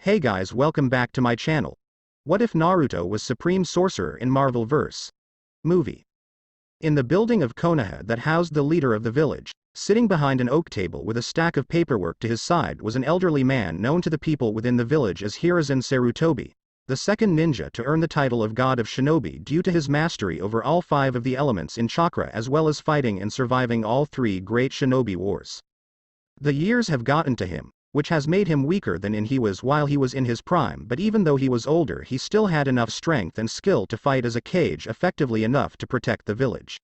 Hey guys, welcome back to my channel. What if Naruto was supreme sorcerer in Marvelverse? Movie. In the building of Konoha that housed the leader of the village, sitting behind an oak table with a stack of paperwork to his side was an elderly man known to the people within the village as Hiruzen Sarutobi, the second ninja to earn the title of God of Shinobi due to his mastery over all 5 of the elements in chakra as well as fighting and surviving all 3 great shinobi wars. The years have gotten to him, which has made him weaker than he was while he was in his prime, but even though he was older he still had enough strength and skill to fight as a Kage effectively enough to protect the village.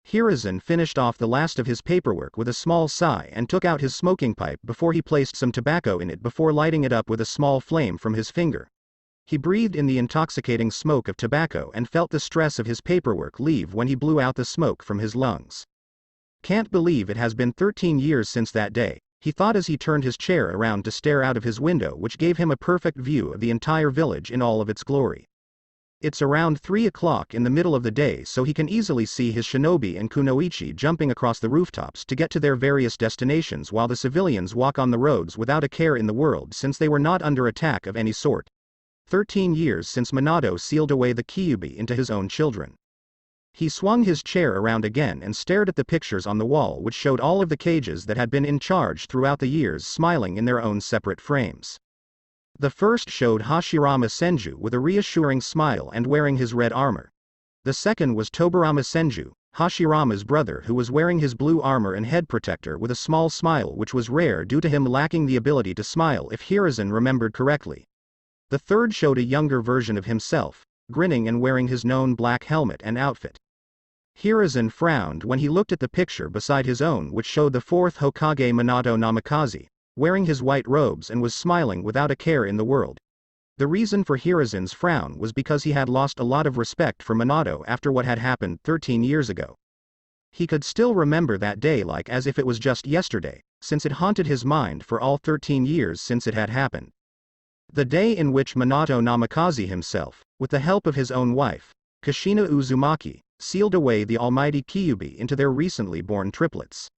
Hiruzen finished off the last of his paperwork with a small sigh and took out his smoking pipe before he placed some tobacco in it before lighting it up with a small flame from his finger. He breathed in the intoxicating smoke of tobacco and felt the stress of his paperwork leave when he blew out the smoke from his lungs. Can't believe it has been 13 years since that day, he thought as he turned his chair around to stare out of his window, which gave him a perfect view of the entire village in all of its glory. It's around 3 o'clock in the middle of the day, so he can easily see his shinobi and kunoichi jumping across the rooftops to get to their various destinations while the civilians walk on the roads without a care in the world since they were not under attack of any sort. 13 years since Minato sealed away the Kyuubi into his own children. He swung his chair around again and stared at the pictures on the wall, which showed all of the Kages that had been in charge throughout the years smiling in their own separate frames. The first showed Hashirama Senju with a reassuring smile and wearing his red armor. The second was Tobirama Senju, Hashirama's brother, who was wearing his blue armor and head protector with a small smile, which was rare due to him lacking the ability to smile if Hiruzen remembered correctly. The third showed a younger version of himself, grinning and wearing his known black helmet and outfit. Hiruzen frowned when he looked at the picture beside his own, which showed the 4th Hokage Minato Namikaze, wearing his white robes and was smiling without a care in the world. The reason for Hiruzen's frown was because he had lost a lot of respect for Minato after what had happened 13 years ago. He could still remember that day like as if it was just yesterday, since it haunted his mind for all 13 years since it had happened. The day in which Minato Namikaze himself, with the help of his own wife, Kushina Uzumaki, sealed away the almighty Kyuubi into their recently born triplets.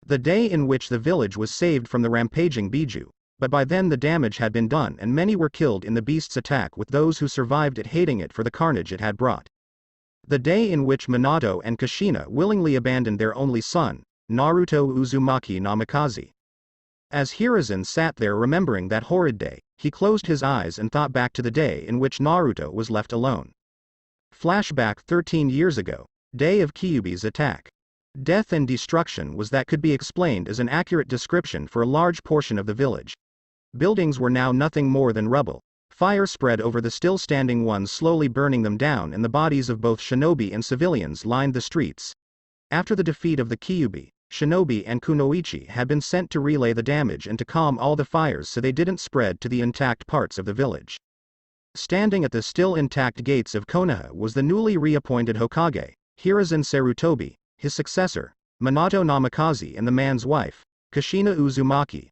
The day in which the village was saved from the rampaging Biju, but by then the damage had been done and many were killed in the beast's attack, with those who survived it hating it for the carnage it had brought. The day in which Minato and Kushina willingly abandoned their only son, Naruto Uzumaki Namikaze. As Hiruzen sat there remembering that horrid day, he closed his eyes and thought back to the day in which Naruto was left alone. Flashback 13 years ago, day of Kyuubi's attack. Death and destruction was that could be explained as an accurate description for a large portion of the village. Buildings were now nothing more than rubble. Fire spread over the still standing ones, slowly burning them down, and the bodies of both shinobi and civilians lined the streets. After the defeat of the Kyuubi, shinobi and kunoichi had been sent to relay the damage and to calm all the fires so they didn't spread to the intact parts of the village. Standing at the still intact gates of Konoha was the newly reappointed Hokage, Hiruzen Sarutobi, his successor, Minato Namikaze, and the man's wife, Kushina Uzumaki.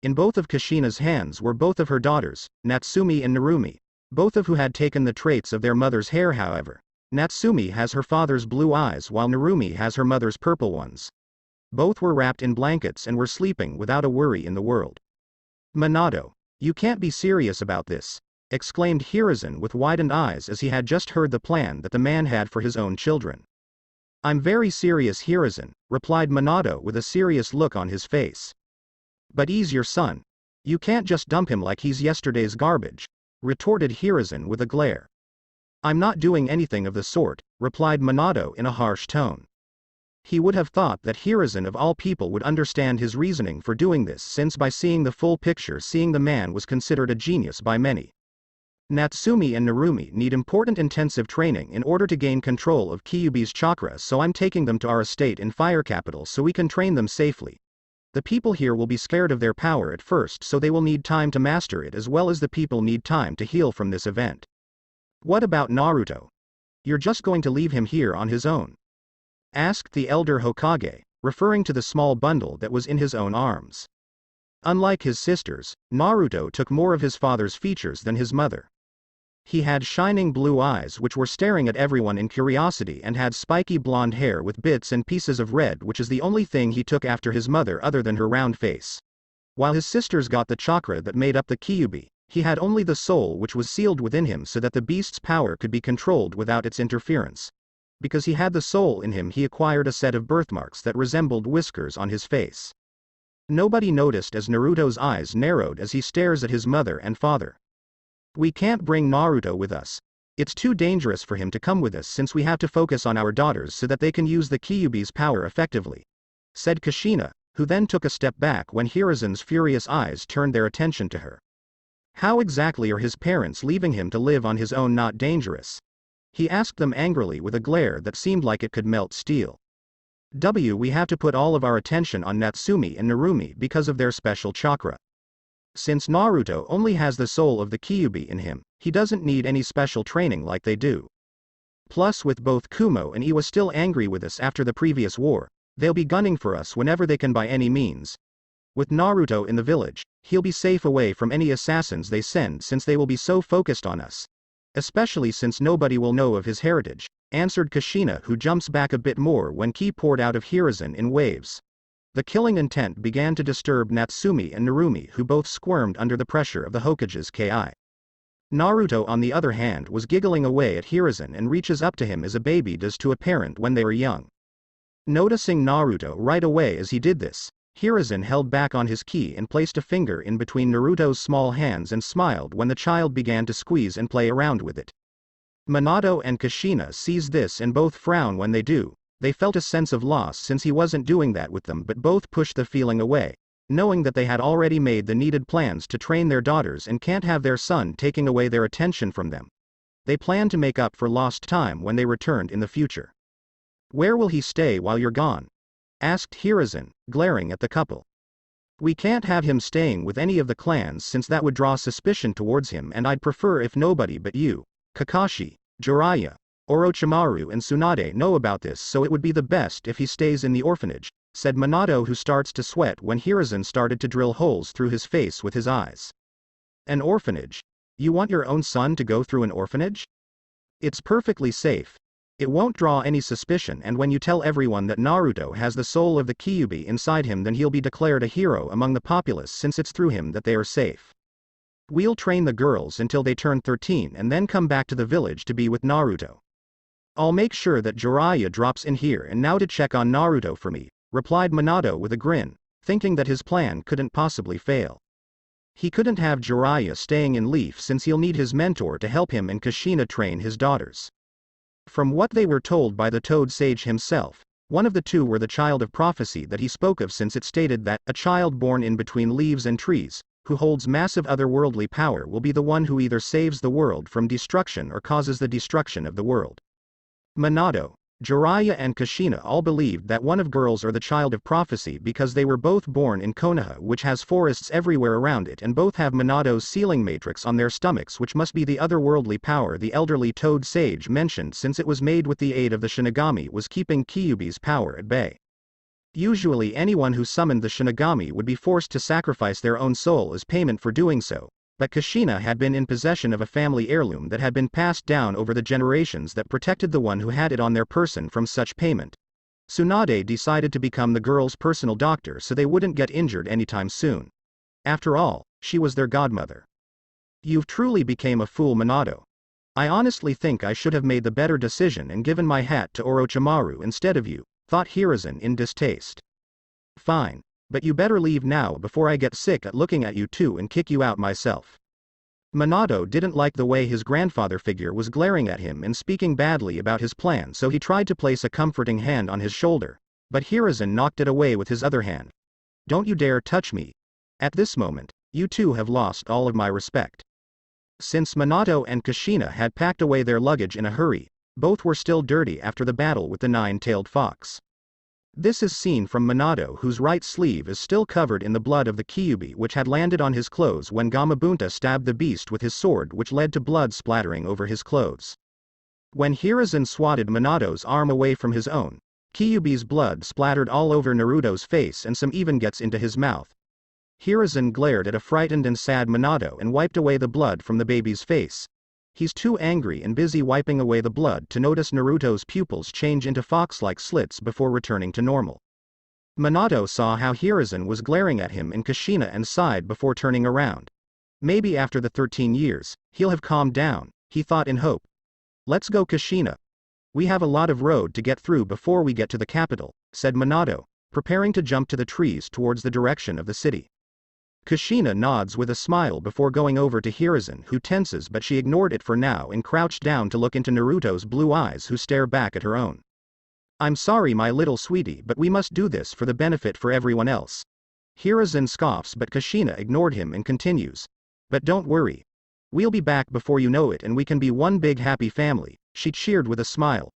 In both of Kushina's hands were both of her daughters, Natsumi and Narumi, both of who had taken the traits of their mother's hair. However, Natsumi has her father's blue eyes while Narumi has her mother's purple ones. Both were wrapped in blankets and were sleeping without a worry in the world. Minato, you can't be serious about this, exclaimed Hiruzen with widened eyes as he had just heard the plan that the man had for his own children. I'm very serious, Hiruzen, replied Minato with a serious look on his face. But he's your son. You can't just dump him like he's yesterday's garbage, retorted Hiruzen with a glare. I'm not doing anything of the sort, replied Minato in a harsh tone. He would have thought that Hiruzen of all people would understand his reasoning for doing this, since by seeing the full picture, seeing the man was considered a genius by many. Natsumi and Narumi need important intensive training in order to gain control of Kyuubi's chakra, so I'm taking them to our estate in Fire Capital so we can train them safely. The people here will be scared of their power at first, so they will need time to master it, as well as the people need time to heal from this event. What about Naruto? You're just going to leave him here on his own? Asked the elder Hokage, referring to the small bundle that was in his own arms. Unlike his sisters, Naruto took more of his father's features than his mother. He had shining blue eyes which were staring at everyone in curiosity, and had spiky blonde hair with bits and pieces of red, which is the only thing he took after his mother other than her round face. While his sisters got the chakra that made up the Kyuubi, He had only the soul which was sealed within him so that the beast's power could be controlled without its interference. Because he had the soul in him, he acquired a set of birthmarks that resembled whiskers on his face. Nobody noticed as Naruto's eyes narrowed as he stares at his mother and father. "We can't bring Naruto with us. It's too dangerous for him to come with us since we have to focus on our daughters so that they can use the Kyuubi's power effectively," said Kushina, who then took a step back when Hiruzen's furious eyes turned their attention to her. "How exactly are his parents leaving him to live on his own not dangerous?" he asked them angrily with a glare that seemed like it could melt steel. We have to put all of our attention on Natsumi and Narumi because of their special chakra. Since Naruto only has the soul of the Kyuubi in him, he doesn't need any special training like they do. Plus, with both Kumo and Iwa still angry with us after the previous war, they'll be gunning for us whenever they can by any means. With Naruto in the village, he'll be safe away from any assassins they send since they will be so focused on us. Especially since nobody will know of his heritage, answered Kushina, who jumps back a bit more when ki poured out of Hiruzen in waves. The killing intent began to disturb Natsumi and Narumi, who both squirmed under the pressure of the Hokage's ki. Naruto on the other hand was giggling away at Hiruzen and reaches up to him as a baby does to a parent when they are young. Noticing Naruto right away as he did this, Hiruzen held back on his ki and placed a finger in between Naruto's small hands and smiled when the child began to squeeze and play around with it. Minato and Kushina sees this and both frown when they do. They felt a sense of loss since he wasn't doing that with them, but both pushed the feeling away, knowing that they had already made the needed plans to train their daughters and can't have their son taking away their attention from them. They plan to make up for lost time when they returned in the future. "Where will he stay while you're gone?" asked Hiruzen, glaring at the couple. "We can't have him staying with any of the clans since that would draw suspicion towards him, and I'd prefer if nobody but you, Kakashi, Jiraiya, Orochimaru and Tsunade know about this, so it would be the best if he stays in the orphanage," said Minato, who starts to sweat when Hiruzen started to drill holes through his face with his eyes. "An orphanage? You want your own son to go through an orphanage? It's perfectly safe. It won't draw any suspicion, and when you tell everyone that Naruto has the soul of the Kyuubi inside him, then he'll be declared a hero among the populace since it's through him that they are safe. We'll train the girls until they turn 13 and then come back to the village to be with Naruto. I'll make sure that Jiraiya drops in here and now to check on Naruto for me," replied Minato with a grin, thinking that his plan couldn't possibly fail. He couldn't have Jiraiya staying in Leaf since he'll need his mentor to help him and Kushina train his daughters. From what they were told by the Toad Sage himself, one of the two were the child of prophecy that he spoke of, since it stated that a child born in between leaves and trees, who holds massive otherworldly power, will be the one who either saves the world from destruction or causes the destruction of the world. Minato, Jiraiya and Kushina all believed that one of girls are the child of prophecy because they were both born in Konoha, which has forests everywhere around it, and both have Minato's sealing matrix on their stomachs, which must be the otherworldly power the elderly Toad Sage mentioned, since it was made with the aid of the Shinigami was keeping Kyuubi's power at bay. Usually anyone who summoned the Shinigami would be forced to sacrifice their own soul as payment for doing so, but Kushina had been in possession of a family heirloom that had been passed down over the generations that protected the one who had it on their person from such payment. Tsunade decided to become the girl's personal doctor so they wouldn't get injured anytime soon. After all, she was their godmother. "You've truly became a fool, Minato. I honestly think I should have made the better decision and given my hat to Orochimaru instead of you," thought Hiruzen in distaste. "Fine. But you better leave now before I get sick at looking at you too and kick you out myself." Minato didn't like the way his grandfather figure was glaring at him and speaking badly about his plan, so he tried to place a comforting hand on his shoulder, but Hiruzen knocked it away with his other hand. "Don't you dare touch me. At this moment, you two have lost all of my respect." Since Minato and Kushina had packed away their luggage in a hurry, both were still dirty after the battle with the nine-tailed fox. This is seen from Minato, whose right sleeve is still covered in the blood of the Kyuubi which had landed on his clothes when Gamabunta stabbed the beast with his sword, which led to blood splattering over his clothes. When Hiruzen swatted Minato's arm away from his own, Kyuubi's blood splattered all over Naruto's face and some even gets into his mouth. Hiruzen glared at a frightened and sad Minato and wiped away the blood from the baby's face. He's too angry and busy wiping away the blood to notice Naruto's pupils change into fox-like slits before returning to normal. Minato saw how Hiruzen was glaring at him and Kushina and sighed before turning around. Maybe after the 13 years, he'll have calmed down, he thought in hope. Let's go Kushina. We have a lot of road to get through before we get to the capital, said Minato, preparing to jump to the trees towards the direction of the city. Kushina nods with a smile before going over to Hiruzen, who tenses, but she ignored it for now and crouched down to look into Naruto's blue eyes, who stare back at her own. I'm sorry my little sweetie, but we must do this for the benefit for everyone else. Hiruzen scoffs, but Kushina ignored him and continues. But don't worry. We'll be back before you know it and we can be one big happy family, she cheered with a smile.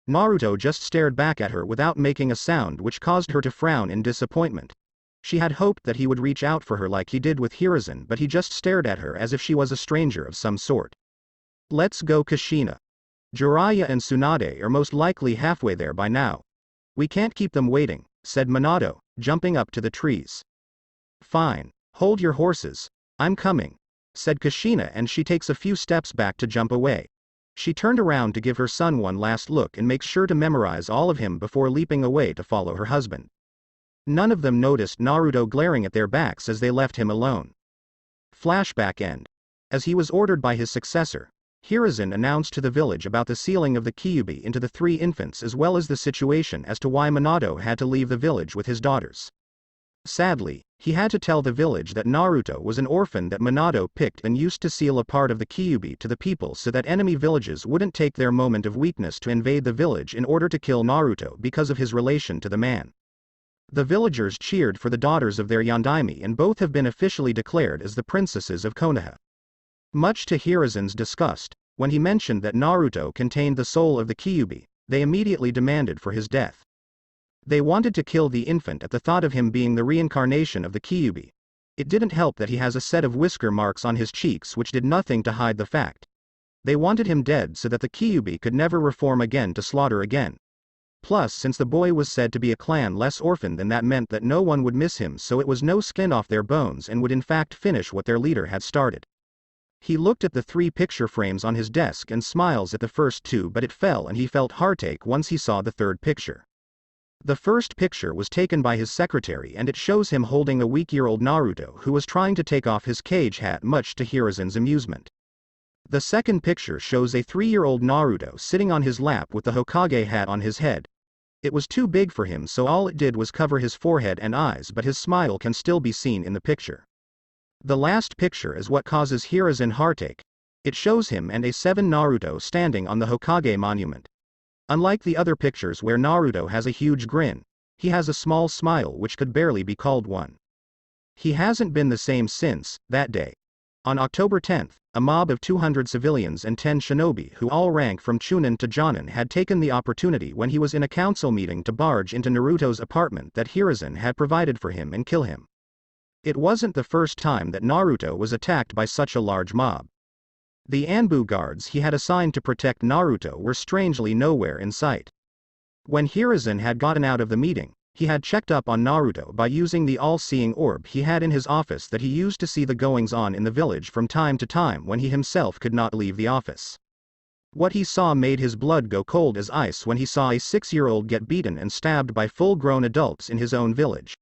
Naruto just stared back at her without making a sound, which caused her to frown in disappointment. She had hoped that he would reach out for her like he did with Hiruzen, but he just stared at her as if she was a stranger of some sort. Let's go Kushina. Jiraiya and Tsunade are most likely halfway there by now. We can't keep them waiting, said Minato, jumping up to the trees. Fine. Hold your horses. I'm coming, said Kushina, and she takes a few steps back to jump away. She turned around to give her son one last look and make sure to memorize all of him before leaping away to follow her husband. None of them noticed Naruto glaring at their backs as they left him alone. Flashback end. As he was ordered by his successor, Hiruzen announced to the village about the sealing of the Kyuubi into the 3 infants, as well as the situation as to why Minato had to leave the village with his daughters. Sadly, he had to tell the village that Naruto was an orphan that Minato picked and used to seal a part of the Kyuubi to the people so that enemy villages wouldn't take their moment of weakness to invade the village in order to kill Naruto because of his relation to the man. The villagers cheered for the daughters of their Yondaime, and both have been officially declared as the princesses of Konoha. Much to Hiruzen's disgust, when he mentioned that Naruto contained the soul of the Kyuubi, they immediately demanded for his death. They wanted to kill the infant at the thought of him being the reincarnation of the Kyuubi. It didn't help that he has a set of whisker marks on his cheeks which did nothing to hide the fact. They wanted him dead so that the Kyuubi could never reform again to slaughter again. Plus, since the boy was said to be a clan less orphan, then that meant that no one would miss him, so it was no skin off their bones and would in fact finish what their leader had started. He looked at the 3 picture frames on his desk and smiles at the first 2, but it fell and he felt heartache once he saw the 3rd picture. The first picture was taken by his secretary and it shows him holding a weak-year-old Naruto who was trying to take off his cage hat, much to Hiruzen's amusement. The second picture shows a 3-year-old Naruto sitting on his lap with the Hokage hat on his head. It was too big for him, so all it did was cover his forehead and eyes, but his smile can still be seen in the picture. The last picture is what causes Hiruzen heartache. It shows him and a 7 Naruto standing on the Hokage monument. Unlike the other pictures where Naruto has a huge grin, he has a small smile which could barely be called one. He hasn't been the same since that day. On October 10th, a mob of 200 civilians and 10 shinobi who all rank from Chunin to Jonin had taken the opportunity when he was in a council meeting to barge into Naruto's apartment that Hiruzen had provided for him and kill him. It wasn't the first time that Naruto was attacked by such a large mob. The Anbu guards he had assigned to protect Naruto were strangely nowhere in sight. When Hiruzen had gotten out of the meeting, he had checked up on Naruto by using the all-seeing orb he had in his office that he used to see the goings-on in the village from time to time when he himself could not leave the office. What he saw made his blood go cold as ice when he saw a 6-year-old get beaten and stabbed by full-grown adults in his own village.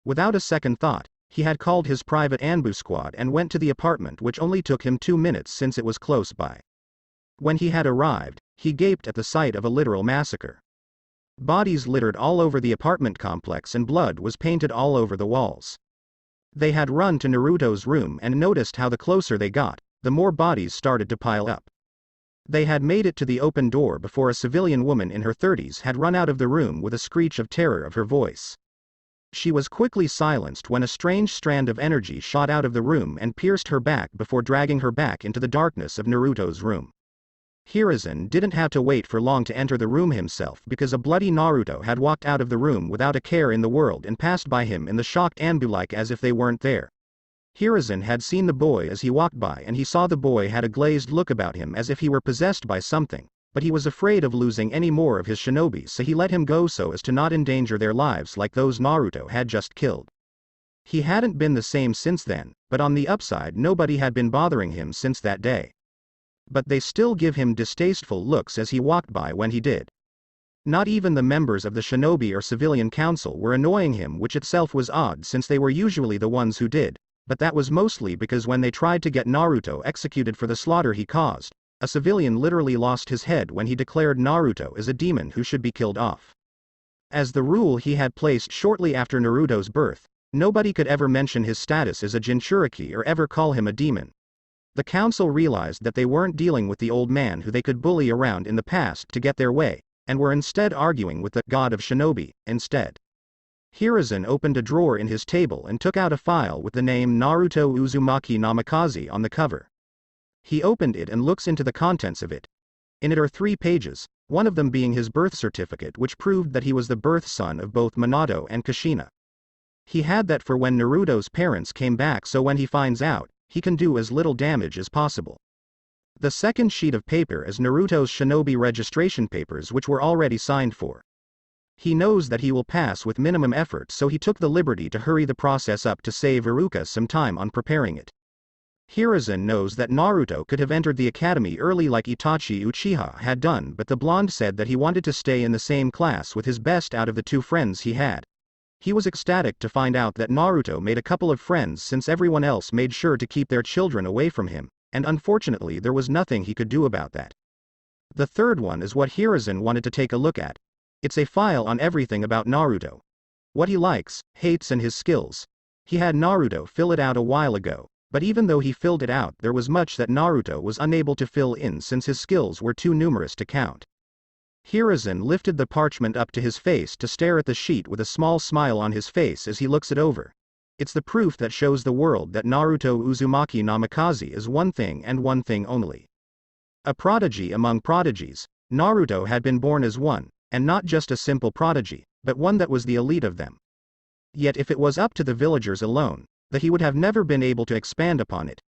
Without a second thought, he had called his private Anbu squad and went to the apartment, which only took him 2 minutes since it was close by. When he had arrived, he gaped at the sight of a literal massacre. Bodies littered all over the apartment complex and blood was painted all over the walls. They had run to Naruto's room and noticed how the closer they got, the more bodies started to pile up. They had made it to the open door before a civilian woman in her 30s had run out of the room with a screech of terror of her voice. She was quickly silenced when a strange strand of energy shot out of the room and pierced her back before dragging her back into the darkness of Naruto's room. Hiruzen didn't have to wait for long to enter the room himself, because a bloody Naruto had walked out of the room without a care in the world and passed by him in the shocked Anbu like as if they weren't there. Hiruzen had seen the boy as he walked by, and he saw the boy had a glazed look about him as if he were possessed by something, but he was afraid of losing any more of his shinobi, so he let him go so as to not endanger their lives like those Naruto had just killed. He hadn't been the same since then, but on the upside nobody had been bothering him since that day. But they still give him distasteful looks as he walked by when he did. Not even the members of the shinobi or civilian council were annoying him, which itself was odd since they were usually the ones who did but that was mostly because when they tried to get Naruto executed for the slaughter he caused, a civilian literally lost his head when he declared Naruto as a demon who should be killed off. As the rule he had placed shortly after Naruto's birth, nobody could ever mention his status as a Jinchuriki or ever call him a demon. The council realized that they weren't dealing with the old man who they could bully around in the past to get their way, and were instead arguing with the god of shinobi, instead. Hiruzen opened a drawer in his table and took out a file with the name Naruto Uzumaki Namikaze on the cover. He opened it and looks into the contents of it. In it are 3 pages, one of them being his birth certificate which proved that he was the birth son of both Minato and Kushina. He had that for when Naruto's parents came back, so when he finds out, he can do as little damage as possible. The second sheet of paper is Naruto's shinobi registration papers which were already signed for. He knows that he will pass with minimum effort, so he took the liberty to hurry the process up to save Iruka some time on preparing it. Hiruzen knows that Naruto could have entered the academy early like Itachi Uchiha had done, but the blonde said that he wanted to stay in the same class with his best out of the 2 friends he had. He was ecstatic to find out that Naruto made a couple of friends since everyone else made sure to keep their children away from him, and unfortunately there was nothing he could do about that. The third one is what Hiruzen wanted to take a look at. It's a file on everything about Naruto. What he likes, hates and his skills. He had Naruto fill it out a while ago, but even though he filled it out there was much that Naruto was unable to fill in since his skills were too numerous to count. Hiruzen lifted the parchment up to his face to stare at the sheet with a small smile on his face as he looks it over. It's the proof that shows the world that Naruto Uzumaki Namikaze is one thing and one thing only. A prodigy among prodigies, Naruto had been born as one, and not just a simple prodigy, but one that was the elite of them. Yet if it was up to the villagers alone, that he would have never been able to expand upon it.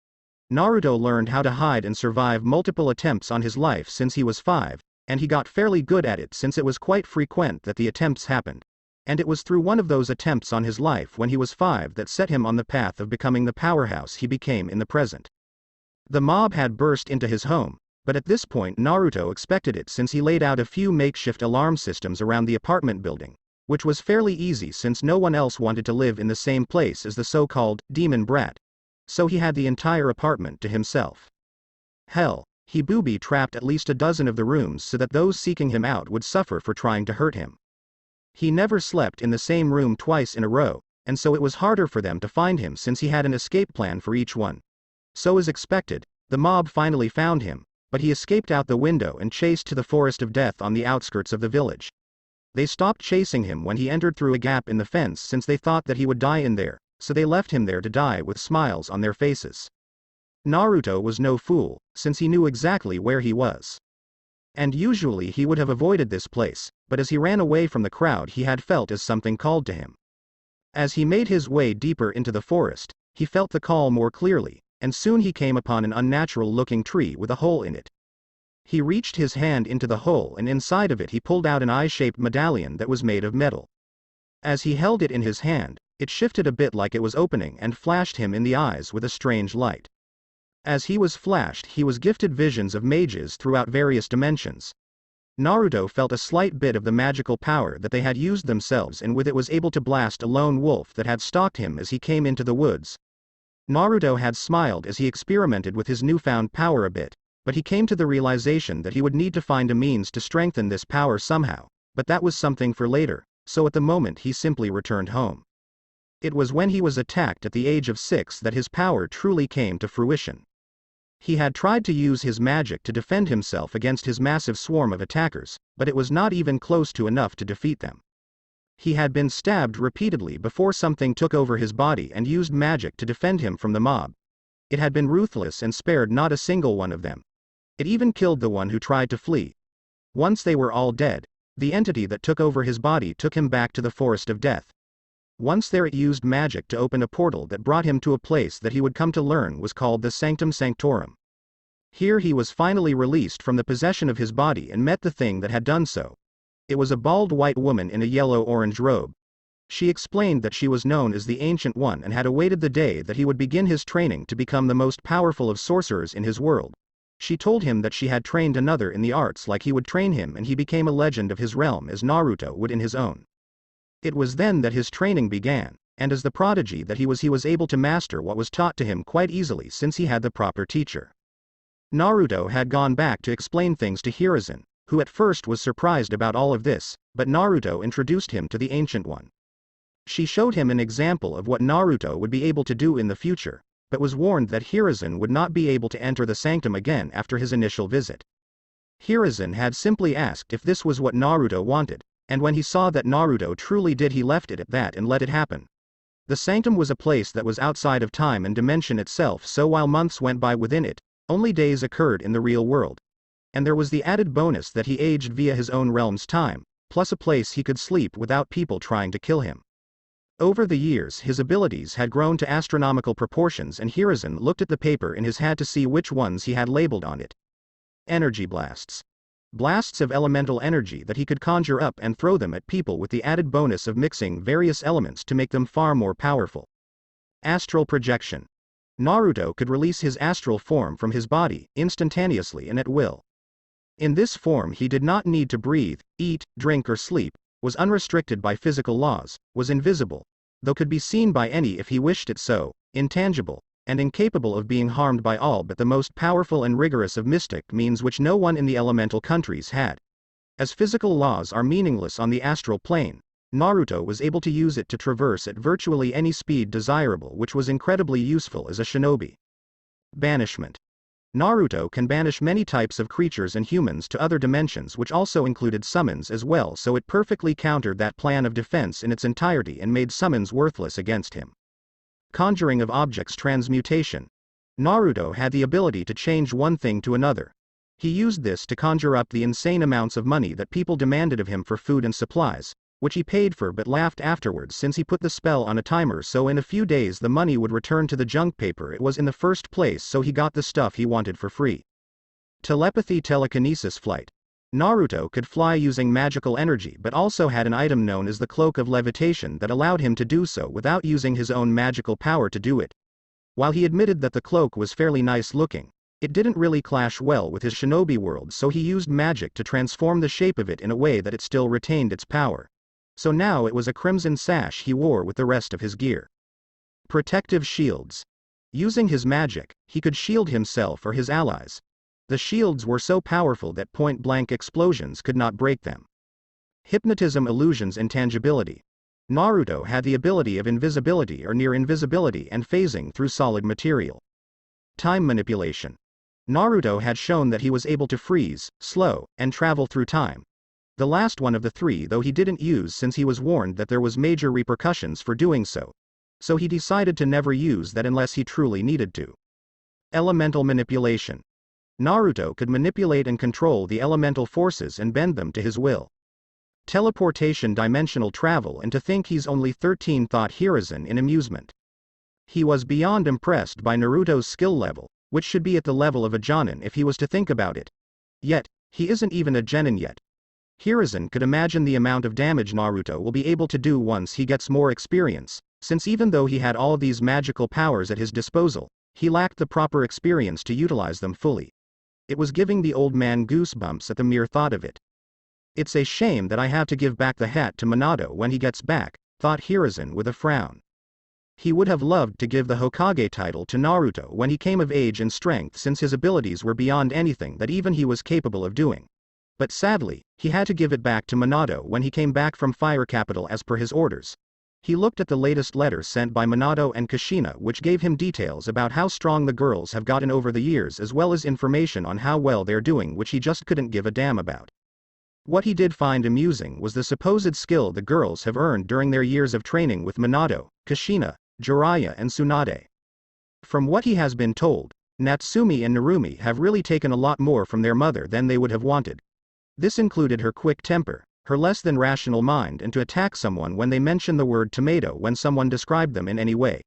Naruto learned how to hide and survive multiple attempts on his life since he was 5, and he got fairly good at it since it was quite frequent that the attempts happened. And it was through one of those attempts on his life when he was 5 that set him on the path of becoming the powerhouse he became in the present. The mob had burst into his home, but at this point Naruto expected it since he laid out a few makeshift alarm systems around the apartment building, which was fairly easy since no one else wanted to live in the same place as the so-called demon brat. So he had the entire apartment to himself. Hell, he booby-trapped at least a dozen of the rooms so that those seeking him out would suffer for trying to hurt him. He never slept in the same room twice in a row, and so it was harder for them to find him since he had an escape plan for each one. So as expected, the mob finally found him, but he escaped out the window and chased to the forest of death on the outskirts of the village. They stopped chasing him when he entered through a gap in the fence since they thought that he would die in there, so they left him there to die with smiles on their faces. Naruto was no fool, since he knew exactly where he was. And usually he would have avoided this place, but as he ran away from the crowd he had felt as something called to him. As he made his way deeper into the forest, he felt the call more clearly, and soon he came upon an unnatural-looking tree with a hole in it. He reached his hand into the hole and inside of it he pulled out an eye-shaped medallion that was made of metal. As he held it in his hand, it shifted a bit like it was opening and flashed him in the eyes with a strange light. As he was flashed he was gifted visions of mages throughout various dimensions. Naruto felt a slight bit of the magical power that they had used themselves and with it was able to blast a lone wolf that had stalked him as he came into the woods. Naruto had smiled as he experimented with his newfound power a bit, but he came to the realization that he would need to find a means to strengthen this power somehow, but that was something for later, so at the moment he simply returned home. It was when he was attacked at the age of 6 that his power truly came to fruition. He had tried to use his magic to defend himself against his massive swarm of attackers, but it was not even close to enough to defeat them. He had been stabbed repeatedly before something took over his body and used magic to defend him from the mob. It had been ruthless and spared not a single one of them. It even killed the one who tried to flee. Once they were all dead, the entity that took over his body took him back to the forest of death. Once there it used magic to open a portal that brought him to a place that he would come to learn was called the Sanctum Sanctorum. Here he was finally released from the possession of his body and met the thing that had done so. It was a bald white woman in a yellow-orange robe. She explained that she was known as the Ancient One and had awaited the day that he would begin his training to become the most powerful of sorcerers in his world. She told him that she had trained another in the arts like he would train him and he became a legend of his realm as Naruto would in his own. It was then that his training began, and as the prodigy that he was able to master what was taught to him quite easily since he had the proper teacher. Naruto had gone back to explain things to Hiruzen, who at first was surprised about all of this, but Naruto introduced him to the Ancient One. She showed him an example of what Naruto would be able to do in the future, but was warned that Hiruzen would not be able to enter the sanctum again after his initial visit. Hiruzen had simply asked if this was what Naruto wanted, and when he saw that Naruto truly did, he left it at that and let it happen. The sanctum was a place that was outside of time and dimension itself, so while months went by within it, only days occurred in the real world. And there was the added bonus that he aged via his own realm's time, plus a place he could sleep without people trying to kill him. Over the years his abilities had grown to astronomical proportions, and Hiruzen looked at the paper in his hand to see which ones he had labeled on it. Energy blasts. Blasts of elemental energy that he could conjure up and throw them at people with the added bonus of mixing various elements to make them far more powerful. Astral projection. Naruto could release his astral form from his body instantaneously and at will. In this form he did not need to breathe, eat, drink or sleep, was unrestricted by physical laws, was invisible, though could be seen by any if he wished it so, intangible, and incapable of being harmed by all but the most powerful and rigorous of mystic means which no one in the elemental countries had. As physical laws are meaningless on the astral plane, Naruto was able to use it to traverse at virtually any speed desirable, which was incredibly useful as a shinobi. Banishment. Naruto can banish many types of creatures and humans to other dimensions, which also included summons as well, so it perfectly countered that plan of defense in its entirety and made summons worthless against him. Conjuring of objects. Transmutation. Naruto had the ability to change one thing to another. He used this to conjure up the insane amounts of money that people demanded of him for food and supplies, which he paid for but laughed afterwards since he put the spell on a timer, so in a few days the money would return to the junk paper it was in the first place, so he got the stuff he wanted for free. Telepathy. Telekinesis. Flight. Naruto could fly using magical energy but also had an item known as the Cloak of Levitation that allowed him to do so without using his own magical power to do it. While he admitted that the cloak was fairly nice looking, it didn't really clash well with his shinobi world, so he used magic to transform the shape of it in a way that it still retained its power. So now it was a crimson sash he wore with the rest of his gear. Protective shields. Using his magic, he could shield himself or his allies. The shields were so powerful that point-blank explosions could not break them. Hypnotism. Illusions. Intangibility. Naruto had the ability of invisibility or near invisibility and phasing through solid material. Time manipulation. Naruto had shown that he was able to freeze, slow, and travel through time. The last one of the three though he didn't use since he was warned that there was major repercussions for doing so. So he decided to never use that unless he truly needed to. Elemental manipulation. Naruto could manipulate and control the elemental forces and bend them to his will. Teleportation. Dimensional travel. And to think he's only 13, thought Hiruzen in amusement. He was beyond impressed by Naruto's skill level, which should be at the level of a Jonin if he was to think about it. Yet, he isn't even a genin yet. Hiruzen could imagine the amount of damage Naruto will be able to do once he gets more experience, since even though he had all these magical powers at his disposal, he lacked the proper experience to utilize them fully. It was giving the old man goosebumps at the mere thought of it. It's a shame that I have to give back the hat to Minato when he gets back, thought Hiruzen with a frown. He would have loved to give the Hokage title to Naruto when he came of age and strength, since his abilities were beyond anything that even he was capable of doing. But sadly, he had to give it back to Minato when he came back from Fire Capital as per his orders. He looked at the latest letter sent by Minato and Kushina, which gave him details about how strong the girls have gotten over the years, as well as information on how well they're doing, which he just couldn't give a damn about. What he did find amusing was the supposed skill the girls have earned during their years of training with Minato, Kushina, Jiraiya and Tsunade. From what he has been told, Natsumi and Narumi have really taken a lot more from their mother than they would have wanted. This included her quick temper, her less than rational mind, and to attack someone when they mention the word tomato when someone described them in any way.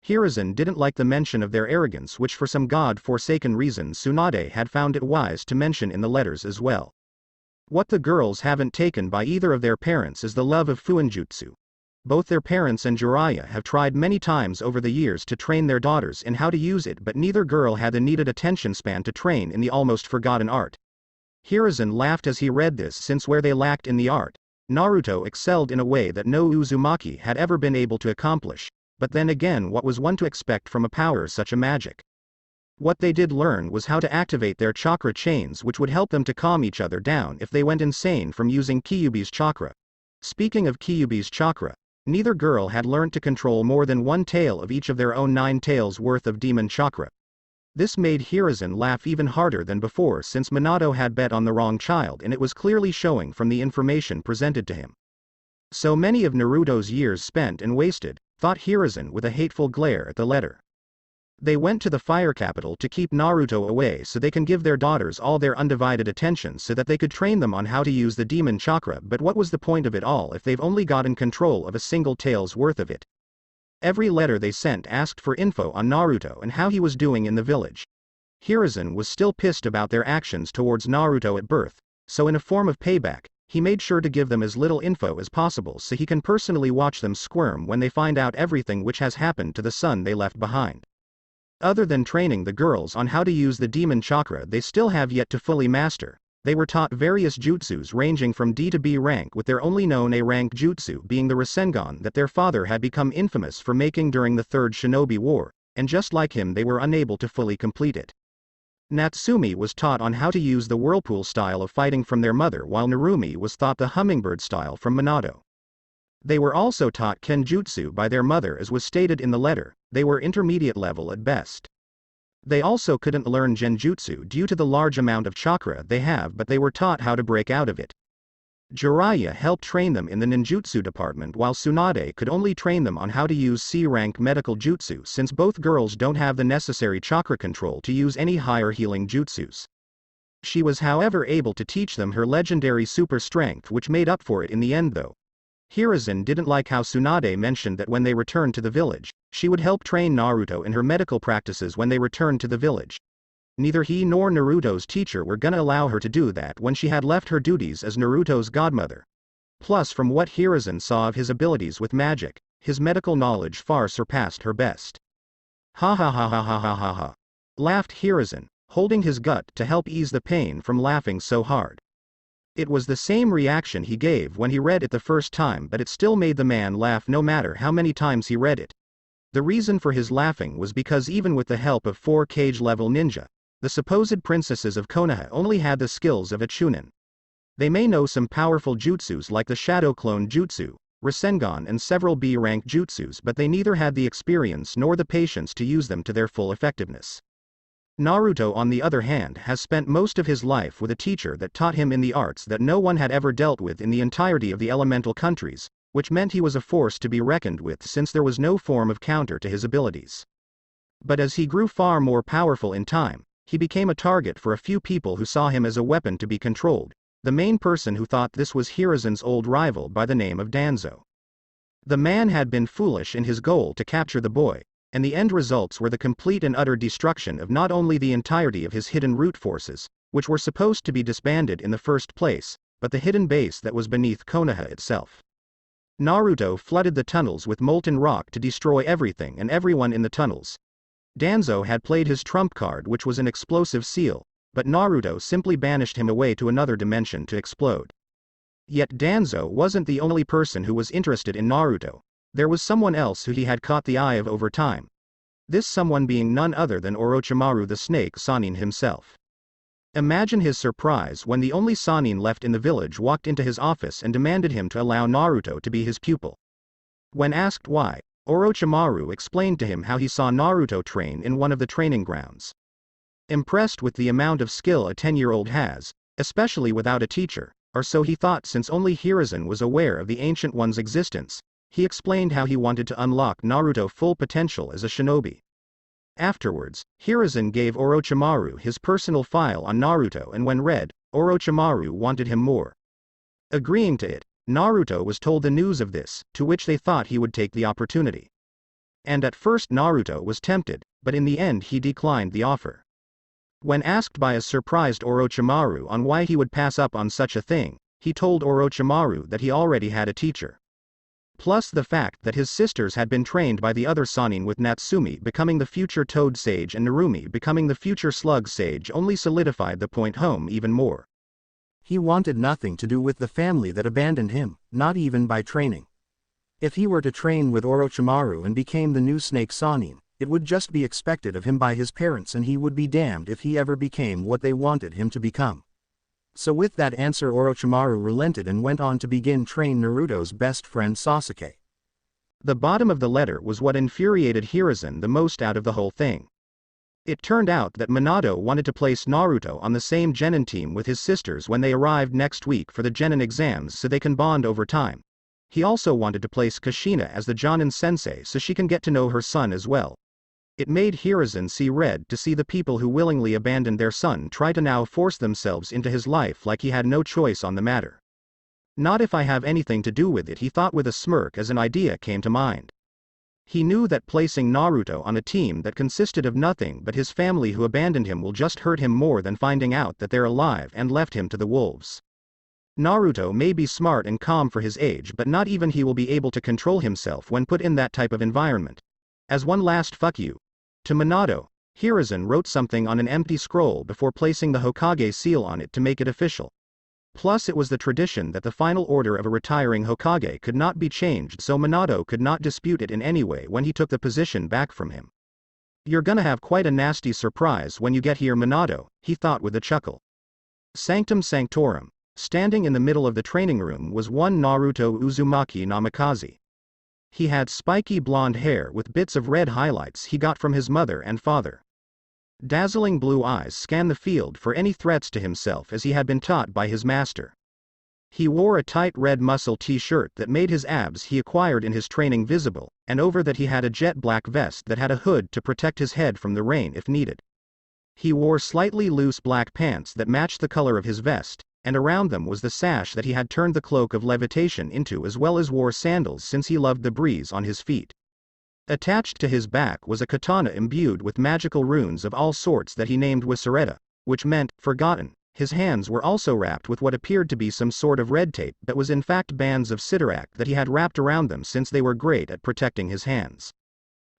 Hiruzen didn't like the mention of their arrogance, which for some god-forsaken reason Tsunade had found it wise to mention in the letters as well. What the girls haven't taken by either of their parents is the love of Fuinjutsu. Both their parents and Jiraiya have tried many times over the years to train their daughters in how to use it, but neither girl had the needed attention span to train in the almost forgotten art. Hiruzen laughed as he read this, since where they lacked in the art, Naruto excelled in a way that no Uzumaki had ever been able to accomplish, but then again what was one to expect from a power such a magic? What they did learn was how to activate their chakra chains, which would help them to calm each other down if they went insane from using Kyuubi's chakra. Speaking of Kyuubi's chakra, neither girl had learnt to control more than one tail of each of their own 9 tails worth of demon chakra. This made Hiruzen laugh even harder than before, since Minato had bet on the wrong child, and it was clearly showing from the information presented to him. So many of Naruto's years spent and wasted, thought Hiruzen with a hateful glare at the letter. They went to the fire capital to keep Naruto away so they can give their daughters all their undivided attention so that they could train them on how to use the demon chakra, but what was the point of it all if they've only gotten control of a single tail's worth of it? Every letter they sent asked for info on Naruto and how he was doing in the village. Hiruzen was still pissed about their actions towards Naruto at birth, so in a form of payback, he made sure to give them as little info as possible so he can personally watch them squirm when they find out everything which has happened to the son they left behind. Other than training the girls on how to use the demon chakra they still have yet to fully master, they were taught various jutsus ranging from D to B rank, with their only known A rank jutsu being the Rasengan that their father had become infamous for making during the Third Shinobi War, and just like him they were unable to fully complete it. Natsumi was taught on how to use the whirlpool style of fighting from their mother, while Narumi was taught the hummingbird style from Minato. They were also taught Kenjutsu by their mother, as was stated in the letter. They were intermediate level at best. They also couldn't learn Genjutsu due to the large amount of chakra they have, but they were taught how to break out of it. Jiraiya helped train them in the ninjutsu department, while Tsunade could only train them on how to use C-rank medical jutsu, since both girls don't have the necessary chakra control to use any higher healing jutsus. She was however able to teach them her legendary super strength, which made up for it in the end though. Hiruzen didn't like how Tsunade mentioned that when they returned to the village, she would help train Naruto in her medical practices when they returned to the village. Neither he nor Naruto's teacher were gonna allow her to do that when she had left her duties as Naruto's godmother. Plus, from what Hiruzen saw of his abilities with magic, his medical knowledge far surpassed her best. Ha ha ha ha ha ha ha ha, laughed Hiruzen, holding his gut to help ease the pain from laughing so hard. It was the same reaction he gave when he read it the first time, but it still made the man laugh no matter how many times he read it. The reason for his laughing was because even with the help of 4 cage-level ninja, the supposed princesses of Konoha only had the skills of a chunin. They may know some powerful jutsus like the Shadow Clone Jutsu, Rasengan and several B-rank jutsus, but they neither had the experience nor the patience to use them to their full effectiveness. Naruto, on the other hand, has spent most of his life with a teacher that taught him in the arts that no one had ever dealt with in the entirety of the elemental countries, which meant he was a force to be reckoned with since there was no form of counter to his abilities. But as he grew far more powerful in time, he became a target for a few people who saw him as a weapon to be controlled. The main person who thought this was Hiruzen's old rival by the name of Danzo. The man had been foolish in his goal to capture the boy, and the end results were the complete and utter destruction of not only the entirety of his hidden root forces, which were supposed to be disbanded in the first place, but the hidden base that was beneath Konoha itself. Naruto flooded the tunnels with molten rock to destroy everything and everyone in the tunnels. Danzo had played his trump card, which was an explosive seal, but Naruto simply banished him away to another dimension to explode. Yet Danzo wasn't the only person who was interested in Naruto. There was someone else who he had caught the eye of over time. This someone being none other than Orochimaru the Snake Sannin himself. Imagine his surprise when the only Sannin left in the village walked into his office and demanded him to allow Naruto to be his pupil. When asked why, Orochimaru explained to him how he saw Naruto train in one of the training grounds. Impressed with the amount of skill a 10-year-old has, especially without a teacher, or so he thought since only Hiruzen was aware of the Ancient One's existence, he explained how he wanted to unlock Naruto's full potential as a shinobi. Afterwards, Hiruzen gave Orochimaru his personal file on Naruto, and when read, Orochimaru wanted him more. Agreeing to it, Naruto was told the news of this, to which they thought he would take the opportunity. And at first Naruto was tempted, but in the end he declined the offer. When asked by a surprised Orochimaru on why he would pass up on such a thing, he told Orochimaru that he already had a teacher. Plus the fact that his sisters had been trained by the other Sannin, with Natsumi becoming the future Toad Sage and Narumi becoming the future Slug Sage, only solidified the point home even more. He wanted nothing to do with the family that abandoned him, not even by training. If he were to train with Orochimaru and became the new Snake Sanin, it would just be expected of him by his parents, and he would be damned if he ever became what they wanted him to become. So with that answer, Orochimaru relented and went on to begin train Naruto's best friend Sasuke. The bottom of the letter was what infuriated Hiruzen the most out of the whole thing. It turned out that Minato wanted to place Naruto on the same Genin team with his sisters when they arrived next week for the Genin exams so they can bond over time. He also wanted to place Kushina as the Jonin sensei so she can get to know her son as well. It made Hiruzen see red to see the people who willingly abandoned their son try to now force themselves into his life like he had no choice on the matter. Not if I have anything to do with it, he thought with a smirk as an idea came to mind. He knew that placing Naruto on a team that consisted of nothing but his family who abandoned him will just hurt him more than finding out that they're alive and left him to the wolves. Naruto may be smart and calm for his age, but not even he will be able to control himself when put in that type of environment. As one last fuck you to Minato, Hiruzen wrote something on an empty scroll before placing the Hokage seal on it to make it official. Plus it was the tradition that the final order of a retiring Hokage could not be changed, so Minato could not dispute it in any way when he took the position back from him. You're gonna have quite a nasty surprise when you get here, Minato, he thought with a chuckle. Sanctum Sanctorum. Standing in the middle of the training room was one Naruto Uzumaki Namikaze. He had spiky blonde hair with bits of red highlights he got from his mother and father. Dazzling blue eyes scanned the field for any threats to himself as he had been taught by his master. He wore a tight red muscle t-shirt that made his abs he acquired in his training visible, and over that he had a jet black vest that had a hood to protect his head from the rain if needed. He wore slightly loose black pants that matched the color of his vest, and around them was the sash that he had turned the cloak of levitation into, as well as wore sandals since he loved the breeze on his feet. Attached to his back was a katana imbued with magical runes of all sorts that he named Wisareta, which meant forgotten. His hands were also wrapped with what appeared to be some sort of red tape that was in fact bands of Sidorak that he had wrapped around them since they were great at protecting his hands.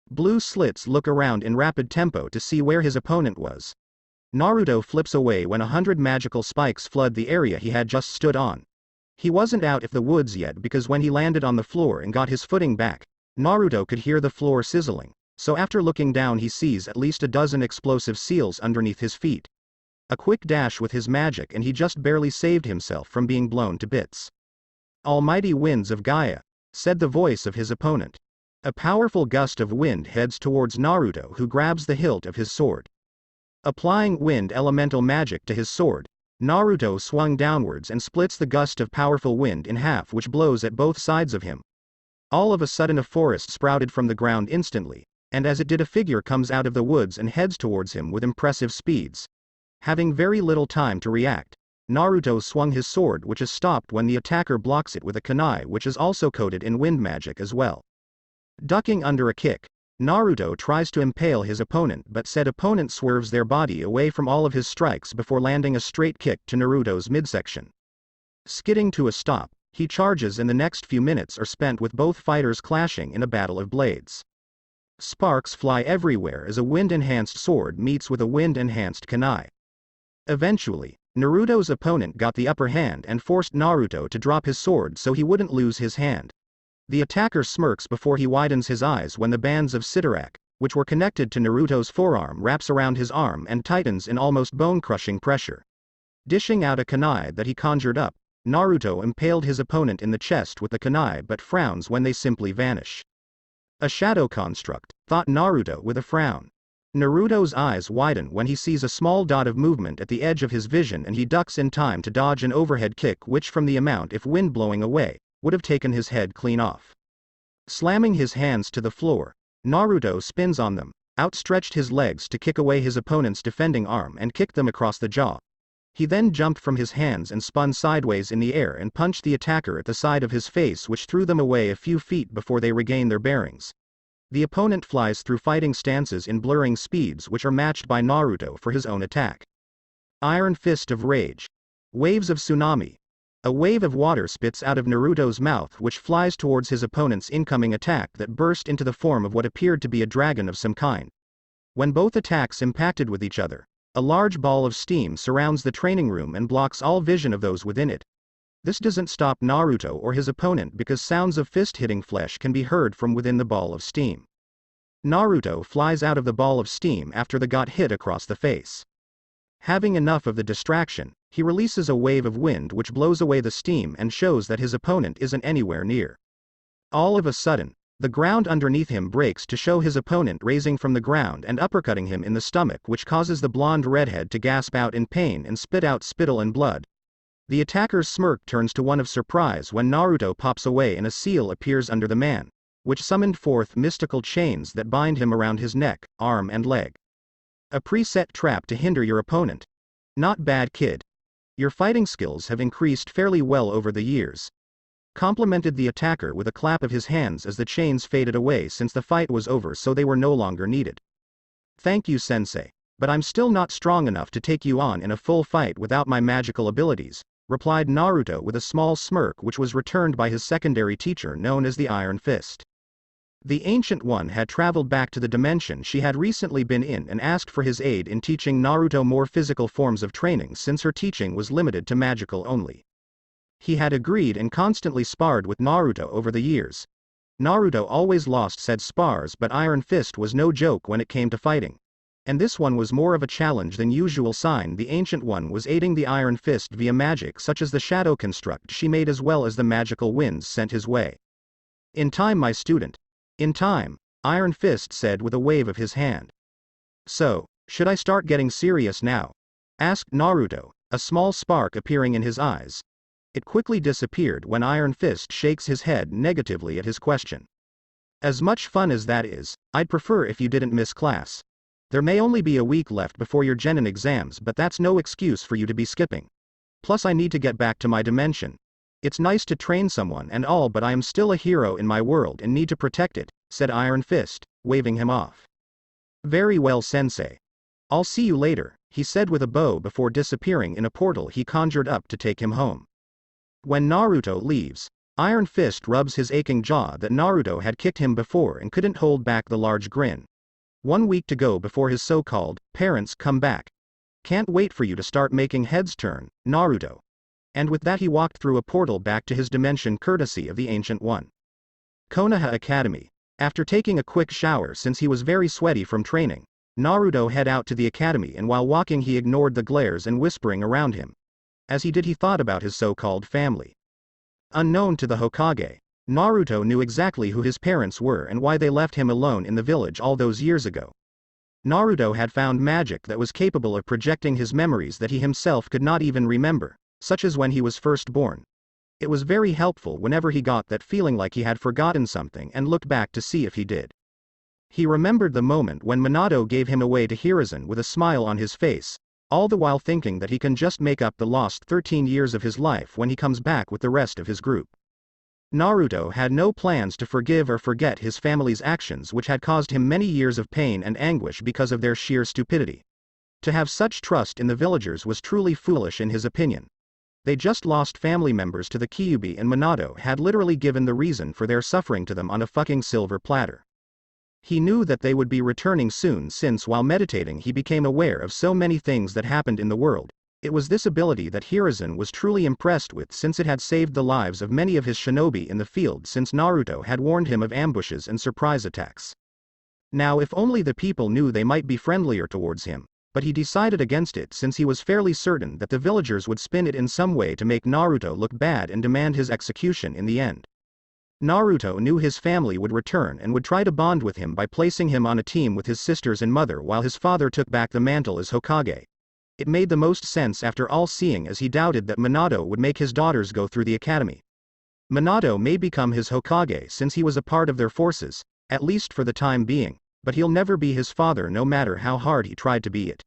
Blue slits look around in rapid tempo to see where his opponent was. Naruto flips away when 100 magical spikes flood the area he had just stood on. He wasn't out of the woods yet because when he landed on the floor and got his footing back, Naruto could hear the floor sizzling, so after looking down he sees at least a dozen explosive seals underneath his feet. A quick dash with his magic and he just barely saved himself from being blown to bits. Almighty winds of Gaia, said the voice of his opponent. A powerful gust of wind heads towards Naruto, who grabs the hilt of his sword. Applying wind elemental magic to his sword, Naruto swung downwards and splits the gust of powerful wind in half, which blows at both sides of him. All of a sudden a forest sprouted from the ground instantly, and as it did a figure comes out of the woods and heads towards him with impressive speeds. Having very little time to react, Naruto swung his sword, which is stopped when the attacker blocks it with a kunai, which is also coated in wind magic as well. Ducking under a kick, Naruto tries to impale his opponent, but said opponent swerves their body away from all of his strikes before landing a straight kick to Naruto's midsection. Skidding to a stop, he charges, and the next few minutes are spent with both fighters clashing in a battle of blades. Sparks fly everywhere as a wind-enhanced sword meets with a wind-enhanced kunai. Eventually, Naruto's opponent got the upper hand and forced Naruto to drop his sword so he wouldn't lose his hand. The attacker smirks before he widens his eyes when the bands of Sidorak, which were connected to Naruto's forearm, wraps around his arm and tightens in almost bone-crushing pressure. Dishing out a kunai that he conjured up, Naruto impaled his opponent in the chest with the kunai but frowns when they simply vanish. A shadow construct, thought Naruto with a frown. Naruto's eyes widen when he sees a small dot of movement at the edge of his vision, and he ducks in time to dodge an overhead kick which, from the amount if wind blowing away, would have taken his head clean off. Slamming his hands to the floor, Naruto spins on them, outstretched his legs to kick away his opponent's defending arm and kicked them across the jaw. He then jumped from his hands and spun sideways in the air and punched the attacker at the side of his face, which threw them away a few feet before they regained their bearings. The opponent flies through fighting stances in blurring speeds which are matched by Naruto for his own attack. Iron Fist of Rage. Waves of Tsunami. A wave of water spits out of Naruto's mouth which flies towards his opponent's incoming attack that burst into the form of what appeared to be a dragon of some kind. When both attacks impacted with each other, A large ball of steam surrounds the training room and blocks all vision of those within it. This doesn't stop Naruto or his opponent because sounds of fist hitting flesh can be heard from within the ball of steam. Naruto flies out of the ball of steam after the got hit across the face. Having enough of the distraction, he releases a wave of wind which blows away the steam and shows that his opponent isn't anywhere near. All of a sudden, the ground underneath him breaks to show his opponent raising from the ground and uppercutting him in the stomach, which causes the blonde redhead to gasp out in pain and spit out spittle and blood. The attacker's smirk turns to one of surprise when Naruto pops away and a seal appears under the man, which summoned forth mystical chains that bind him around his neck, arm and leg. A preset trap to hinder your opponent. Not bad, kid. Your fighting skills have increased fairly well over the years. Complimented the attacker with a clap of his hands as the chains faded away since the fight was over, so they were no longer needed. Thank you, sensei, but I'm still not strong enough to take you on in a full fight without my magical abilities, replied Naruto with a small smirk, which was returned by his secondary teacher known as the Iron Fist. The Ancient One had traveled back to the dimension she had recently been in and asked for his aid in teaching Naruto more physical forms of training since her teaching was limited to magical only. He had agreed and constantly sparred with Naruto over the years. Naruto always lost said spars, but Iron Fist was no joke when it came to fighting. And this one was more of a challenge than usual. The Ancient One was aiding the Iron Fist via magic such as the shadow construct she made as well as the magical winds sent his way. In time, my student. In time, Iron Fist said with a wave of his hand. So, should I start getting serious now? Asked Naruto, a small spark appearing in his eyes. It quickly disappeared when Iron Fist shakes his head negatively at his question. As much fun as that is, I'd prefer if you didn't miss class. There may only be a week left before your genin exams, but that's no excuse for you to be skipping. Plus I need to get back to my dimension. It's nice to train someone and all, but I am still a hero in my world and need to protect it, said Iron Fist, waving him off. Very well, sensei. I'll see you later, he said with a bow before disappearing in a portal he conjured up to take him home. When Naruto leaves, Iron Fist rubs his aching jaw that Naruto had kicked him before and couldn't hold back the large grin. 1 week to go before his so-called parents come back. Can't wait for you to start making heads turn, Naruto. And with that he walked through a portal back to his dimension courtesy of the Ancient One. Konoha Academy. After taking a quick shower since he was very sweaty from training, Naruto head out to the academy, and while walking he ignored the glares and whispering around him. As he did, he thought about his so-called family. Unknown to the Hokage, Naruto knew exactly who his parents were and why they left him alone in the village all those years ago. Naruto had found magic that was capable of projecting his memories that he himself could not even remember, such as when he was first born. It was very helpful whenever he got that feeling like he had forgotten something and looked back to see if he did. He remembered the moment when Minato gave him away to Hiruzen with a smile on his face, all the while thinking that he can just make up the lost 13 years of his life when he comes back with the rest of his group. Naruto had no plans to forgive or forget his family's actions, which had caused him many years of pain and anguish because of their sheer stupidity. To have such trust in the villagers was truly foolish in his opinion. They just lost family members to the Kyuubi, and Minato had literally given the reason for their suffering to them on a fucking silver platter. He knew that they would be returning soon since while meditating he became aware of so many things that happened in the world. It was this ability that Hiruzen was truly impressed with, since it had saved the lives of many of his shinobi in the field since Naruto had warned him of ambushes and surprise attacks. Now if only the people knew, they might be friendlier towards him, but he decided against it since he was fairly certain that the villagers would spin it in some way to make Naruto look bad and demand his execution in the end. Naruto knew his family would return and would try to bond with him by placing him on a team with his sisters and mother while his father took back the mantle as Hokage. It made the most sense after all, seeing as he doubted that Minato would make his daughters go through the academy. Minato may become his Hokage since he was a part of their forces, at least for the time being, but he'll never be his father no matter how hard he tried to be it.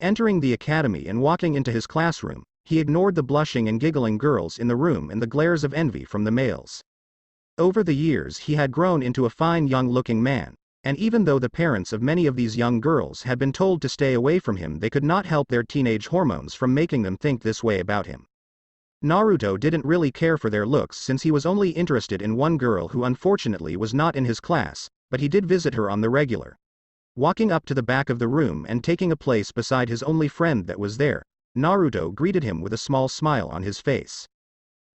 Entering the academy and walking into his classroom, he ignored the blushing and giggling girls in the room and the glares of envy from the males. Over the years he had grown into a fine young-looking man, and even though the parents of many of these young girls had been told to stay away from him, they could not help their teenage hormones from making them think this way about him. Naruto didn't really care for their looks since he was only interested in one girl who unfortunately was not in his class, but he did visit her on the regular. Walking up to the back of the room and taking a place beside his only friend that was there, Naruto greeted him with a small smile on his face.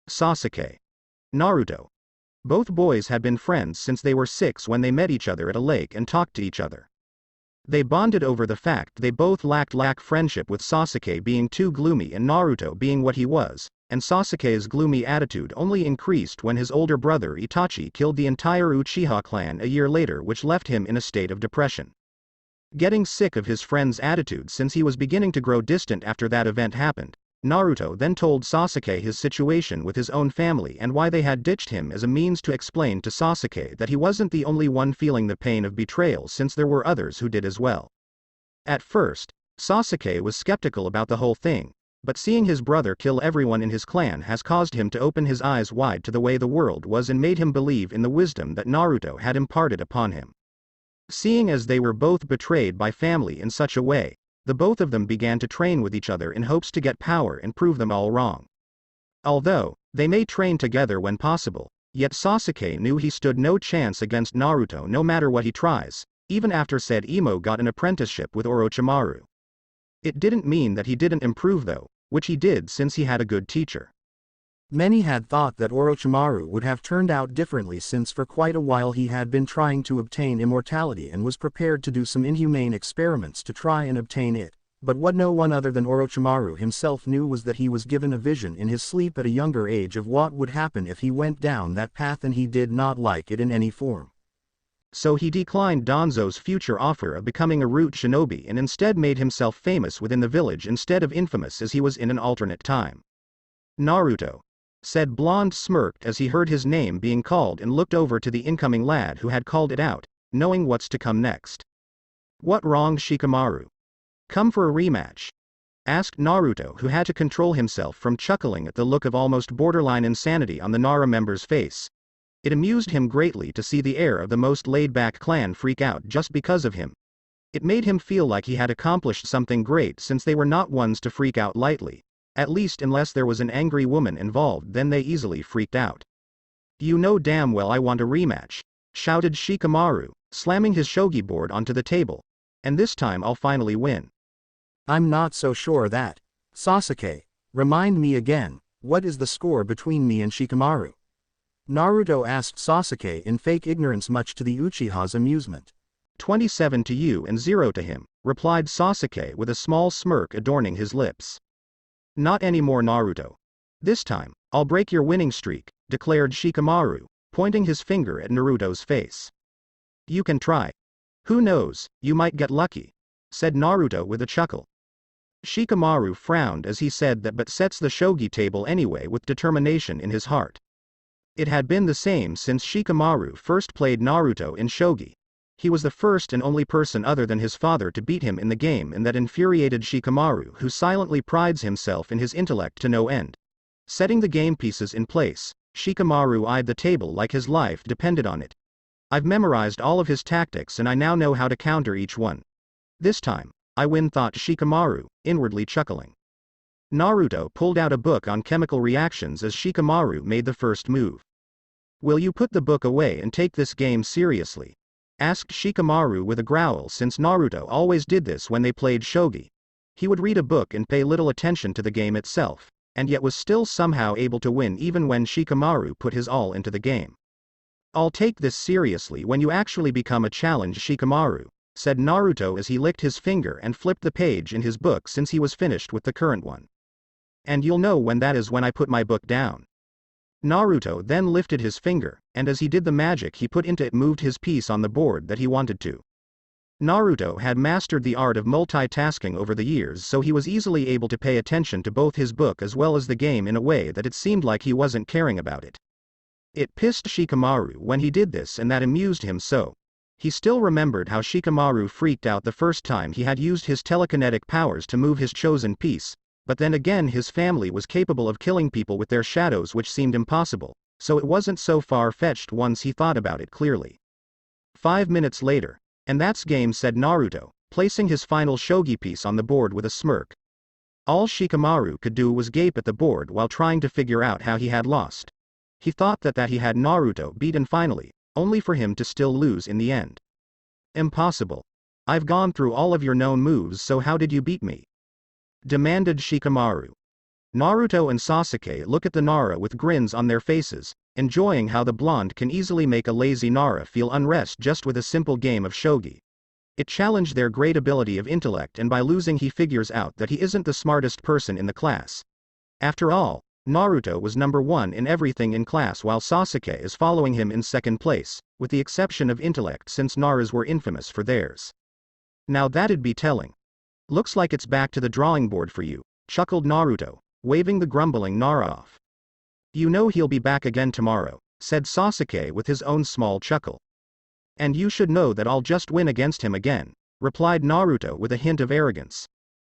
Sasuke. Naruto. Both boys had been friends since they were 6 when they met each other at a lake and talked to each other. They bonded over the fact they both lacked friendship, with Sasuke being too gloomy and Naruto being what he was, and Sasuke's gloomy attitude only increased when his older brother Itachi killed the entire Uchiha clan a year later, which left him in a state of depression. Getting sick of his friend's attitude since he was beginning to grow distant after that event happened, Naruto then told Sasuke his situation with his own family and why they had ditched him, as a means to explain to Sasuke that he wasn't the only one feeling the pain of betrayal, since there were others who did as well. At first, Sasuke was skeptical about the whole thing, but seeing his brother kill everyone in his clan has caused him to open his eyes wide to the way the world was and made him believe in the wisdom that Naruto had imparted upon him. Seeing as they were both betrayed by family in such a way, the both of them began to train with each other in hopes to get power and prove them all wrong. Although they may train together when possible, yet Sasuke knew he stood no chance against Naruto no matter what he tries, even after said emo got an apprenticeship with Orochimaru. It didn't mean that he didn't improve though, which he did since he had a good teacher. Many had thought that Orochimaru would have turned out differently, since for quite a while he had been trying to obtain immortality and was prepared to do some inhumane experiments to try and obtain it, but what no one other than Orochimaru himself knew was that he was given a vision in his sleep at a younger age of what would happen if he went down that path, and he did not like it in any form. So he declined Danzo's future offer of becoming a root shinobi and instead made himself famous within the village instead of infamous as he was in an alternate time. Naruto, said Blonde, smirked as he heard his name being called and looked over to the incoming lad who had called it out, knowing what's to come next. What wrong, Shikamaru? Come for a rematch? Asked Naruto, who had to control himself from chuckling at the look of almost borderline insanity on the Nara member's face. It amused him greatly to see the heir of the most laid-back clan freak out just because of him. It made him feel like he had accomplished something great, since they were not ones to freak out lightly. At least unless there was an angry woman involved, then they easily freaked out. You know damn well I want a rematch, shouted Shikamaru, slamming his shogi board onto the table. And this time I'll finally win. I'm not so sure that. Sasuke, remind me again, what is the score between me and Shikamaru? Naruto asked Sasuke in fake ignorance, much to the Uchiha's amusement. 27 to you and 0 to him, replied Sasuke with a small smirk adorning his lips. Not anymore, Naruto. This time, I'll break your winning streak, declared Shikamaru, pointing his finger at Naruto's face. You can try. Who knows, you might get lucky, said Naruto with a chuckle. Shikamaru frowned as he said that, but sets the shogi table anyway with determination in his heart. It had been the same since Shikamaru first played Naruto in shogi. He was the first and only person other than his father to beat him in the game, and that infuriated Shikamaru, who silently prides himself in his intellect to no end. Setting the game pieces in place, Shikamaru eyed the table like his life depended on it. I've memorized all of his tactics and I now know how to counter each one. This time, I win, thought Shikamaru, inwardly chuckling. Naruto pulled out a book on chemical reactions as Shikamaru made the first move. Will you put the book away and take this game seriously? Asked Shikamaru with a growl, since Naruto always did this when they played shogi. He would read a book and pay little attention to the game itself, and yet was still somehow able to win even when Shikamaru put his all into the game. I'll take this seriously when you actually become a challenge, Shikamaru, said Naruto as he licked his finger and flipped the page in his book since he was finished with the current one. And you'll know when that is when I put my book down. Naruto then lifted his finger, and as he did the magic he put into it moved his piece on the board that he wanted to. Naruto had mastered the art of multitasking over the years, so he was easily able to pay attention to both his book as well as the game in a way that it seemed like he wasn't caring about it. It pissed Shikamaru when he did this, and that amused him so. He still remembered how Shikamaru freaked out the first time he had used his telekinetic powers to move his chosen piece, but then again his family was capable of killing people with their shadows, which seemed impossible, so it wasn't so far-fetched once he thought about it clearly. 5 minutes later, and that's game, said Naruto, placing his final shogi piece on the board with a smirk. All Shikamaru could do was gape at the board while trying to figure out how he had lost. He thought that he had Naruto beaten finally, only for him to still lose in the end. Impossible. I've gone through all of your known moves, so how did you beat me? Demanded Shikamaru. Naruto and Sasuke look at the Nara with grins on their faces, enjoying how the blonde can easily make a lazy Nara feel unrest just with a simple game of shogi. It challenged their great ability of intellect, and by losing he figures out that he isn't the smartest person in the class. After all, Naruto was number 1 in everything in class while Sasuke is following him in second place, with the exception of intellect since Naras were infamous for theirs. Now that'd be telling. Looks like it's back to the drawing board for you, chuckled Naruto, waving the grumbling Nara off. You know he'll be back again tomorrow, said Sasuke with his own small chuckle. And you should know that I'll just win against him again, replied Naruto with a hint of arrogance.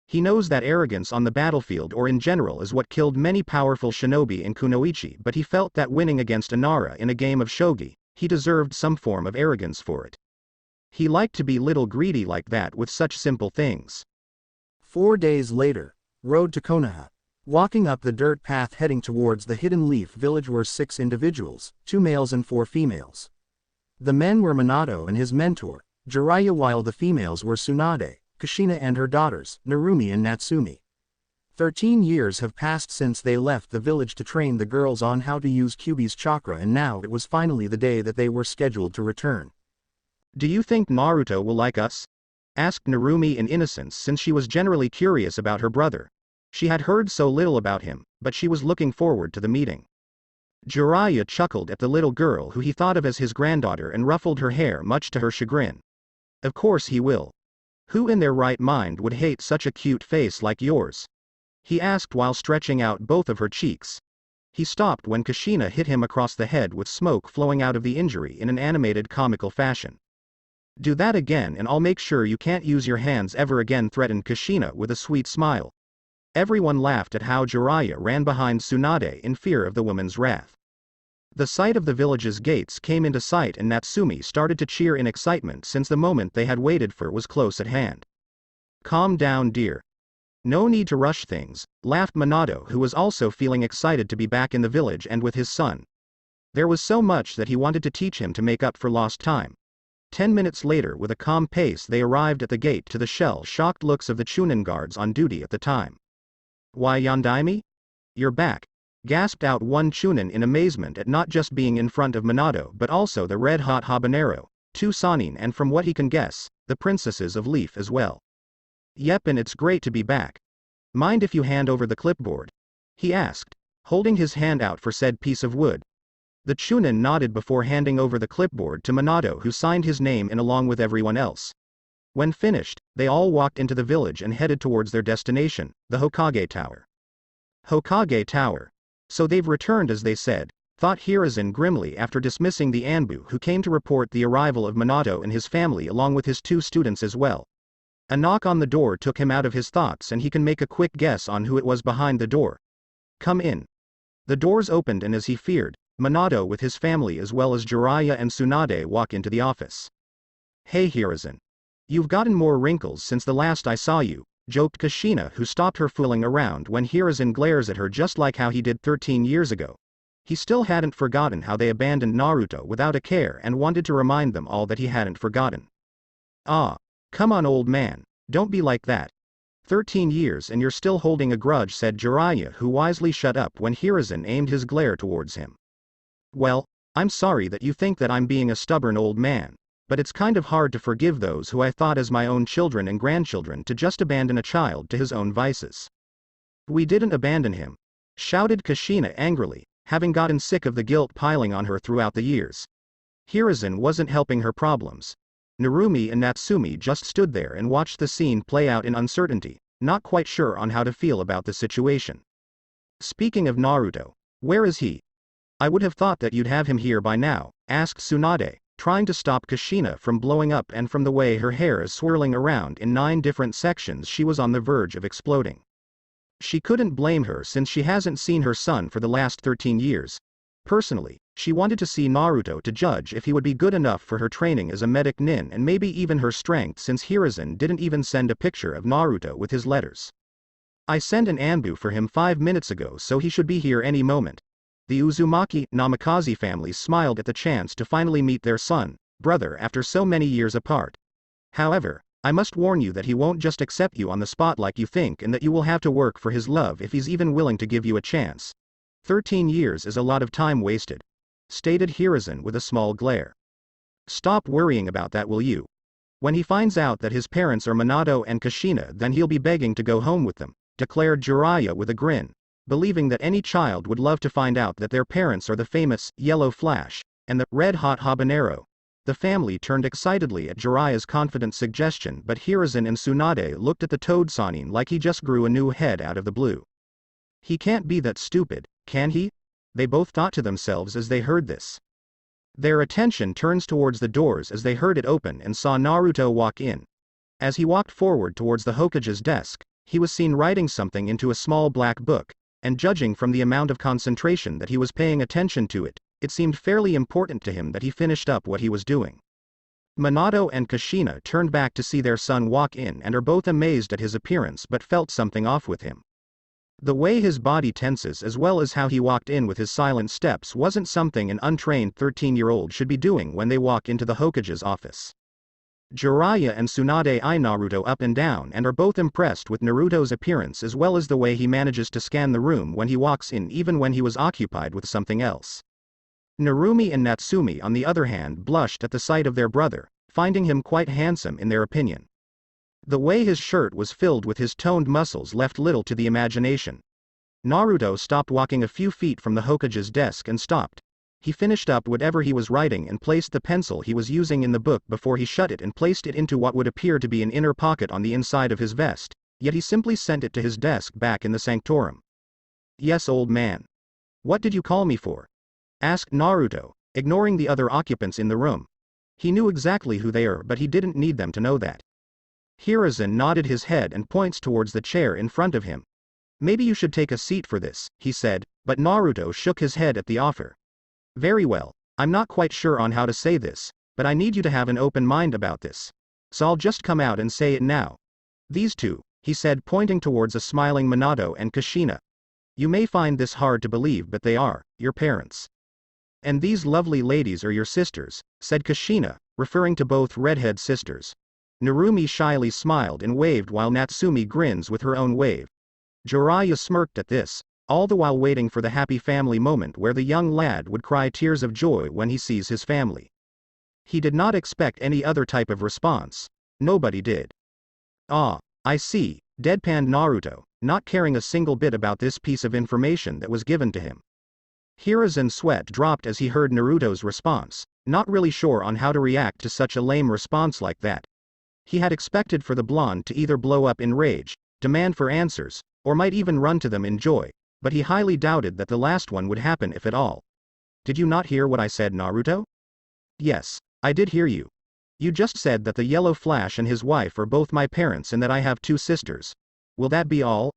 He knows that arrogance on the battlefield or in general is what killed many powerful shinobi in Kunoichi, but he felt that winning against a Nara in a game of shogi, he deserved some form of arrogance for it. He liked to be little greedy like that with such simple things. 4 days later, road to Konoha. Walking up the dirt path heading towards the Hidden Leaf village were 6 individuals, 2 males and 4 females. The men were Minato and his mentor, Jiraiya, while the females were Tsunade, Kushina and her daughters, Narumi and Natsumi. 13 years have passed since they left the village to train the girls on how to use Kyuubi's chakra, and now it was finally the day that they were scheduled to return. Do you think Naruto will like us? Asked Narumi in innocence, since she was generally curious about her brother. She had heard so little about him, but she was looking forward to the meeting. Jiraiya chuckled at the little girl who he thought of as his granddaughter and ruffled her hair much to her chagrin. Of course he will. Who in their right mind would hate such a cute face like yours? He asked while stretching out both of her cheeks. He stopped when Kushina hit him across the head with smoke flowing out of the injury in an animated comical fashion. Do that again and I'll make sure you can't use your hands ever again, threatened Kushina with a sweet smile. Everyone laughed at how Jiraiya ran behind Tsunade in fear of the woman's wrath. The sight of the village's gates came into sight and Natsumi started to cheer in excitement since the moment they had waited for was close at hand. Calm down, dear. No need to rush things, laughed Minato, who was also feeling excited to be back in the village and with his son. There was so much that he wanted to teach him to make up for lost time. 10 minutes later, with a calm pace, they arrived at the gate to the shell-shocked looks of the Chunin guards on duty at the time. Why, Yondaime? You're back, gasped out one Chunin in amazement at not just being in front of Minato but also the red-hot habanero, 2 Sannin, and from what he can guess, the princesses of Leaf as well. Yep, and it's great to be back. Mind if you hand over the clipboard? He asked, holding his hand out for said piece of wood. The Chunin nodded before handing over the clipboard to Minato, who signed his name in along with everyone else. When finished, they all walked into the village and headed towards their destination, the Hokage Tower. Hokage Tower. So they've returned as they said, thought Hiruzen grimly after dismissing the Anbu who came to report the arrival of Minato and his family along with his 2 students as well. A knock on the door took him out of his thoughts and he can make a quick guess on who it was behind the door. Come in. The doors opened and as he feared, Minato with his family as well as Jiraiya and Tsunade walk into the office. Hey Hiruzen. You've gotten more wrinkles since the last I saw you, joked Kushina, who stopped her fooling around when Hiruzen glares at her just like how he did 13 years ago. He still hadn't forgotten how they abandoned Naruto without a care and wanted to remind them all that he hadn't forgotten. Ah, come on old man, don't be like that. 13 years and you're still holding a grudge, said Jiraiya, who wisely shut up when Hiruzen aimed his glare towards him. Well, I'm sorry that you think that I'm being a stubborn old man, but it's kind of hard to forgive those who I thought as my own children and grandchildren to just abandon a child to his own vices. We didn't abandon him, shouted Kushina angrily, having gotten sick of the guilt piling on her throughout the years. Hiruzen wasn't helping her problems. Narumi and Natsumi just stood there and watched the scene play out in uncertainty, not quite sure on how to feel about the situation. Speaking of Naruto, where is he? I would have thought that you'd have him here by now, asked Tsunade, trying to stop Kushina from blowing up, and from the way her hair is swirling around in 9 different sections she was on the verge of exploding. She couldn't blame her since she hasn't seen her son for the last 13 years. Personally, she wanted to see Naruto to judge if he would be good enough for her training as a medic nin and maybe even her strength, since Hiruzen didn't even send a picture of Naruto with his letters. I sent an Anbu for him 5 minutes ago, so he should be here any moment. The Uzumaki Namikaze families smiled at the chance to finally meet their son, brother after so many years apart. However, I must warn you that he won't just accept you on the spot like you think and that you will have to work for his love if he's even willing to give you a chance. 13 years is a lot of time wasted," stated Hiruzen with a small glare. "Stop worrying about that, will you? When he finds out that his parents are Minato and Kushina, then he'll be begging to go home with them," declared Jiraiya with a grin, believing that any child would love to find out that their parents are the famous Yellow Flash and the Red Hot Habanero. The family turned excitedly at Jiraiya's confident suggestion, but Hiruzen and Tsunade looked at the Toad Sannin like he just grew a new head out of the blue. "He can't be that stupid, can he?" they both thought to themselves as they heard this. Their attention turns towards the doors as they heard it open and saw Naruto walk in. As he walked forward towards the Hokage's desk, he was seen writing something into a small black book, and judging from the amount of concentration that he was paying attention to it, it seemed fairly important to him that he finished up what he was doing. Minato and Kushina turned back to see their son walk in and are both amazed at his appearance but felt something off with him. The way his body tenses as well as how he walked in with his silent steps wasn't something an untrained 13-year-old should be doing when they walk into the Hokage's office. Jiraiya and Tsunade eye Naruto up and down and are both impressed with Naruto's appearance as well as the way he manages to scan the room when he walks in even when he was occupied with something else. Narumi and Natsumi on the other hand blushed at the sight of their brother, finding him quite handsome in their opinion. The way his shirt was filled with his toned muscles left little to the imagination. Naruto stopped walking a few feet from the Hokage's desk and stopped. He finished up whatever he was writing and placed the pencil he was using in the book before he shut it and placed it into what would appear to be an inner pocket on the inside of his vest, yet he simply sent it to his desk back in the sanctorum. "Yes, old man. What did you call me for?" asked Naruto, ignoring the other occupants in the room. He knew exactly who they are but he didn't need them to know that. Hiruzen nodded his head and points towards the chair in front of him. "Maybe you should take a seat for this," he said, but Naruto shook his head at the offer. "Very well, I'm not quite sure on how to say this, but I need you to have an open mind about this. So I'll just come out and say it now. These two," he said pointing towards a smiling Minato and Kushina. "You may find this hard to believe but they are your parents. And these lovely ladies are your sisters," said Kushina, referring to both redhead sisters. Narumi shyly smiled and waved while Natsumi grins with her own wave. Jiraiya smirked at this, all the while waiting for the happy family moment where the young lad would cry tears of joy when he sees his family. He did not expect any other type of response. Nobody did. "Ah, I see," deadpanned Naruto, not caring a single bit about this piece of information that was given to him. Hiruzen's sweat dropped as he heard Naruto's response, not really sure on how to react to such a lame response like that. He had expected for the blonde to either blow up in rage, demand for answers, or might even run to them in joy, but he highly doubted that the last one would happen if at all. "Did you not hear what I said, Naruto?" "Yes, I did hear you. You just said that the Yellow Flash and his wife are both my parents and that I have two sisters. Will that be all?"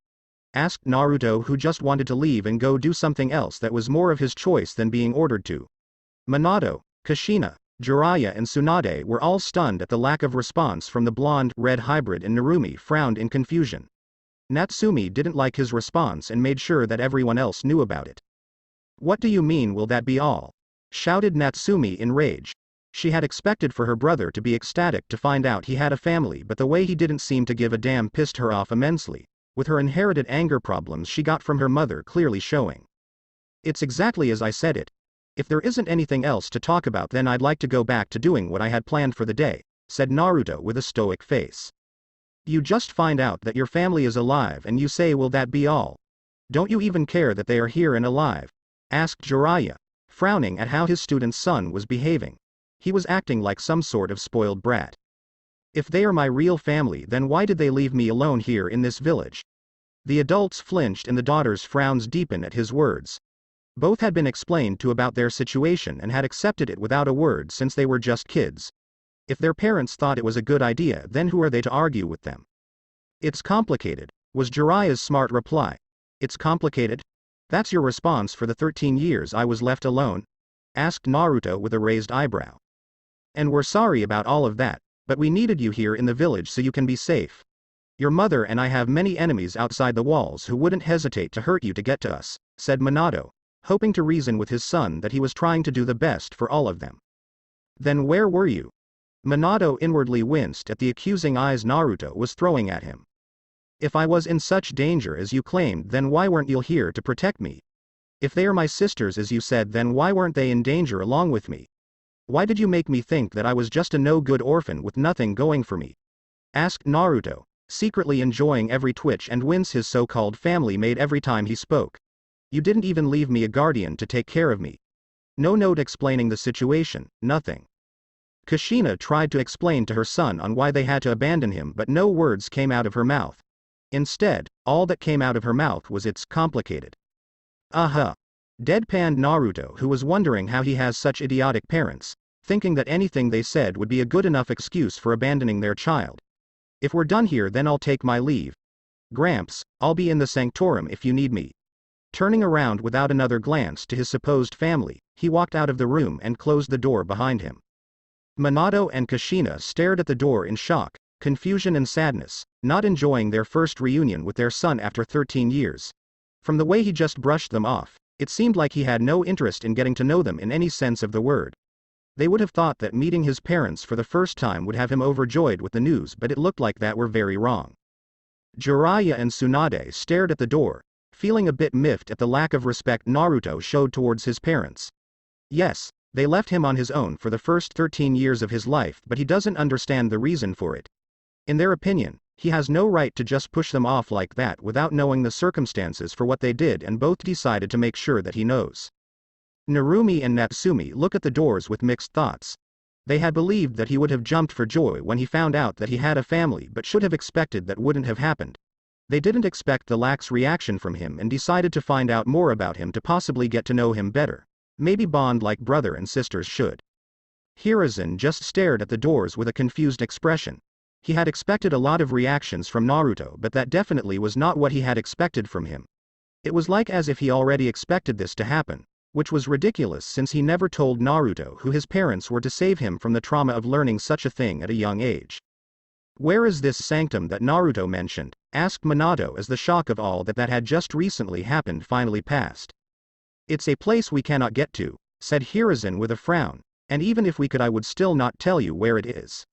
asked Naruto, who just wanted to leave and go do something else that was more of his choice than being ordered to. Minato, Kushina, Jiraiya and Tsunade were all stunned at the lack of response from the blonde-red hybrid and Narumi frowned in confusion. Natsumi didn't like his response and made sure that everyone else knew about it. "What do you mean will that be all?" shouted Natsumi in rage. She had expected for her brother to be ecstatic to find out he had a family but the way he didn't seem to give a damn pissed her off immensely, with her inherited anger problems she got from her mother clearly showing. "It's exactly as I said it. If there isn't anything else to talk about then I'd like to go back to doing what I had planned for the day," said Naruto with a stoic face. "You just find out that your family is alive and you say will that be all? Don't you even care that they are here and alive?" asked Jiraiya, frowning at how his student's son was behaving. He was acting like some sort of spoiled brat. "If they are my real family then why did they leave me alone here in this village?" The adults flinched and the daughters' frowns deepened at his words. Both had been explained to about their situation and had accepted it without a word since they were just kids. If their parents thought it was a good idea then who are they to argue with them? "It's complicated," was Jiraiya's smart reply. "It's complicated? That's your response for the 13 years I was left alone?" asked Naruto with a raised eyebrow. "And we're sorry about all of that, but we needed you here in the village so you can be safe. Your mother and I have many enemies outside the walls who wouldn't hesitate to hurt you to get to us," said Minato, hoping to reason with his son that he was trying to do the best for all of them. "Then where were you?" Minato inwardly winced at the accusing eyes Naruto was throwing at him. If I was in such danger as you claimed, then why weren't you here to protect me? If they are my sisters as you said, then why weren't they in danger along with me? Why did you make me think that I was just a no-good orphan with nothing going for me? Asked Naruto, secretly enjoying every twitch and wince his so-called family made every time he spoke. You didn't even leave me a guardian to take care of me. No note explaining the situation, nothing. Kushina tried to explain to her son on why they had to abandon him, but no words came out of her mouth. Instead, all that came out of her mouth was "it's complicated." Deadpanned Naruto, who was wondering how he has such idiotic parents, thinking that anything they said would be a good enough excuse for abandoning their child. If we're done here, then I'll take my leave. Gramps, I'll be in the sanctorum if you need me. Turning around without another glance to his supposed family, he walked out of the room and closed the door behind him. Minato and Kushina stared at the door in shock, confusion and sadness, not enjoying their first reunion with their son after 13 years. From the way he just brushed them off, it seemed like he had no interest in getting to know them in any sense of the word. They would have thought that meeting his parents for the first time would have him overjoyed with the news, but it looked like that were very wrong. Jiraiya and Tsunade stared at the door, feeling a bit miffed at the lack of respect Naruto showed towards his parents. Yes, they left him on his own for the first 13 years of his life, but he doesn't understand the reason for it. In their opinion, he has no right to just push them off like that without knowing the circumstances for what they did, and both decided to make sure that he knows. Narumi and Natsumi look at the doors with mixed thoughts. They had believed that he would have jumped for joy when he found out that he had a family, but should have expected that wouldn't have happened. They didn't expect the lax reaction from him and decided to find out more about him to possibly get to know him better. Maybe bond like brother and sisters should. Hiruzen just stared at the doors with a confused expression. He had expected a lot of reactions from Naruto, but that definitely was not what he had expected from him. It was like as if he already expected this to happen, which was ridiculous since he never told Naruto who his parents were to save him from the trauma of learning such a thing at a young age. Where is this sanctum that Naruto mentioned? Asked Minato as the shock of all that had just recently happened finally passed. It's a place we cannot get to, said Hiruzen with a frown, and even if we could I would still not tell you where it is.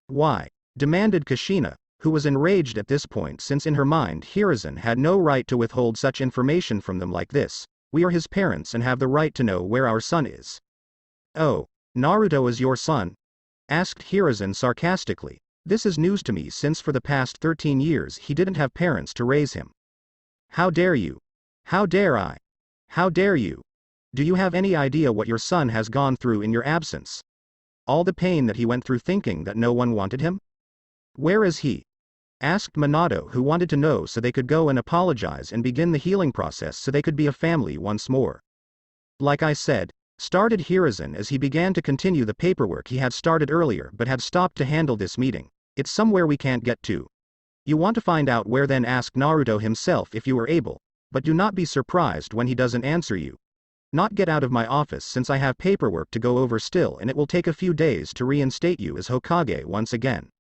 Why? Demanded Kushina, who was enraged at this point since in her mind Hiruzen had no right to withhold such information from them like this. We are his parents and have the right to know where our son is. Oh, Naruto is your son? Asked Hiruzen sarcastically. This is news to me since for the past 13 years he didn't have parents to raise him. How dare you? How dare I? How dare you? Do you have any idea what your son has gone through in your absence? All the pain that he went through thinking that no one wanted him? Where is he? Asked Minato, who wanted to know so they could go and apologize and begin the healing process so they could be a family once more. Like I said, started Hiruzen as he began to continue the paperwork he had started earlier but had stopped to handle this meeting. It's somewhere we can't get to. You want to find out where, then ask Naruto himself if you were able, but do not be surprised when he doesn't answer you. Not get out of my office since I have paperwork to go over still and it will take a few days to reinstate you as Hokage once again.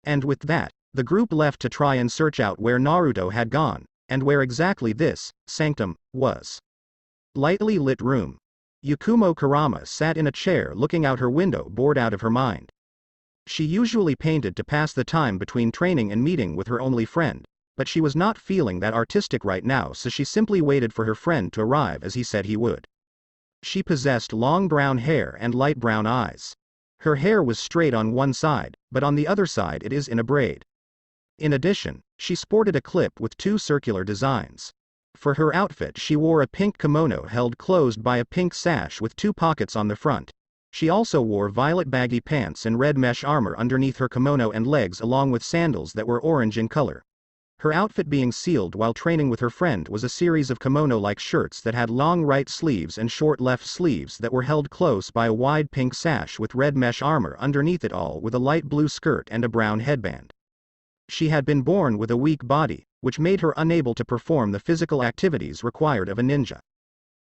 And with that, the group left to try and search out where Naruto had gone, and where exactly this sanctum was. Lightly lit room. Yakumo Kurama sat in a chair looking out her window, bored out of her mind. She usually painted to pass the time between training and meeting with her only friend, but she was not feeling that artistic right now, so she simply waited for her friend to arrive as he said he would. She possessed long brown hair and light brown eyes. Her hair was straight on one side, but on the other side it is in a braid. In addition, she sported a clip with two circular designs. For her outfit she wore a pink kimono held closed by a pink sash with two pockets on the front. She also wore violet baggy pants and red mesh armor underneath her kimono and legs, along with sandals that were orange in color. Her outfit being sealed while training with her friend was a series of kimono-like shirts that had long right sleeves and short left sleeves that were held close by a wide pink sash with red mesh armor underneath it all, with a light blue skirt and a brown headband. She had been born with a weak body, which made her unable to perform the physical activities required of a ninja.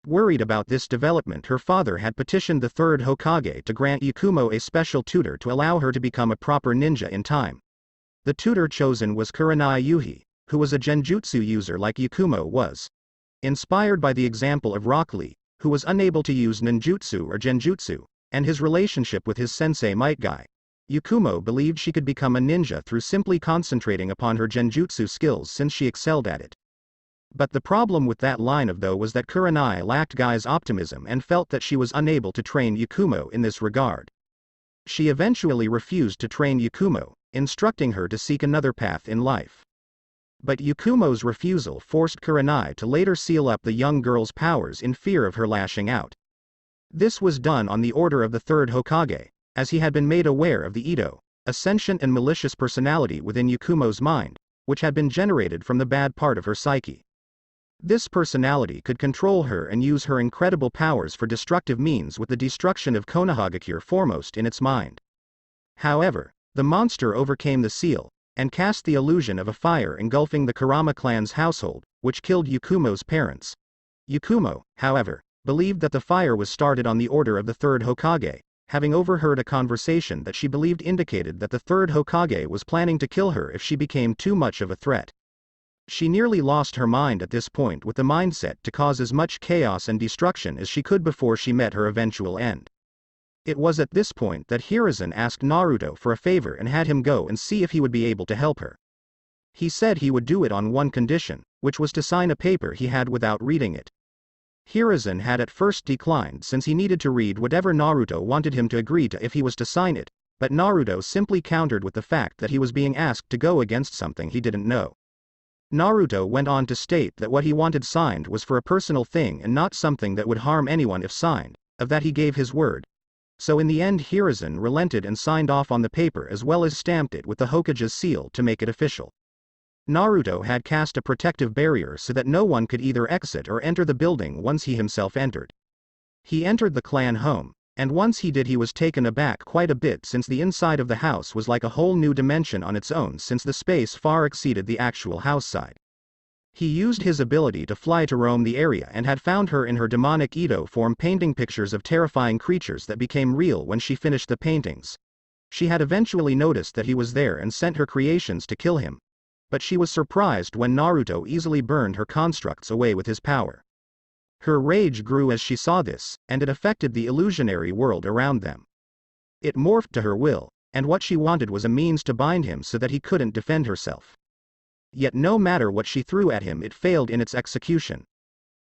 Worried about this development, her father had petitioned the third Hokage to grant Yakumo a special tutor to allow her to become a proper ninja in time. The tutor chosen was Kurenai Yuhi, who was a genjutsu user like Yakumo was. Inspired by the example of Rock Lee, who was unable to use ninjutsu or genjutsu, and his relationship with his sensei Might Guy, Yukumo believed she could become a ninja through simply concentrating upon her genjutsu skills since she excelled at it. But the problem with that line of though was that Kurenai lacked Guy's optimism and felt that she was unable to train Yukumo in this regard. She eventually refused to train Yukumo, instructing her to seek another path in life. But Yukumo's refusal forced Kurenai to later seal up the young girl's powers in fear of her lashing out. This was done on the order of the third Hokage, as he had been made aware of the Ito, a sentient and malicious personality within Yukumo's mind, which had been generated from the bad part of her psyche. This personality could control her and use her incredible powers for destructive means, with the destruction of Konohagakure foremost in its mind. However, the monster overcame the seal, and cast the illusion of a fire engulfing the Kurama clan's household, which killed Yukumo's parents. Yukumo, however, believed that the fire was started on the order of the third Hokage, having overheard a conversation that she believed indicated that the third Hokage was planning to kill her if she became too much of a threat. She nearly lost her mind at this point, with the mindset to cause as much chaos and destruction as she could before she met her eventual end. It was at this point that Hiruzen asked Naruto for a favor and had him go and see if he would be able to help her. He said he would do it on one condition, which was to sign a paper he had without reading it. Hiruzen had at first declined since he needed to read whatever Naruto wanted him to agree to if he was to sign it, but Naruto simply countered with the fact that he was being asked to go against something he didn't know. Naruto went on to state that what he wanted signed was for a personal thing and not something that would harm anyone if signed, of that he gave his word. So in the end Hiruzen relented and signed off on the paper as well as stamped it with the Hokage's seal to make it official. Naruto had cast a protective barrier so that no one could either exit or enter the building once he himself entered. He entered the clan home, and once he did he was taken aback quite a bit since the inside of the house was like a whole new dimension on its own since the space far exceeded the actual house side. He used his ability to fly to roam the area and had found her in her demonic Ito form painting pictures of terrifying creatures that became real when she finished the paintings. She had eventually noticed that he was there and sent her creations to kill him. But she was surprised when Naruto easily burned her constructs away with his power. Her rage grew as she saw this, and it affected the illusionary world around them. It morphed to her will, and what she wanted was a means to bind him so that he couldn't defend herself. Yet no matter what she threw at him, it failed in its execution.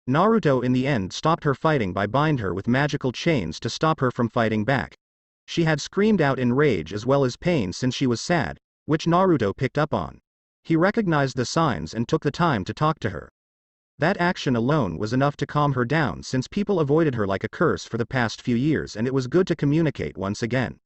Naruto in the end stopped her fighting by bind her with magical chains to stop her from fighting back. She had screamed out in rage as well as pain since she was sad, which Naruto picked up on. He recognized the signs and took the time to talk to her. That action alone was enough to calm her down since people avoided her like a curse for the past few years, and it was good to communicate once again.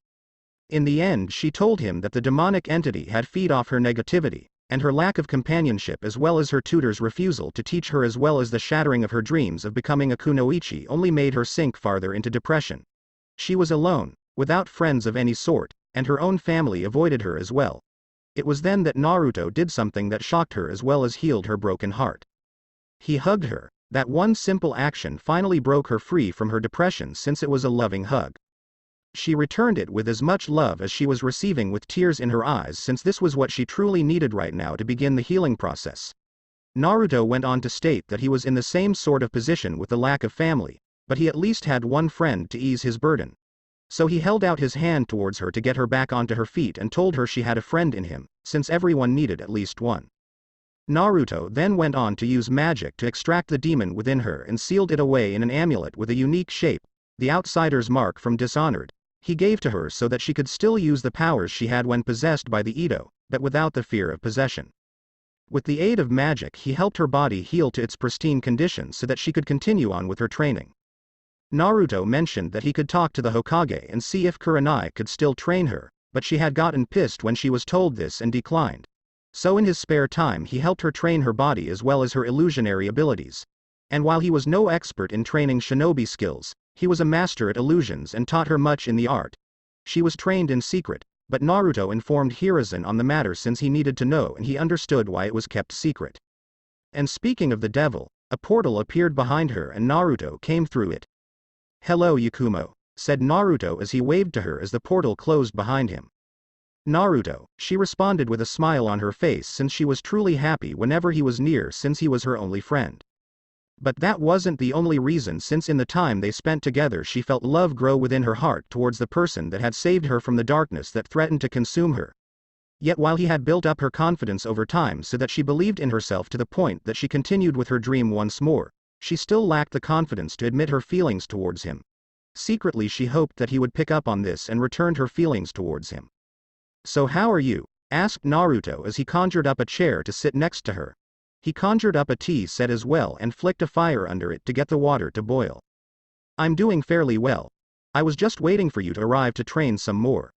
In the end she told him that the demonic entity had fed off her negativity, and her lack of companionship as well as her tutor's refusal to teach her as well as the shattering of her dreams of becoming a kunoichi only made her sink farther into depression. She was alone, without friends of any sort, and her own family avoided her as well. It was then that Naruto did something that shocked her as well as healed her broken heart. He hugged her. That one simple action finally broke her free from her depression since it was a loving hug. She returned it with as much love as she was receiving, with tears in her eyes, since this was what she truly needed right now to begin the healing process. Naruto went on to state that he was in the same sort of position with the lack of family, but he at least had one friend to ease his burden. So he held out his hand towards her to get her back onto her feet and told her she had a friend in him, since everyone needed at least one. Naruto then went on to use magic to extract the demon within her and sealed it away in an amulet with a unique shape, the outsider's mark from Dishonored. He gave to her so that she could still use the powers she had when possessed by the Ito, but without the fear of possession. With the aid of magic he helped her body heal to its pristine condition so that she could continue on with her training. Naruto mentioned that he could talk to the Hokage and see if Kurenai could still train her, but she had gotten pissed when she was told this and declined. So in his spare time he helped her train her body as well as her illusionary abilities. And while he was no expert in training shinobi skills, he was a master at illusions and taught her much in the art. She was trained in secret, but Naruto informed Hiruzen on the matter since he needed to know and he understood why it was kept secret. And speaking of the devil, a portal appeared behind her and Naruto came through it. "Hello Yukumo," said Naruto as he waved to her as the portal closed behind him. "Naruto," she responded with a smile on her face since she was truly happy whenever he was near since he was her only friend. But that wasn't the only reason, since in the time they spent together she felt love grow within her heart towards the person that had saved her from the darkness that threatened to consume her. Yet while he had built up her confidence over time so that she believed in herself to the point that she continued with her dream once more, she still lacked the confidence to admit her feelings towards him. Secretly she hoped that he would pick up on this and returned her feelings towards him. "So how are you?" asked Naruto as he conjured up a chair to sit next to her. He conjured up a tea set as well and flicked a fire under it to get the water to boil. "I'm doing fairly well. I was just waiting for you to arrive to train some more."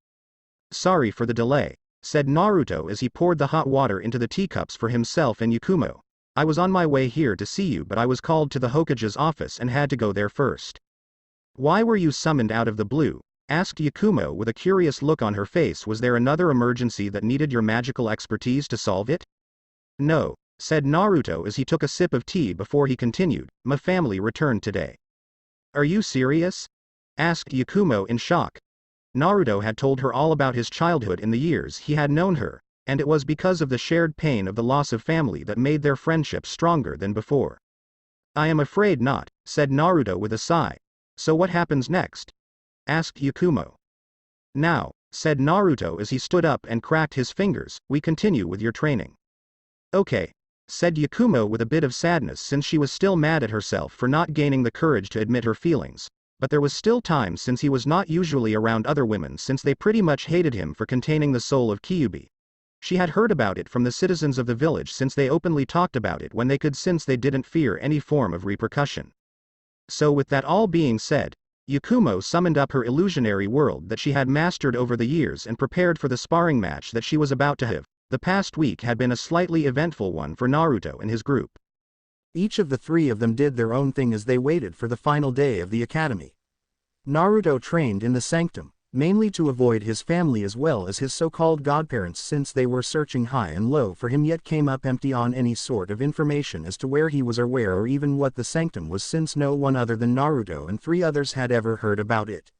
"Sorry for the delay," said Naruto as he poured the hot water into the teacups for himself and Yakumo. "I was on my way here to see you, but I was called to the Hokage's office and had to go there first." "Why were you summoned out of the blue?" asked Yakumo with a curious look on her face. "Was there another emergency that needed your magical expertise to solve it?" "No," said Naruto as he took a sip of tea before he continued, "My family returned today." "Are you serious?" asked Yakumo in shock. Naruto had told her all about his childhood in the years he had known her, and it was because of the shared pain of the loss of family that made their friendship stronger than before. "I am afraid not," said Naruto with a sigh. "So what happens next?" asked Yakumo. "Now," said Naruto as he stood up and cracked his fingers, "we continue with your training." "Okay," said Yakumo with a bit of sadness, since she was still mad at herself for not gaining the courage to admit her feelings. But there was still time, since he was not usually around other women, since they pretty much hated him for containing the soul of Kyuubi. She had heard about it from the citizens of the village, since they openly talked about it when they could, since they didn't fear any form of repercussion. So with that all being said, Yakumo summoned up her illusionary world that she had mastered over the years and prepared for the sparring match that she was about to have. The past week had been a slightly eventful one for Naruto and his group. Each of the three of them did their own thing as they waited for the final day of the academy. Naruto trained in the sanctum, mainly to avoid his family as well as his so-called godparents, since they were searching high and low for him, yet came up empty on any sort of information as to where he was or where or even what the sanctum was, since no one other than Naruto and three others had ever heard about it.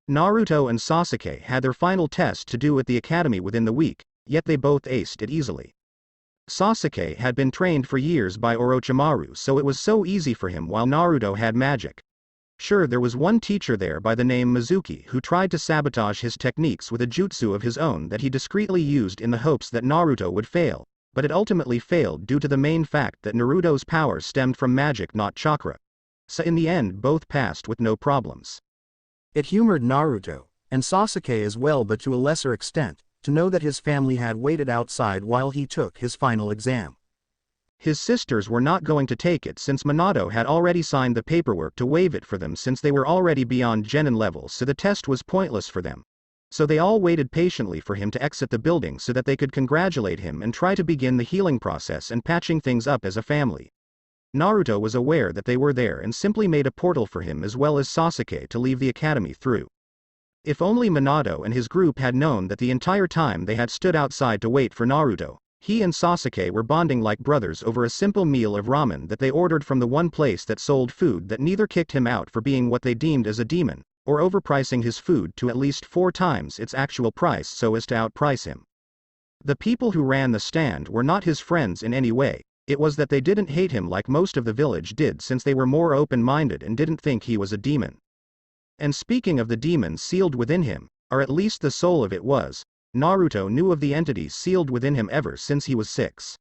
Naruto and Sasuke had their final test to do at the academy within the week, yet they both aced it easily. Sasuke had been trained for years by Orochimaru, so it was so easy for him, while Naruto had magic. Sure, there was one teacher there by the name Mizuki who tried to sabotage his techniques with a jutsu of his own that he discreetly used in the hopes that Naruto would fail, but it ultimately failed due to the main fact that Naruto's power stemmed from magic, not chakra. So in the end both passed with no problems. It humored Naruto, and Sasuke as well, but to a lesser extent, to know that his family had waited outside while he took his final exam. His sisters were not going to take it since Minato had already signed the paperwork to waive it for them, since they were already beyond genin level, so the test was pointless for them. So they all waited patiently for him to exit the building so that they could congratulate him and try to begin the healing process and patching things up as a family. Naruto was aware that they were there and simply made a portal for him as well as Sasuke to leave the academy through. If only Minato and his group had known that the entire time they had stood outside to wait for Naruto, he and Sasuke were bonding like brothers over a simple meal of ramen that they ordered from the one place that sold food that neither kicked him out for being what they deemed as a demon, or overpricing his food to at least 4 times its actual price so as to outprice him. The people who ran the stand were not his friends in any way, it was that they didn't hate him like most of the village did, since they were more open-minded and didn't think he was a demon. And speaking of the demons sealed within him, or at least the soul of it was, Naruto knew of the entities sealed within him ever since he was 6.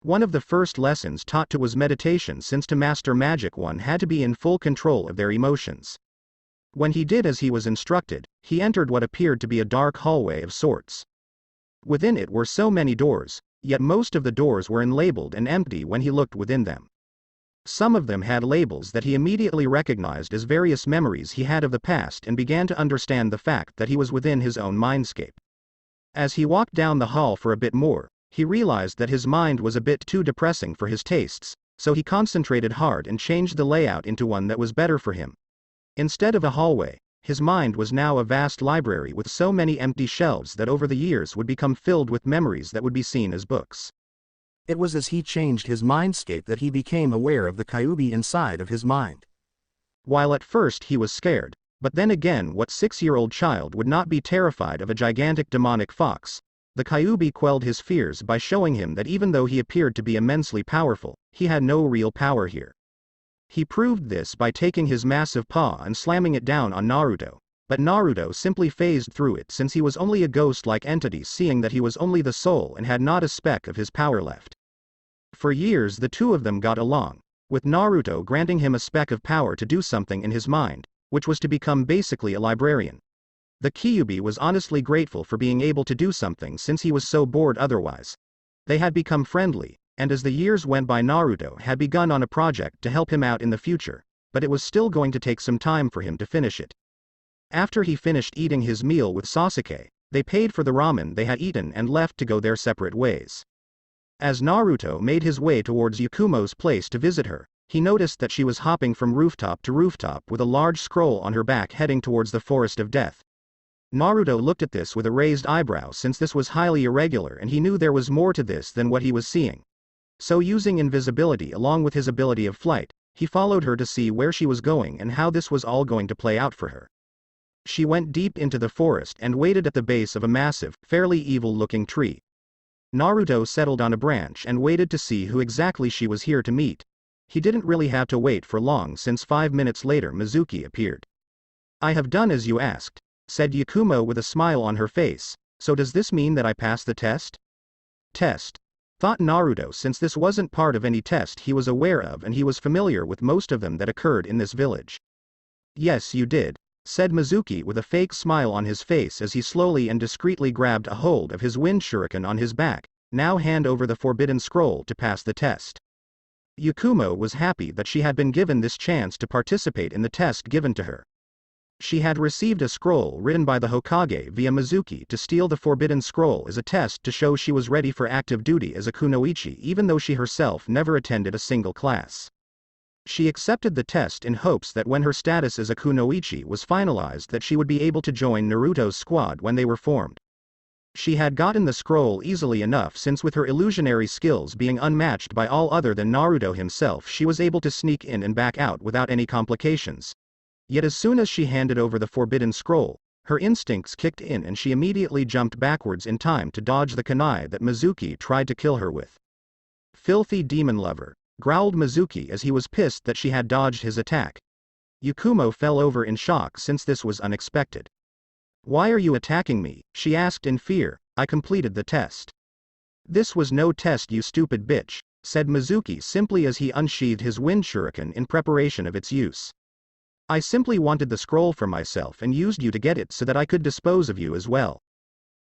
One of the first lessons taught to was meditation, since to master magic one had to be in full control of their emotions. When he did as he was instructed, he entered what appeared to be a dark hallway of sorts. Within it were so many doors, yet most of the doors were unlabeled and empty when he looked within them. Some of them had labels that he immediately recognized as various memories he had of the past and began to understand the fact that he was within his own mindscape. As he walked down the hall for a bit more, he realized that his mind was a bit too depressing for his tastes, so he concentrated hard and changed the layout into one that was better for him. Instead of a hallway, his mind was now a vast library with so many empty shelves that over the years would become filled with memories that would be seen as books. It was as he changed his mindscape that he became aware of the Kyuubi inside of his mind. While at first he was scared, but then again, what 6-year-old child would not be terrified of a gigantic demonic fox? The Kyuubi quelled his fears by showing him that even though he appeared to be immensely powerful, he had no real power here. He proved this by taking his massive paw and slamming it down on Naruto, but Naruto simply phased through it since he was only a ghost-like entity, seeing that he was only the soul and had not a speck of his power left. For years the two of them got along, with Naruto granting him a speck of power to do something in his mind, which was to become basically a librarian. The Kyuubi was honestly grateful for being able to do something since he was so bored otherwise. They had become friendly, and as the years went by Naruto had begun on a project to help him out in the future, but it was still going to take some time for him to finish it. After he finished eating his meal with Sasuke, they paid for the ramen they had eaten and left to go their separate ways. As Naruto made his way towards Yakumo's place to visit her, he noticed that she was hopping from rooftop to rooftop with a large scroll on her back heading towards the Forest of Death. Naruto looked at this with a raised eyebrow since this was highly irregular and he knew there was more to this than what he was seeing. So using invisibility along with his ability of flight, he followed her to see where she was going and how this was all going to play out for her. She went deep into the forest and waited at the base of a massive, fairly evil-looking tree. Naruto settled on a branch and waited to see who exactly she was here to meet. He didn't really have to wait for long since 5 minutes later Mizuki appeared. "I have done as you asked," said Yakumo with a smile on her face, "so does this mean that I passed the test?" Test? Thought Naruto, since this wasn't part of any test he was aware of and he was familiar with most of them that occurred in this village. "Yes you did," said Mizuki with a fake smile on his face as he slowly and discreetly grabbed a hold of his wind shuriken on his back. "Now hand over the forbidden scroll to pass the test." Yakumo was happy that she had been given this chance to participate in the test given to her. She had received a scroll written by the Hokage via Mizuki to steal the forbidden scroll as a test to show she was ready for active duty as a kunoichi even though she herself never attended a single class. She accepted the test in hopes that when her status as a kunoichi was finalized that she would be able to join Naruto's squad when they were formed. She had gotten the scroll easily enough since with her illusionary skills being unmatched by all other than Naruto himself she was able to sneak in and back out without any complications. Yet as soon as she handed over the forbidden scroll, her instincts kicked in and she immediately jumped backwards in time to dodge the kunai that Mizuki tried to kill her with. "Filthy demon lover," growled Mizuki as he was pissed that she had dodged his attack. Yakumo fell over in shock since this was unexpected. "Why are you attacking me?" she asked in fear. "I completed the test." "This was no test you stupid bitch," said Mizuki simply as he unsheathed his wind shuriken in preparation of its use. "I simply wanted the scroll for myself and used you to get it so that I could dispose of you as well.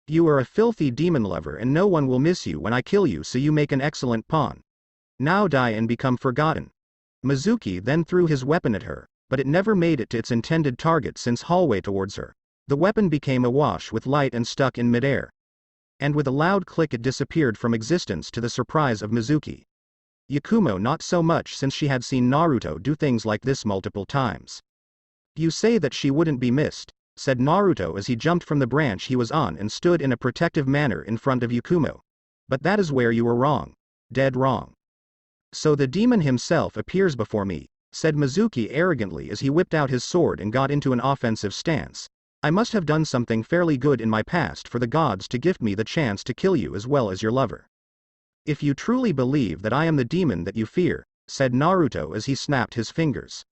You are a filthy demon lover and no one will miss you when I kill you, so you make an excellent pawn. Now die and become forgotten." Mizuki then threw his weapon at her, but it never made it to its intended target since hallway towards her. The weapon became awash with light and stuck in midair. And with a loud click it disappeared from existence to the surprise of Mizuki. Yakumo not so much since she had seen Naruto do things like this multiple times. "You say that she wouldn't be missed," said Naruto as he jumped from the branch he was on and stood in a protective manner in front of Yakumo. "But that is where you were wrong. Dead wrong. So the demon himself appears before me," said Mizuki arrogantly as he whipped out his sword and got into an offensive stance. "I must have done something fairly good in my past for the gods to gift me the chance to kill you as well as your lover. If you truly believe that I am the demon that you fear," said Naruto as he snapped his fingers.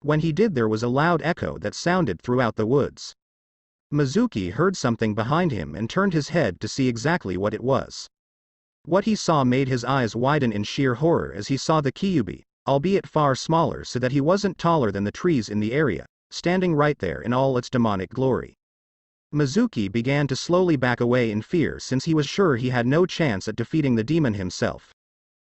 When he did there was a loud echo that sounded throughout the woods. Mizuki heard something behind him and turned his head to see exactly what it was. What he saw made his eyes widen in sheer horror as he saw the Kyuubi, albeit far smaller so that he wasn't taller than the trees in the area, standing right there in all its demonic glory. Mizuki began to slowly back away in fear since he was sure he had no chance at defeating the demon himself.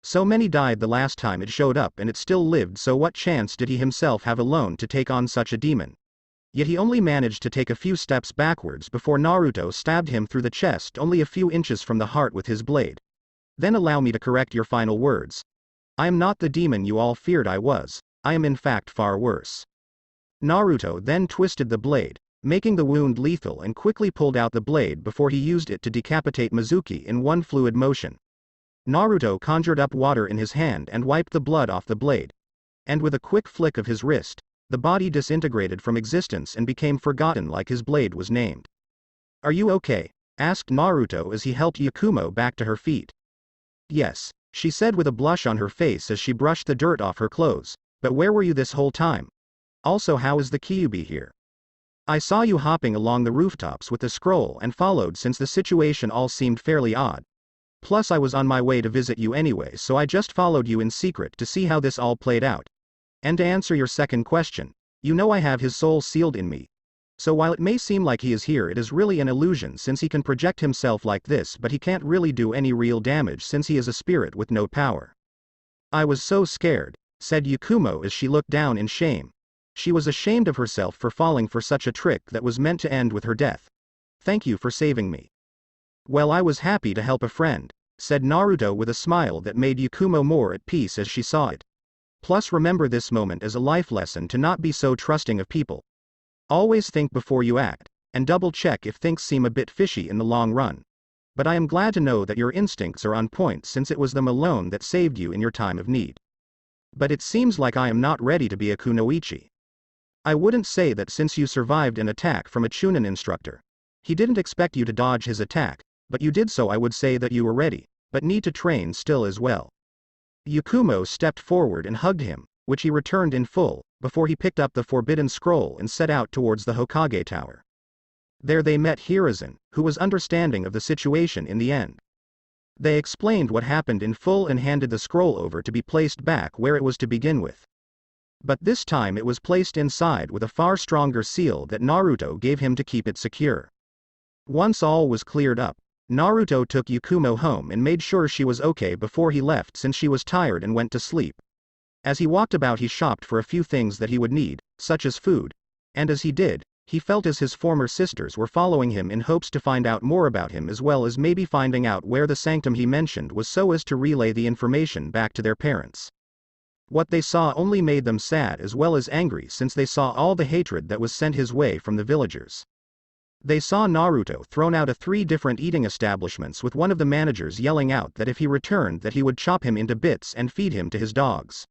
So many died the last time it showed up and it still lived, so what chance did he himself have alone to take on such a demon? Yet he only managed to take a few steps backwards before Naruto stabbed him through the chest only a few inches from the heart with his blade. "Then allow me to correct your final words. I am not the demon you all feared I was, I am in fact far worse." Naruto then twisted the blade, making the wound lethal, and quickly pulled out the blade before he used it to decapitate Mizuki in one fluid motion. Naruto conjured up water in his hand and wiped the blood off the blade. And with a quick flick of his wrist, the body disintegrated from existence and became forgotten like his blade was named. "Are you okay?" asked Naruto as he helped Yakumo back to her feet. "Yes," she said with a blush on her face as she brushed the dirt off her clothes, But where were you this whole time? Also, how is the Kyuubi here? I saw you hopping along the rooftops with the scroll and followed since the situation all seemed fairly odd. Plus I was on my way to visit you anyway, so I just followed you in secret to see how this all played out. And to answer your second question, you know I have his soul sealed in me. So while it may seem like he is here, it is really an illusion since he can project himself like this, but he can't really do any real damage since he is a spirit with no power. I was so scared, said Yakumo as she looked down in shame. She was ashamed of herself for falling for such a trick that was meant to end with her death. Thank you for saving me. Well, I was happy to help a friend, said Naruto with a smile that made Yakumo more at peace as she saw it. Plus remember this moment as a life lesson to not be so trusting of people. Always think before you act, and double check if things seem a bit fishy in the long run. But I am glad to know that your instincts are on point since it was them alone that saved you in your time of need. But it seems like I am not ready to be a kunoichi. I wouldn't say that since you survived an attack from a Chunin instructor. He didn't expect you to dodge his attack, but you did, so I would say that you were ready, but need to train still as well. Yakumo stepped forward and hugged him, which he returned in full, before he picked up the forbidden scroll and set out towards the Hokage Tower. There they met Hiruzen, who was understanding of the situation in the end. They explained what happened in full and handed the scroll over to be placed back where it was to begin with. But this time it was placed inside with a far stronger seal that Naruto gave him to keep it secure. Once all was cleared up, Naruto took Yakumo home and made sure she was okay before he left since she was tired and went to sleep. As he walked about he shopped for a few things that he would need, such as food, and as he did, he felt as his former sisters were following him in hopes to find out more about him as well as maybe finding out where the sanctum he mentioned was so as to relay the information back to their parents. What they saw only made them sad as well as angry since they saw all the hatred that was sent his way from the villagers. They saw Naruto thrown out of 3 different eating establishments with one of the managers yelling out that if he returned that he would chop him into bits and feed him to his dogs.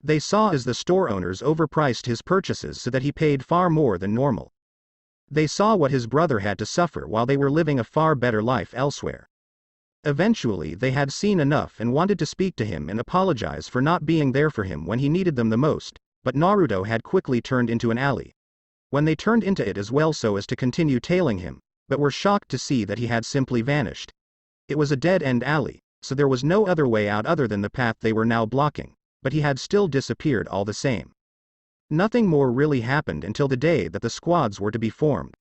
They saw as the store owners overpriced his purchases so that he paid far more than normal. They saw what his brother had to suffer while they were living a far better life elsewhere. Eventually they had seen enough and wanted to speak to him and apologize for not being there for him when he needed them the most, but Naruto had quickly turned into an alley. When they turned into it as well so as to continue tailing him, but were shocked to see that he had simply vanished. It was a dead-end alley, so there was no other way out other than the path they were now blocking, but he had still disappeared all the same. Nothing more really happened until the day that the squads were to be formed.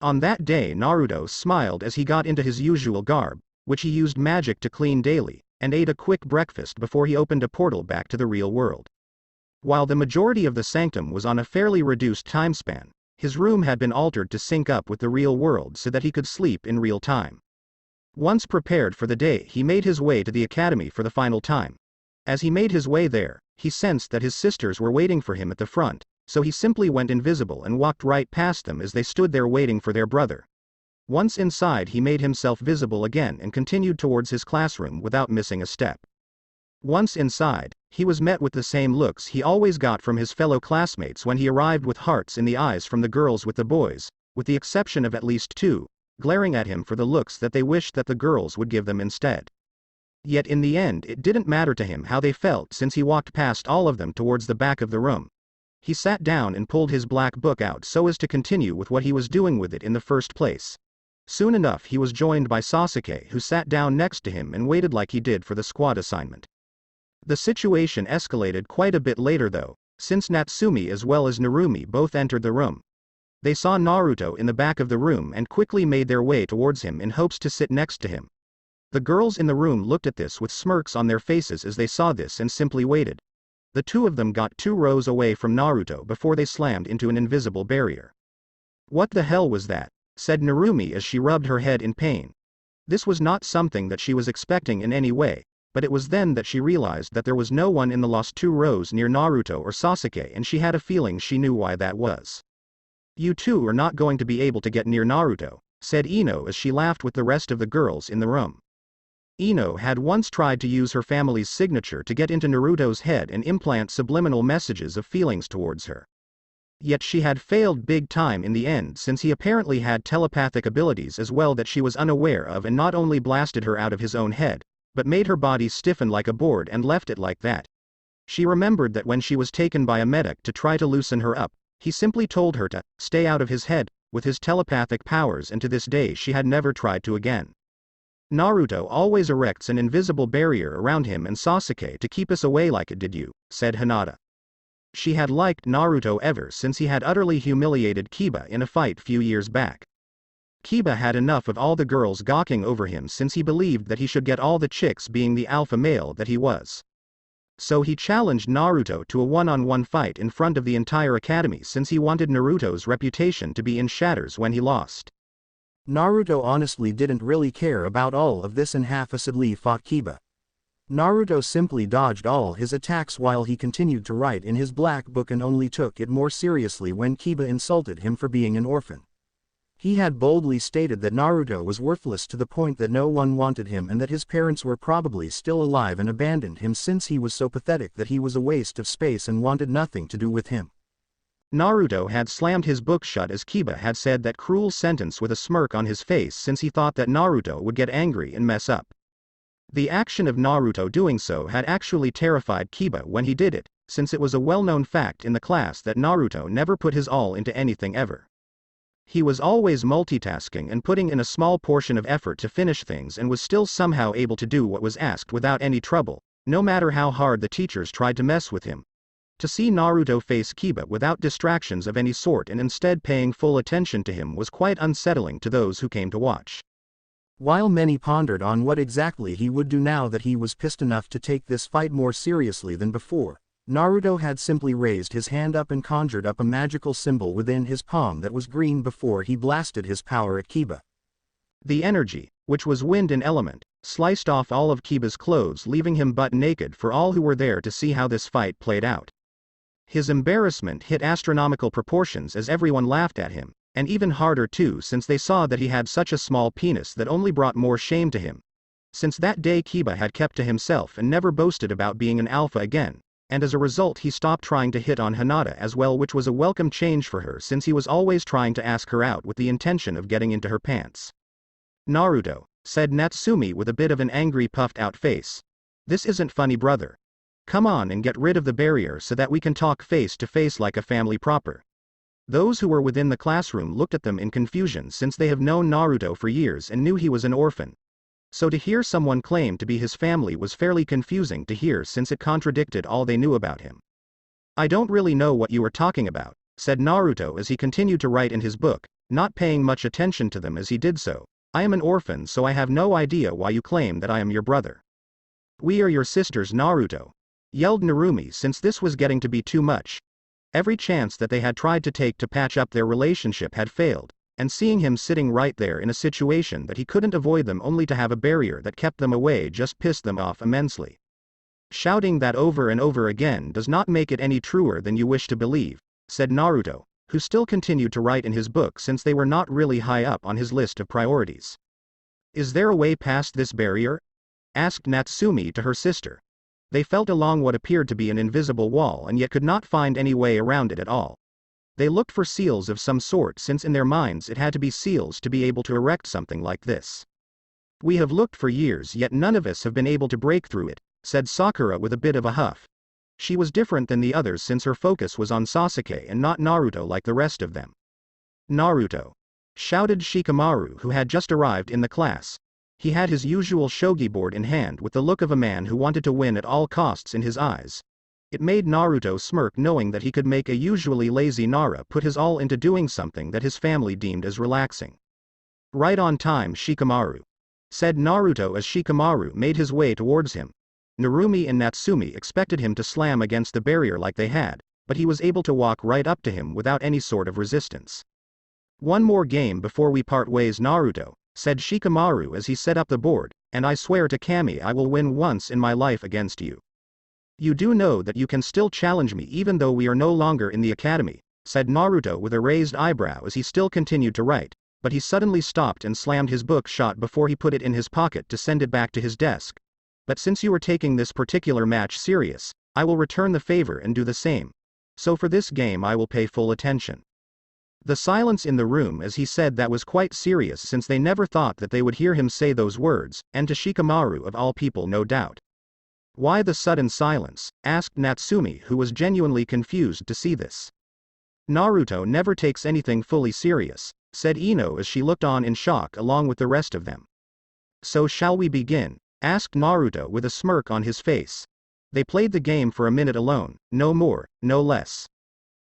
On that day Naruto smiled as he got into his usual garb, which he used magic to clean daily, and ate a quick breakfast before he opened a portal back to the real world. While the majority of the sanctum was on a fairly reduced time span, his room had been altered to sync up with the real world so that he could sleep in real time. Once prepared for the day, he made his way to the academy for the final time. As he made his way there, he sensed that his sisters were waiting for him at the front, so he simply went invisible and walked right past them as they stood there waiting for their brother. Once inside he made himself visible again and continued towards his classroom without missing a step. Once inside, he was met with the same looks he always got from his fellow classmates when he arrived, with hearts in the eyes from the girls with the boys, with the exception of at least 2, glaring at him for the looks that they wished that the girls would give them instead. Yet in the end it didn't matter to him how they felt since he walked past all of them towards the back of the room. He sat down and pulled his black book out so as to continue with what he was doing with it in the first place. Soon enough he was joined by Sasuke, who sat down next to him and waited like he did for the squad assignment. The situation escalated quite a bit later though, since Natsumi as well as Narumi both entered the room. They saw Naruto in the back of the room and quickly made their way towards him in hopes to sit next to him. The girls in the room looked at this with smirks on their faces as they saw this and simply waited. The 2 of them got 2 rows away from Naruto before they slammed into an invisible barrier. What the hell was that? Said Narumi as she rubbed her head in pain. This was not something that she was expecting in any way, but it was then that she realized that there was no one in the last 2 rows near Naruto or Sasuke, and she had a feeling she knew why that was. You 2 are not going to be able to get near Naruto, said Ino as she laughed with the rest of the girls in the room. Ino had once tried to use her family's signature to get into Naruto's head and implant subliminal messages of feelings towards her. Yet she had failed big time in the end since he apparently had telepathic abilities as well that she was unaware of, and not only blasted her out of his own head, but made her body stiffen like a board and left it like that. She remembered that when she was taken by a medic to try to loosen her up, he simply told her to stay out of his head with his telepathic powers, and to this day she had never tried to again. Naruto always erects an invisible barrier around him and Sasuke to keep us away like it did you, said Hinata. She had liked Naruto ever since he had utterly humiliated Kiba in a fight few years back. Kiba had enough of all the girls gawking over him since he believed that he should get all the chicks being the alpha male that he was. So he challenged Naruto to a one-on-one fight in front of the entire academy since he wanted Naruto's reputation to be in shatters when he lost. Naruto honestly didn't really care about all of this and half-assedly fought Kiba. Naruto simply dodged all his attacks while he continued to write in his black book and only took it more seriously when Kiba insulted him for being an orphan. He had boldly stated that Naruto was worthless to the point that no one wanted him and that his parents were probably still alive and abandoned him since he was so pathetic that he was a waste of space and wanted nothing to do with him. Naruto had slammed his book shut as Kiba had said that cruel sentence with a smirk on his face since he thought that Naruto would get angry and mess up. The action of Naruto doing so had actually terrified Kiba when he did it, since it was a well-known fact in the class that Naruto never put his all into anything ever. He was always multitasking and putting in a small portion of effort to finish things and was still somehow able to do what was asked without any trouble, no matter how hard the teachers tried to mess with him. To see Naruto face Kiba without distractions of any sort and instead paying full attention to him was quite unsettling to those who came to watch. While many pondered on what exactly he would do now that he was pissed enough to take this fight more seriously than before, Naruto had simply raised his hand up and conjured up a magical symbol within his palm that was green before he blasted his power at Kiba. The energy, which was wind in element, sliced off all of Kiba's clothes, leaving him butt naked for all who were there to see how this fight played out. His embarrassment hit astronomical proportions as everyone laughed at him, and even harder too since they saw that he had such a small penis that only brought more shame to him. Since that day Kiba had kept to himself and never boasted about being an alpha again, and as a result he stopped trying to hit on Hinata as well, which was a welcome change for her since he was always trying to ask her out with the intention of getting into her pants. Naruto, said Natsumi with a bit of an angry puffed out face. This isn't funny, brother. Come on and get rid of the barrier so that we can talk face to face like a family proper. Those who were within the classroom looked at them in confusion since they have known Naruto for years and knew he was an orphan. So to hear someone claim to be his family was fairly confusing to hear since it contradicted all they knew about him. I don't really know what you are talking about, said Naruto as he continued to write in his book, not paying much attention to them as he did so. I am an orphan, so I have no idea why you claim that I am your brother. We are your sisters, Naruto, yelled Narumi since this was getting to be too much. Every chance that they had tried to take to patch up their relationship had failed, and seeing him sitting right there in a situation that he couldn't avoid them only to have a barrier that kept them away just pissed them off immensely. Shouting that over and over again does not make it any truer than you wish to believe, said Naruto, who still continued to write in his book since they were not really high up on his list of priorities. Is there a way past this barrier? Asked Natsumi to her sister. They felt along what appeared to be an invisible wall and yet could not find any way around it at all. They looked for seals of some sort since in their minds it had to be seals to be able to erect something like this. We have looked for years yet none of us have been able to break through it, said Sakura with a bit of a huff. She was different than the others since her focus was on Sasuke and not Naruto like the rest of them. Naruto! Shouted Shikamaru, who had just arrived in the class. He had his usual shogi board in hand with the look of a man who wanted to win at all costs in his eyes. It made Naruto smirk knowing that he could make a usually lazy Nara put his all into doing something that his family deemed as relaxing. Right on time, Shikamaru, said Naruto as Shikamaru made his way towards him. Narumi and Natsumi expected him to slam against the barrier like they had, but he was able to walk right up to him without any sort of resistance. One more game before we part ways, Naruto, said Shikamaru as he set up the board, and I swear to Kami I will win once in my life against you. You do know that you can still challenge me even though we are no longer in the academy, said Naruto with a raised eyebrow as he still continued to write, but he suddenly stopped and slammed his book shut before he put it in his pocket to send it back to his desk. But since you are taking this particular match serious, I will return the favor and do the same. So for this game I will pay full attention. The silence in the room as he said that was quite serious since they never thought that they would hear him say those words, and to Shikamaru of all people no doubt. Why the sudden silence? Asked Natsumi, who was genuinely confused to see this. Naruto never takes anything fully serious, said Ino as she looked on in shock along with the rest of them. So shall we begin? Asked Naruto with a smirk on his face. They played the game for a minute alone, no more, no less.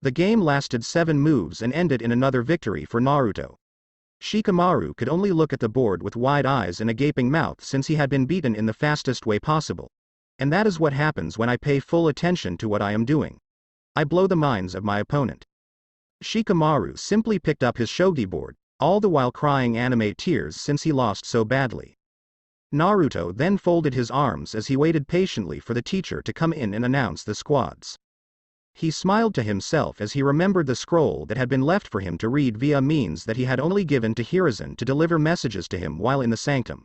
The game lasted 7 moves and ended in another victory for Naruto. Shikamaru could only look at the board with wide eyes and a gaping mouth since he had been beaten in the fastest way possible. And that is what happens when I pay full attention to what I am doing. I blow the minds of my opponent. Shikamaru simply picked up his shogi board, all the while crying anime tears since he lost so badly. Naruto then folded his arms as he waited patiently for the teacher to come in and announce the squads. He smiled to himself as he remembered the scroll that had been left for him to read via means that he had only given to Hiruzen to deliver messages to him while in the sanctum.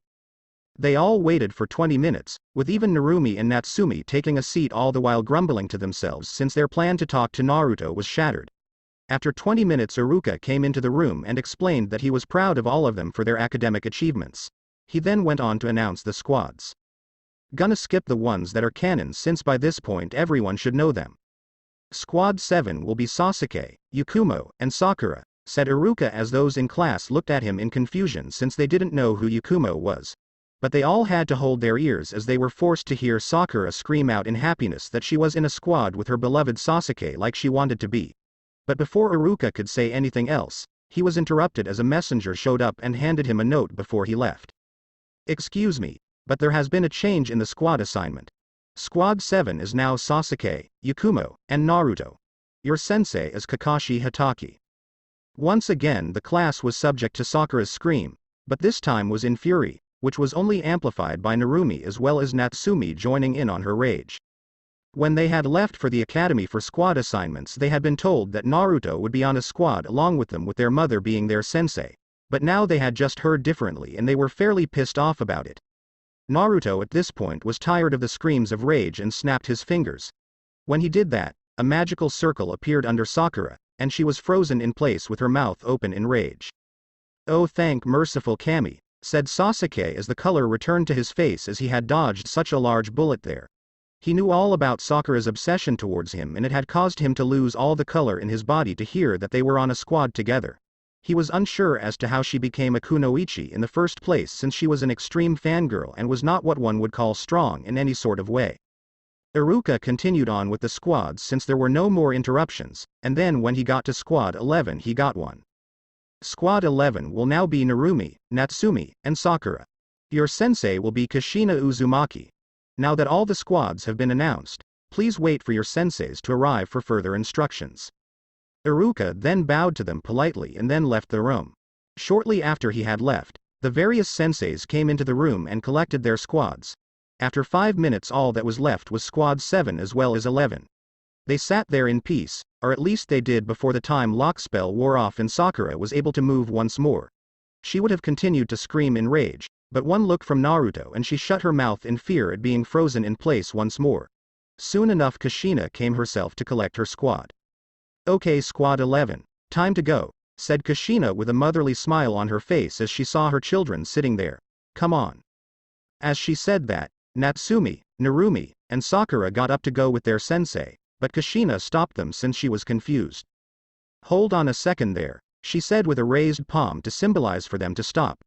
They all waited for 20 minutes, with even Narumi and Natsumi taking a seat all the while grumbling to themselves since their plan to talk to Naruto was shattered. After 20 minutes Iruka came into the room and explained that he was proud of all of them for their academic achievements. He then went on to announce the squads. Gonna skip the ones that are canon since by this point everyone should know them. Squad 7 will be Sasuke, Yakumo, and Sakura, said Iruka as those in class looked at him in confusion since they didn't know who Yakumo was. But they all had to hold their ears as they were forced to hear Sakura scream out in happiness that she was in a squad with her beloved Sasuke like she wanted to be. But before Iruka could say anything else, he was interrupted as a messenger showed up and handed him a note before he left. Excuse me, but there has been a change in the squad assignment. Squad 7 is now Sasuke, Yakumo, and Naruto. Your sensei is Kakashi Hatake. Once again the class was subject to Sakura's scream, but this time was in fury, which was only amplified by Narumi as well as Natsumi joining in on her rage. When they had left for the academy for squad assignments they had been told that Naruto would be on a squad along with them with their mother being their sensei, but now they had just heard differently and they were fairly pissed off about it. Naruto at this point was tired of the screams of rage and snapped his fingers. When he did that, a magical circle appeared under Sakura, and she was frozen in place with her mouth open in rage. Oh thank merciful Kami, said Sasuke as the color returned to his face as he had dodged such a large bullet there. He knew all about Sakura's obsession towards him and it had caused him to lose all the color in his body to hear that they were on a squad together. He was unsure as to how she became a kunoichi in the first place since she was an extreme fangirl and was not what one would call strong in any sort of way. Iruka continued on with the squads since there were no more interruptions, and then when he got to Squad 11 he got one. Squad 11 will now be Narumi, Natsumi, and Sakura. Your sensei will be Kushina Uzumaki. Now that all the squads have been announced, please wait for your senseis to arrive for further instructions. Iruka then bowed to them politely and then left the room. Shortly after he had left, the various senseis came into the room and collected their squads. After 5 minutes all that was left was Squad 7 as well as 11. They sat there in peace, or at least they did before the time lock spell wore off and Sakura was able to move once more. She would have continued to scream in rage, but one look from Naruto and she shut her mouth in fear at being frozen in place once more. Soon enough Kushina came herself to collect her squad. Okay Squad 11, time to go, said Kushina with a motherly smile on her face as she saw her children sitting there. Come on. As she said that, Natsumi, Narumi, and Sakura got up to go with their sensei, but Kushina stopped them since she was confused. Hold on a second there, she said with a raised palm to symbolize for them to stop.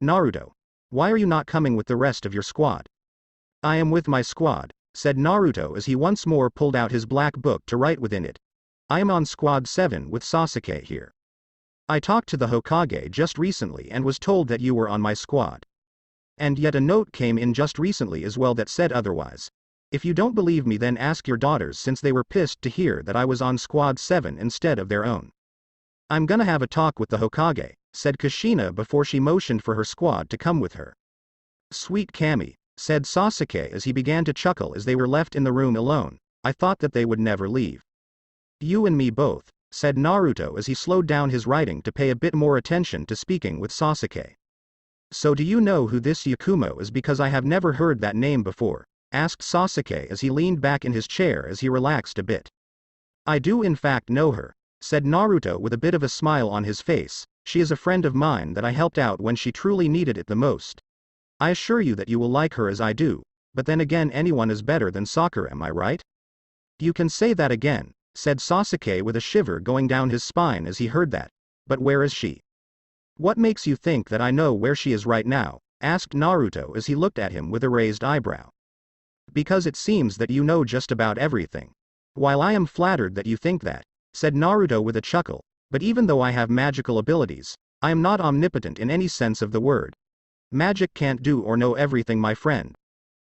Naruto, why are you not coming with the rest of your squad? I am with my squad, said Naruto as he once more pulled out his black book to write within it. I am on Squad 7 with Sasuke here. I talked to the Hokage just recently and was told that you were on my squad. And yet a note came in just recently as well that said otherwise. If you don't believe me then ask your daughters since they were pissed to hear that I was on Squad 7 instead of their own. I'm gonna have a talk with the Hokage, said Kushina before she motioned for her squad to come with her. Sweet Kami, said Sasuke as he began to chuckle as they were left in the room alone. I thought that they would never leave. You and me both, said Naruto as he slowed down his writing to pay a bit more attention to speaking with Sasuke. So do you know who this Yakumo is because I have never heard that name before, asked Sasuke as he leaned back in his chair as he relaxed a bit. I do in fact know her, said Naruto with a bit of a smile on his face. She is a friend of mine that I helped out when she truly needed it the most. I assure you that you will like her as I do, but then again anyone is better than Sakura, am I right? You can say that again, said Sasuke with a shiver going down his spine as he heard that. But where is she? What makes you think that I know where she is right now? Asked Naruto as he looked at him with a raised eyebrow. Because it seems that you know just about everything. While I am flattered that you think that, said Naruto with a chuckle, but even though I have magical abilities, I am not omnipotent in any sense of the word. Magic can't do or know everything, my friend.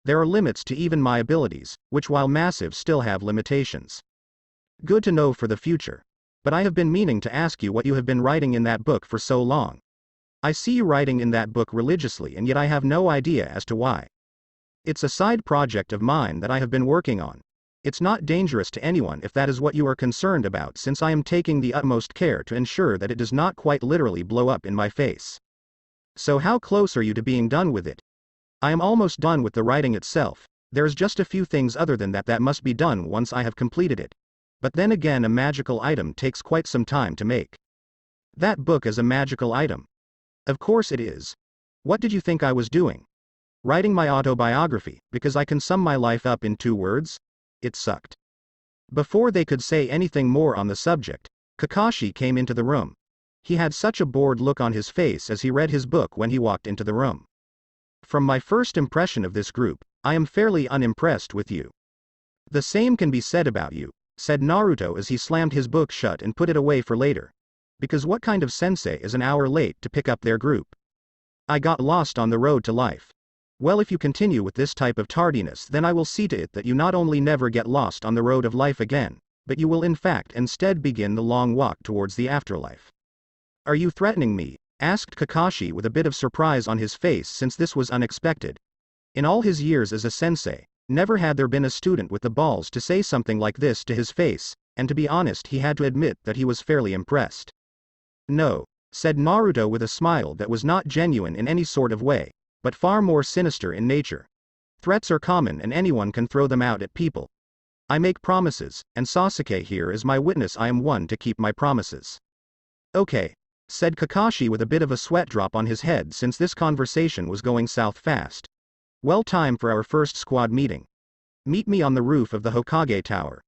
There are limits to even my abilities, which while massive still have limitations. Good to know for the future. But I have been meaning to ask you what you have been writing in that book for so long. I see you writing in that book religiously and yet I have no idea as to why. It's a side project of mine that I have been working on. It's not dangerous to anyone if that is what you are concerned about, since I am taking the utmost care to ensure that it does not quite literally blow up in my face. So how close are you to being done with it? I am almost done with the writing itself. There's just a few things other than that must be done once I have completed it. But then again, a magical item takes quite some time to make. That book is a magical item. Of course it is. What did you think I was doing? Writing my autobiography, because I can sum my life up in 2 words? It sucked. Before they could say anything more on the subject, Kakashi came into the room. He had such a bored look on his face as he read his book when he walked into the room. From my first impression of this group, I am fairly unimpressed with you. The same can be said about you, said Naruto as he slammed his book shut and put it away for later. Because what kind of sensei is an hour late to pick up their group? I got lost on the road to life. Well, if you continue with this type of tardiness, then I will see to it that you not only never get lost on the road of life again, but you will in fact instead begin the long walk towards the afterlife. Are you threatening me? Asked Kakashi with a bit of surprise on his face, since this was unexpected. In all his years as a sensei, never had there been a student with the balls to say something like this to his face, and to be honest he had to admit that he was fairly impressed. No, said Naruto with a smile that was not genuine in any sort of way, but far more sinister in nature. Threats are common and anyone can throw them out at people. I make promises, and Sasuke here is my witness. I am one to keep my promises. Okay, said Kakashi with a bit of a sweat drop on his head, since this conversation was going south fast. Well, time for our first squad meeting. Meet me on the roof of the Hokage Tower.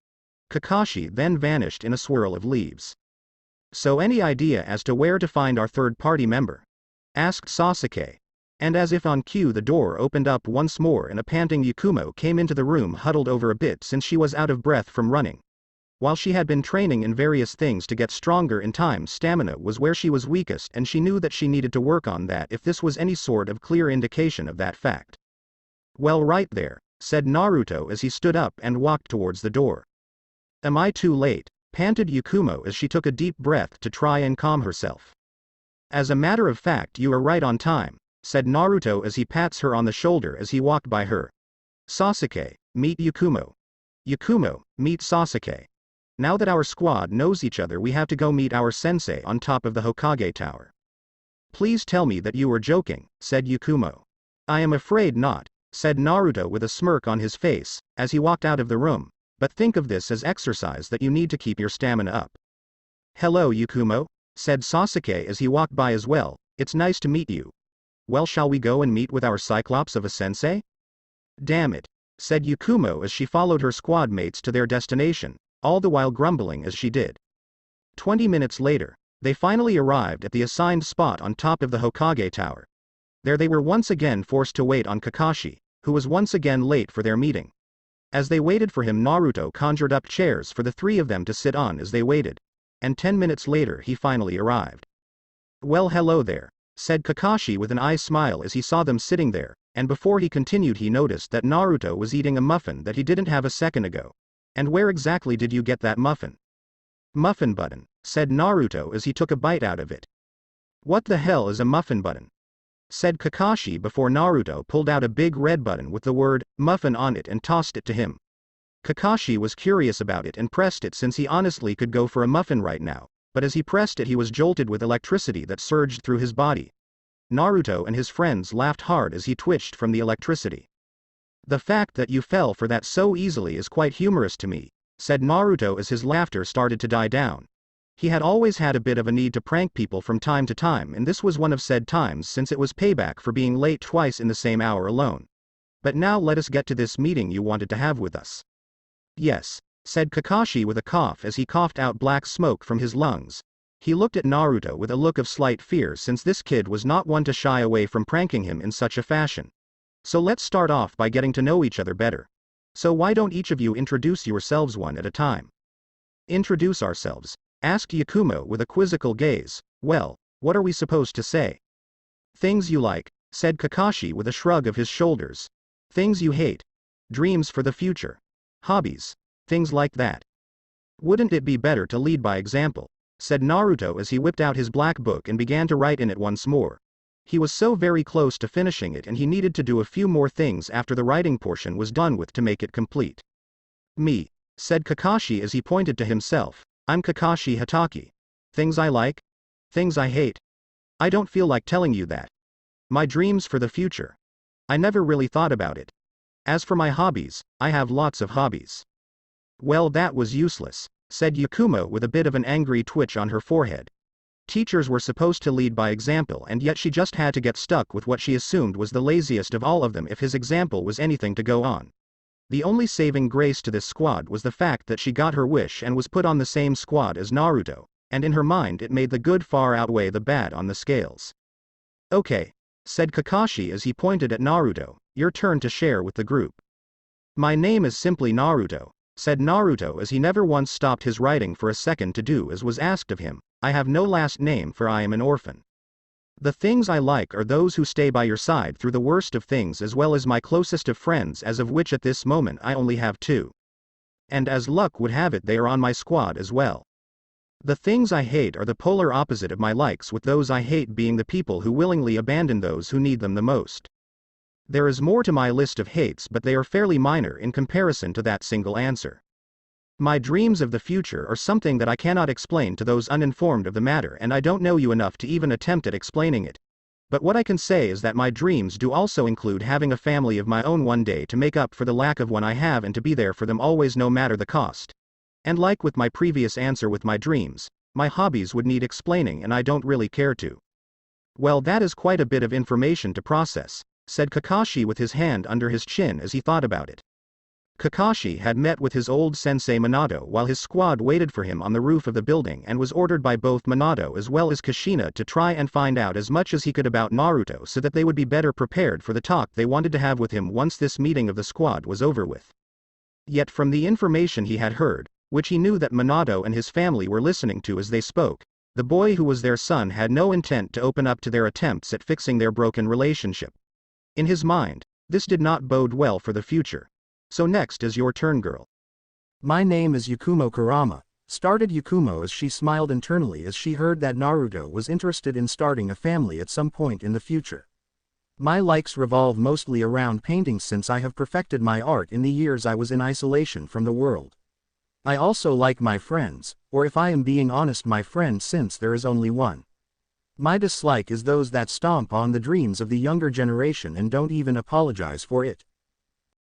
Kakashi then vanished in a swirl of leaves. So any idea as to where to find our third party member? Asked Sasuke. And as if on cue, the door opened up once more and a panting Yakumo came into the room, huddled over a bit since she was out of breath from running. While she had been training in various things to get stronger in time, stamina was where she was weakest and she knew that she needed to work on that if this was any sort of clear indication of that fact. Well, right there, said Naruto as he stood up and walked towards the door. Am I too late? Panted Yakumo as she took a deep breath to try and calm herself. As a matter of fact, you are right on time, said Naruto as he pats her on the shoulder as he walked by her. Sasuke, meet Yakumo. Yakumo, meet Sasuke. Now that our squad knows each other, we have to go meet our sensei on top of the Hokage Tower. Please tell me that you are joking, said Yakumo. I am afraid not, said Naruto with a smirk on his face, as he walked out of the room, but think of this as exercise that you need to keep your stamina up. Hello Yakumo, said Sasuke as he walked by as well, it's nice to meet you. Well, shall we go and meet with our Cyclops of a sensei? Damn it, said Yakumo as she followed her squad mates to their destination, all the while grumbling as she did. 20 minutes later, they finally arrived at the assigned spot on top of the Hokage Tower. There they were once again forced to wait on Kakashi, who was once again late for their meeting. As they waited for him, Naruto conjured up chairs for the 3 of them to sit on as they waited. And 10 minutes later he finally arrived. Well, hello there, said Kakashi with an eye smile as he saw them sitting there, and before he continued he noticed that Naruto was eating a muffin that he didn't have a second ago. And where exactly did you get that muffin? Muffin button, said Naruto as he took a bite out of it. What the hell is a muffin button? Said Kakashi before Naruto pulled out a big red button with the word muffin on it and tossed it to him. Kakashi was curious about it and pressed it since he honestly could go for a muffin right now, but as he pressed it he was jolted with electricity that surged through his body. Naruto and his friends laughed hard as he twitched from the electricity. The fact that you fell for that so easily is quite humorous to me, said Naruto as his laughter started to die down. He had always had a bit of a need to prank people from time to time, and this was one of said times since it was payback for being late twice in the same hour alone. But now let us get to this meeting you wanted to have with us. Yes, said Kakashi with a cough as he coughed out black smoke from his lungs. He looked at Naruto with a look of slight fear since this kid was not one to shy away from pranking him in such a fashion. So let's start off by getting to know each other better. So why don't each of you introduce yourselves one at a time? Introduce ourselves, asked Yakumo with a quizzical gaze. Well, what are we supposed to say? Things you like, said Kakashi with a shrug of his shoulders. Things you hate. Dreams for the future. Hobbies. Things like that. Wouldn't it be better to lead by example? Said Naruto as he whipped out his black book and began to write in it once more. He was so very close to finishing it and he needed to do a few more things after the writing portion was done with to make it complete. Me, said Kakashi as he pointed to himself. I'm Kakashi Hatake. Things I like? Things I hate? I don't feel like telling you that. My dreams for the future. I never really thought about it. As for my hobbies, I have lots of hobbies. Well, that was useless, said Yakumo with a bit of an angry twitch on her forehead. Teachers were supposed to lead by example and yet she just had to get stuck with what she assumed was the laziest of all of them if his example was anything to go on. The only saving grace to this squad was the fact that she got her wish and was put on the same squad as Naruto, and in her mind it made the good far outweigh the bad on the scales. Okay, said Kakashi as he pointed at Naruto, your turn to share with the group. My name is simply Naruto, said Naruto as he never once stopped his writing for a second to do as was asked of him. I have no last name for I am an orphan. The things I like are those who stay by your side through the worst of things as well as my closest of friends as of which at this moment I only have 2. And as luck would have it they are on my squad as well. The things I hate are the polar opposite of my likes with those I hate being the people who willingly abandon those who need them the most. There is more to my list of hates but they are fairly minor in comparison to that single answer. My dreams of the future are something that I cannot explain to those uninformed of the matter and I don't know you enough to even attempt at explaining it. But what I can say is that my dreams do also include having a family of my own one day to make up for the lack of one I have and to be there for them always no matter the cost. And like with my previous answer with my dreams, my hobbies would need explaining and I don't really care to. Well, that is quite a bit of information to process, said Kakashi with his hand under his chin as he thought about it. Kakashi had met with his old sensei Minato while his squad waited for him on the roof of the building and was ordered by both Minato as well as Kushina to try and find out as much as he could about Naruto so that they would be better prepared for the talk they wanted to have with him once this meeting of the squad was over with. Yet from the information he had heard, which he knew that Minato and his family were listening to as they spoke, the boy who was their son had no intent to open up to their attempts at fixing their broken relationship. In his mind, this did not bode well for the future. So next is your turn, girl. My name is Yakumo Kurama, started Yakumo as she smiled internally as she heard that Naruto was interested in starting a family at some point in the future. My likes revolve mostly around painting since I have perfected my art in the years I was in isolation from the world. I also like my friends, or if I am being honest my friend since there is only one. My dislike is those that stomp on the dreams of the younger generation and don't even apologize for it.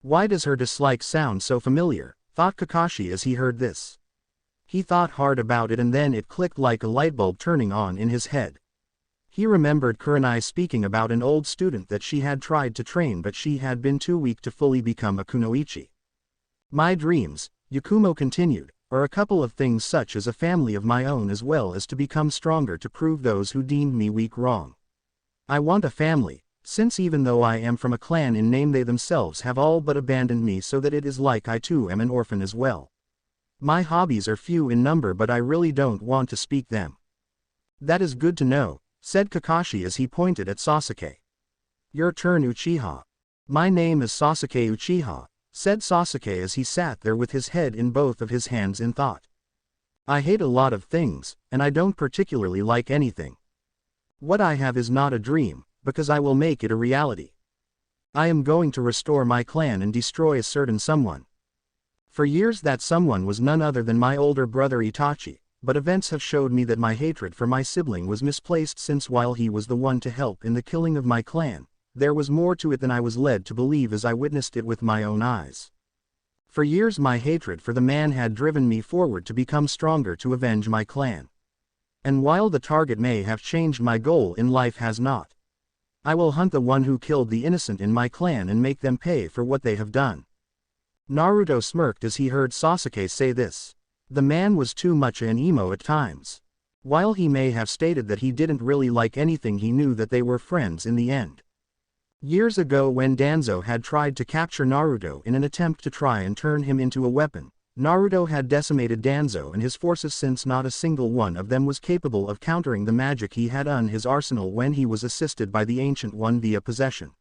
Why does her dislike sound so familiar, thought Kakashi as he heard this. He thought hard about it and then it clicked like a light bulb turning on in his head. He remembered Kurenai speaking about an old student that she had tried to train but she had been too weak to fully become a kunoichi. My dreams, Yakumo continued, are a couple of things such as a family of my own as well as to become stronger to prove those who deemed me weak wrong. I want a family, since even though I am from a clan in name they themselves have all but abandoned me so that it is like I too am an orphan as well. My hobbies are few in number but I really don't want to speak them. That is good to know, said Kakashi as he pointed at Sasuke. Your turn, Uchiha. My name is Sasuke Uchiha, said Sasuke as he sat there with his head in both of his hands in thought. I hate a lot of things, and I don't particularly like anything. What I have is not a dream, because I will make it a reality. I am going to restore my clan and destroy a certain someone. For years that someone was none other than my older brother Itachi, but events have showed me that my hatred for my sibling was misplaced since while he was the one to help in the killing of my clan, there was more to it than I was led to believe as I witnessed it with my own eyes. For years my hatred for the man had driven me forward to become stronger to avenge my clan. And while the target may have changed, my goal in life has not. I will hunt the one who killed the innocent in my clan and make them pay for what they have done. Naruto smirked as he heard Sasuke say this. The man was too much an emo at times. While he may have stated that he didn't really like anything, he knew that they were friends in the end. Years ago, when Danzo had tried to capture Naruto in an attempt to try and turn him into a weapon, Naruto had decimated Danzo and his forces, since not a single one of them was capable of countering the magic he had in his arsenal when he was assisted by the Ancient One via possession.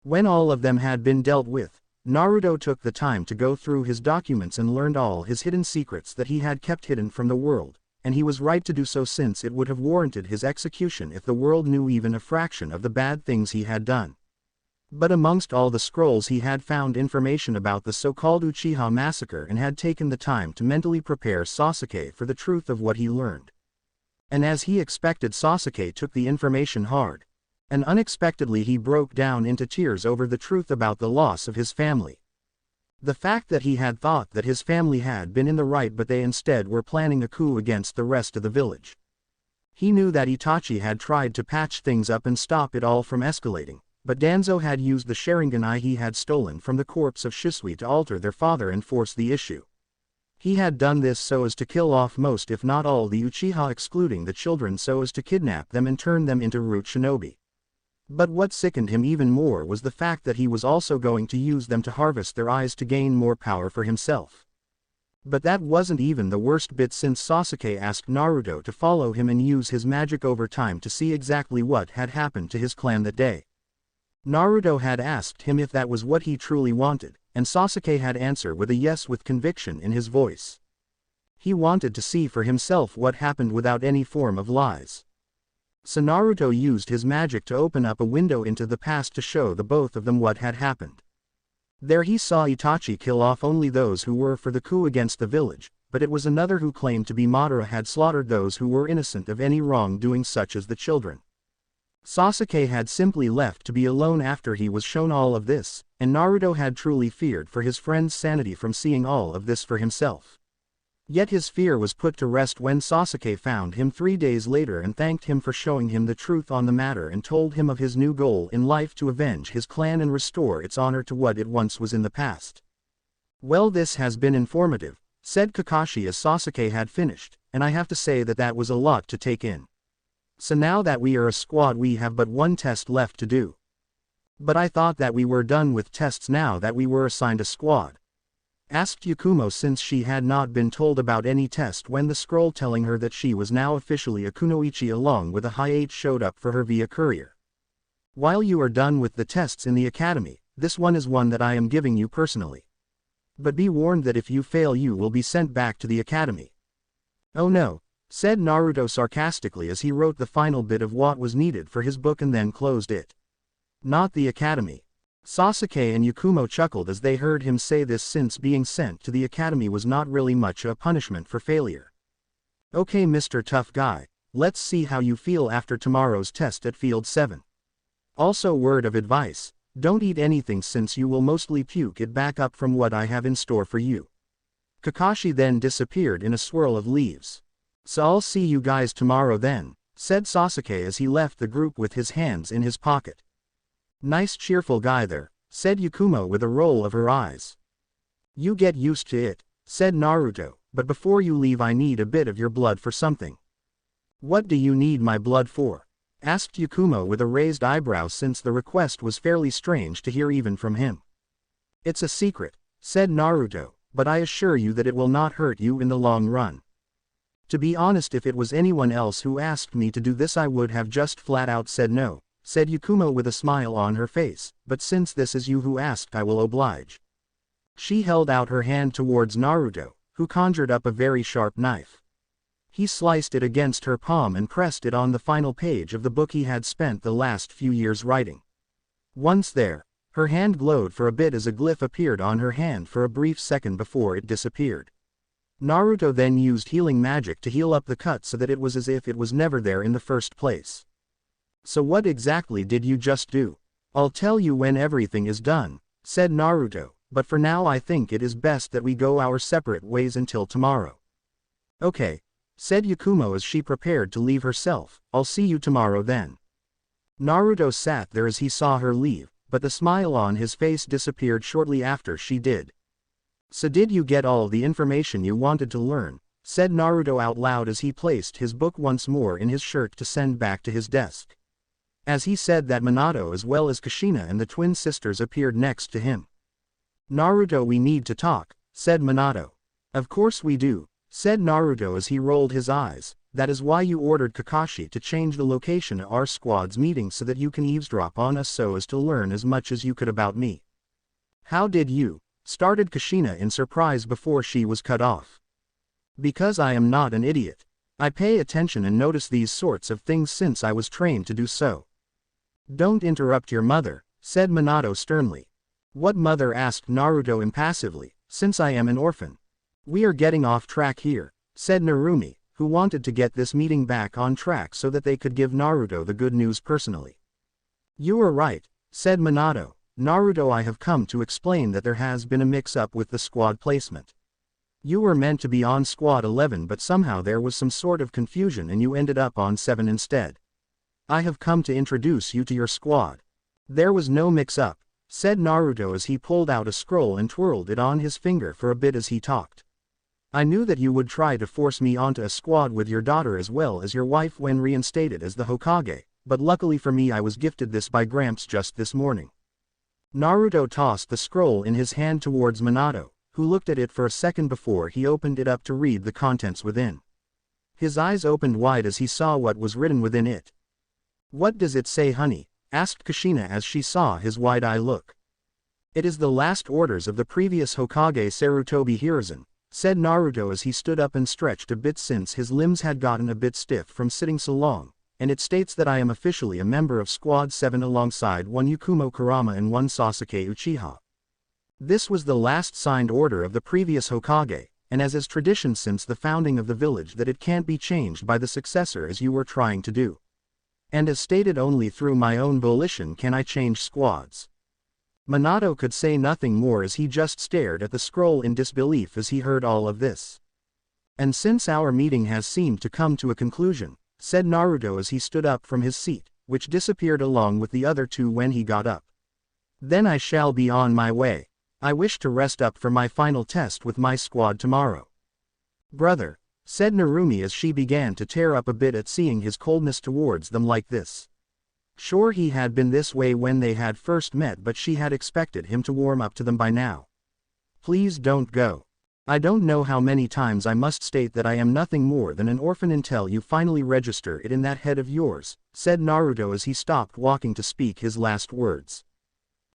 When all of them had been dealt with, Naruto took the time to go through his documents and learned all his hidden secrets that he had kept hidden from the world, and he was right to do so, since it would have warranted his execution if the world knew even a fraction of the bad things he had done. But amongst all the scrolls, he had found information about the so-called Uchiha massacre and had taken the time to mentally prepare Sasuke for the truth of what he learned. And as he expected, Sasuke took the information hard. And unexpectedly he broke down into tears over the truth about the loss of his family. The fact that he had thought that his family had been in the right, but they instead were planning a coup against the rest of the village. He knew that Itachi had tried to patch things up and stop it all from escalating, but Danzo had used the Sharingan he had stolen from the corpse of Shisui to alter their father and force the issue. He had done this so as to kill off most, if not all, the Uchiha, excluding the children, so as to kidnap them and turn them into root shinobi. But what sickened him even more was the fact that he was also going to use them to harvest their eyes to gain more power for himself. But that wasn't even the worst bit, since Sasuke asked Naruto to follow him and use his magic over time to see exactly what had happened to his clan that day. Naruto had asked him if that was what he truly wanted, and Sasuke had answered with a yes, with conviction in his voice. He wanted to see for himself what happened without any form of lies. So Naruto used his magic to open up a window into the past to show the both of them what had happened. There he saw Itachi kill off only those who were for the coup against the village, but it was another who claimed to be Madara had slaughtered those who were innocent of any wrongdoing, such as the children. Sasuke had simply left to be alone after he was shown all of this, and Naruto had truly feared for his friend's sanity from seeing all of this for himself. Yet his fear was put to rest when Sasuke found him 3 days later and thanked him for showing him the truth on the matter, and told him of his new goal in life to avenge his clan and restore its honor to what it once was in the past. Well, this has been informative, said Kakashi as Sasuke had finished, and I have to say that that was a lot to take in. So now that we are a squad, we have but one test left to do. But I thought that we were done with tests now that we were assigned a squad, asked Yakumo, since she had not been told about any test when the scroll telling her that she was now officially a kunoichi along with a high 8 showed up for her via courier. While you are done with the tests in the academy, this one is one that I am giving you personally. But be warned that if you fail, you will be sent back to the academy. Oh no, said Naruto sarcastically as he wrote the final bit of what was needed for his book and then closed it. Not the academy. Sasuke and Yakumo chuckled as they heard him say this, since being sent to the academy was not really much a punishment for failure. Okay, Mr. Tough Guy, let's see how you feel after tomorrow's test at Field 7. Also, word of advice, don't eat anything since you will mostly puke it back up from what I have in store for you. Kakashi then disappeared in a swirl of leaves. So I'll see you guys tomorrow then, said Sasuke as he left the group with his hands in his pocket. Nice cheerful guy there, said Yakumo with a roll of her eyes. You get used to it, said Naruto, but before you leave I need a bit of your blood for something. What do you need my blood for? Asked Yakumo with a raised eyebrow, since the request was fairly strange to hear even from him. It's a secret, said Naruto, but I assure you that it will not hurt you in the long run. To be honest, if it was anyone else who asked me to do this I would have just flat out said no, said Yakumo with a smile on her face, but since this is you who asked I will oblige. She held out her hand towards Naruto, who conjured up a very sharp knife. He sliced it against her palm and pressed it on the final page of the book he had spent the last few years writing. Once there, her hand glowed for a bit as a glyph appeared on her hand for a brief second before it disappeared. Naruto then used healing magic to heal up the cut so that it was as if it was never there in the first place. So what exactly did you just do? I'll tell you when everything is done, said Naruto, but for now I think it is best that we go our separate ways until tomorrow. Okay, said Yakumo as she prepared to leave herself, I'll see you tomorrow then. Naruto sat there as he saw her leave, but the smile on his face disappeared shortly after she did. "So did you get all the information you wanted to learn?" said Naruto out loud as he placed his book once more in his shirt to send back to his desk. As he said that, Minato as well as Kushina and the twin sisters appeared next to him. "Naruto, we need to talk," said Minato. "Of course we do," said Naruto as he rolled his eyes. "That is why you ordered Kakashi to change the location of our squad's meeting so that you can eavesdrop on us so as to learn as much as you could about me." "How did you?" started Kushina in surprise before she was cut off. "Because I am not an idiot. I pay attention and notice these sorts of things since I was trained to do so." "Don't interrupt your mother," said Minato sternly. "What mother?" asked Naruto impassively, "since I am an orphan." "We are getting off track here," said Narumi, who wanted to get this meeting back on track so that they could give Naruto the good news personally. "You are right," said Minato. "Naruto, I have come to explain that there has been a mix-up with the squad placement. You were meant to be on Squad 11 but somehow there was some sort of confusion and you ended up on 7 instead. I have come to introduce you to your squad." "There was no mix-up," said Naruto as he pulled out a scroll and twirled it on his finger for a bit as he talked. "I knew that you would try to force me onto a squad with your daughter as well as your wife when reinstated as the Hokage, but luckily for me I was gifted this by Gramps just this morning." Naruto tossed the scroll in his hand towards Minato, who looked at it for a second before he opened it up to read the contents within. His eyes opened wide as he saw what was written within it. "What does it say, honey?" asked Kushina as she saw his wide-eye look. "It is the last orders of the previous Hokage Sarutobi Hiruzen," said Naruto as he stood up and stretched a bit since his limbs had gotten a bit stiff from sitting so long, "and it states that I am officially a member of Squad 7 alongside one Yakumo Kurama and one Sasuke Uchiha. This was the last signed order of the previous Hokage, and as is tradition since the founding of the village that it can't be changed by the successor as you were trying to do. And as stated, only through my own volition can I change squads." Minato could say nothing more as he just stared at the scroll in disbelief as he heard all of this. "And since our meeting has seemed to come to a conclusion," said Naruto as he stood up from his seat, which disappeared along with the other two when he got up. "Then I shall be on my way. I wish to rest up for my final test with my squad tomorrow." "Brother," said Narumi as she began to tear up a bit at seeing his coldness towards them like this. Sure, he had been this way when they had first met, but she had expected him to warm up to them by now. "Please don't go. I don't know how many times I must state that I am nothing more than an orphan until you finally register it in that head of yours," said Naruto as he stopped walking to speak his last words.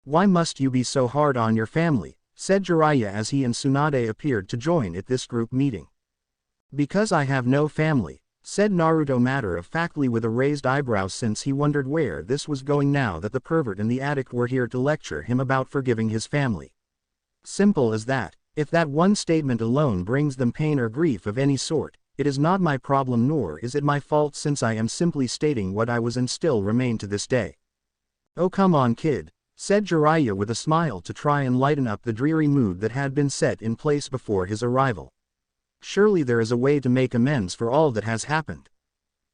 "Why must you be so hard on your family?" said Jiraiya as he and Tsunade appeared to join at this group meeting. "Because I have no family," said Naruto matter-of-factly with a raised eyebrow since he wondered where this was going now that the pervert and the addict were here to lecture him about forgiving his family. Simple as that. If that one statement alone brings them pain or grief of any sort, it is not my problem nor is it my fault since I am simply stating what I was and still remain to this day. "Oh come on kid," said Jiraiya with a smile to try and lighten up the dreary mood that had been set in place before his arrival. "Surely there is a way to make amends for all that has happened.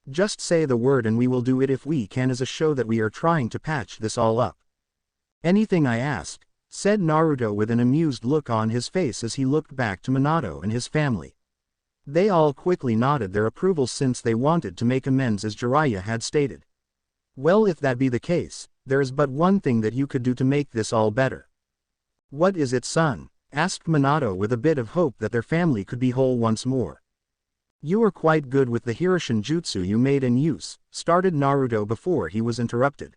Just say the word and we will do it if we can as a show that we are trying to patch this all up." "Anything I ask," said Naruto with an amused look on his face as he looked back to Minato and his family. They all quickly nodded their approval since they wanted to make amends as Jiraiya had stated. "Well, if that be the case, there is but one thing that you could do to make this all better." "What is it, son?" asked Minato with a bit of hope that their family could be whole once more. "You are quite good with the Hiroshin jutsu you made and use," started Naruto before he was interrupted.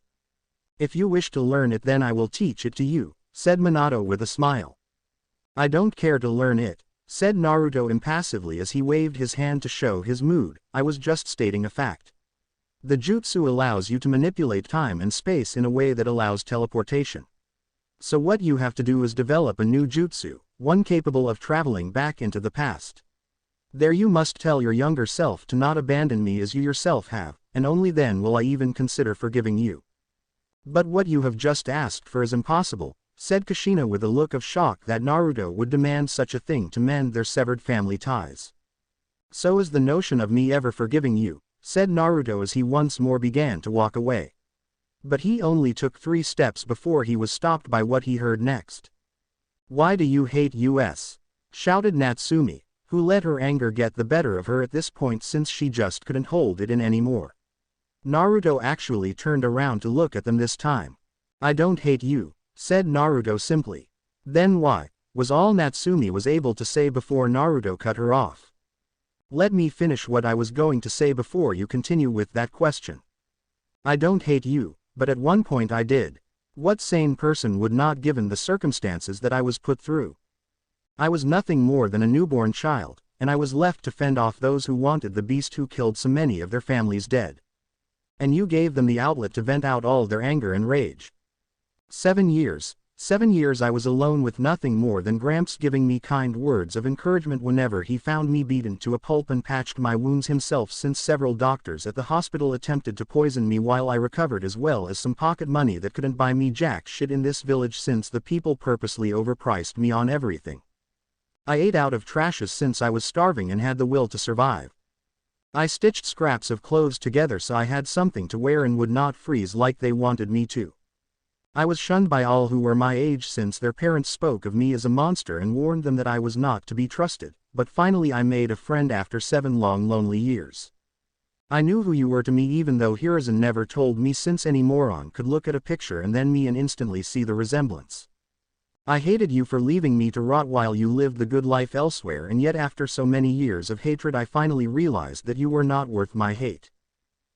"If you wish to learn it then I will teach it to you," said Minato with a smile. "I don't care to learn it," said Naruto impassively as he waved his hand to show his mood. "I was just stating a fact. The jutsu allows you to manipulate time and space in a way that allows teleportation. So what you have to do is develop a new jutsu, one capable of traveling back into the past. There you must tell your younger self to not abandon me as you yourself have, and only then will I even consider forgiving you." "But what you have just asked for is impossible," said Kushina with a look of shock that Naruto would demand such a thing to mend their severed family ties. "So is the notion of me ever forgiving you," said Naruto as he once more began to walk away. But he only took 3 steps before he was stopped by what he heard next. "Why do you hate us?" shouted Natsumi, who let her anger get the better of her at this point since she just couldn't hold it in anymore. Naruto actually turned around to look at them this time. "I don't hate you," said Naruto simply. "Then why?" was all Natsumi was able to say before Naruto cut her off. "Let me finish what I was going to say before you continue with that question. I don't hate you, but at one point I did. What sane person would not, given the circumstances that I was put through? I was nothing more than a newborn child, and I was left to fend off those who wanted the beast who killed so many of their families dead. And you gave them the outlet to vent out all their anger and rage. 7 years. 7 years I was alone with nothing more than Gramps giving me kind words of encouragement whenever he found me beaten to a pulp and patched my wounds himself, since several doctors at the hospital attempted to poison me while I recovered, as well as some pocket money that couldn't buy me jack shit in this village since the people purposely overpriced me on everything. I ate out of trashes since I was starving and had the will to survive. I stitched scraps of clothes together so I had something to wear and would not freeze like they wanted me to. I was shunned by all who were my age since their parents spoke of me as a monster and warned them that I was not to be trusted, but finally I made a friend after 7 long lonely years. I knew who you were to me, even though Hiruzen never told me, since any moron could look at a picture and then me and instantly see the resemblance. I hated you for leaving me to rot while you lived the good life elsewhere, and yet after so many years of hatred I finally realized that you were not worth my hate.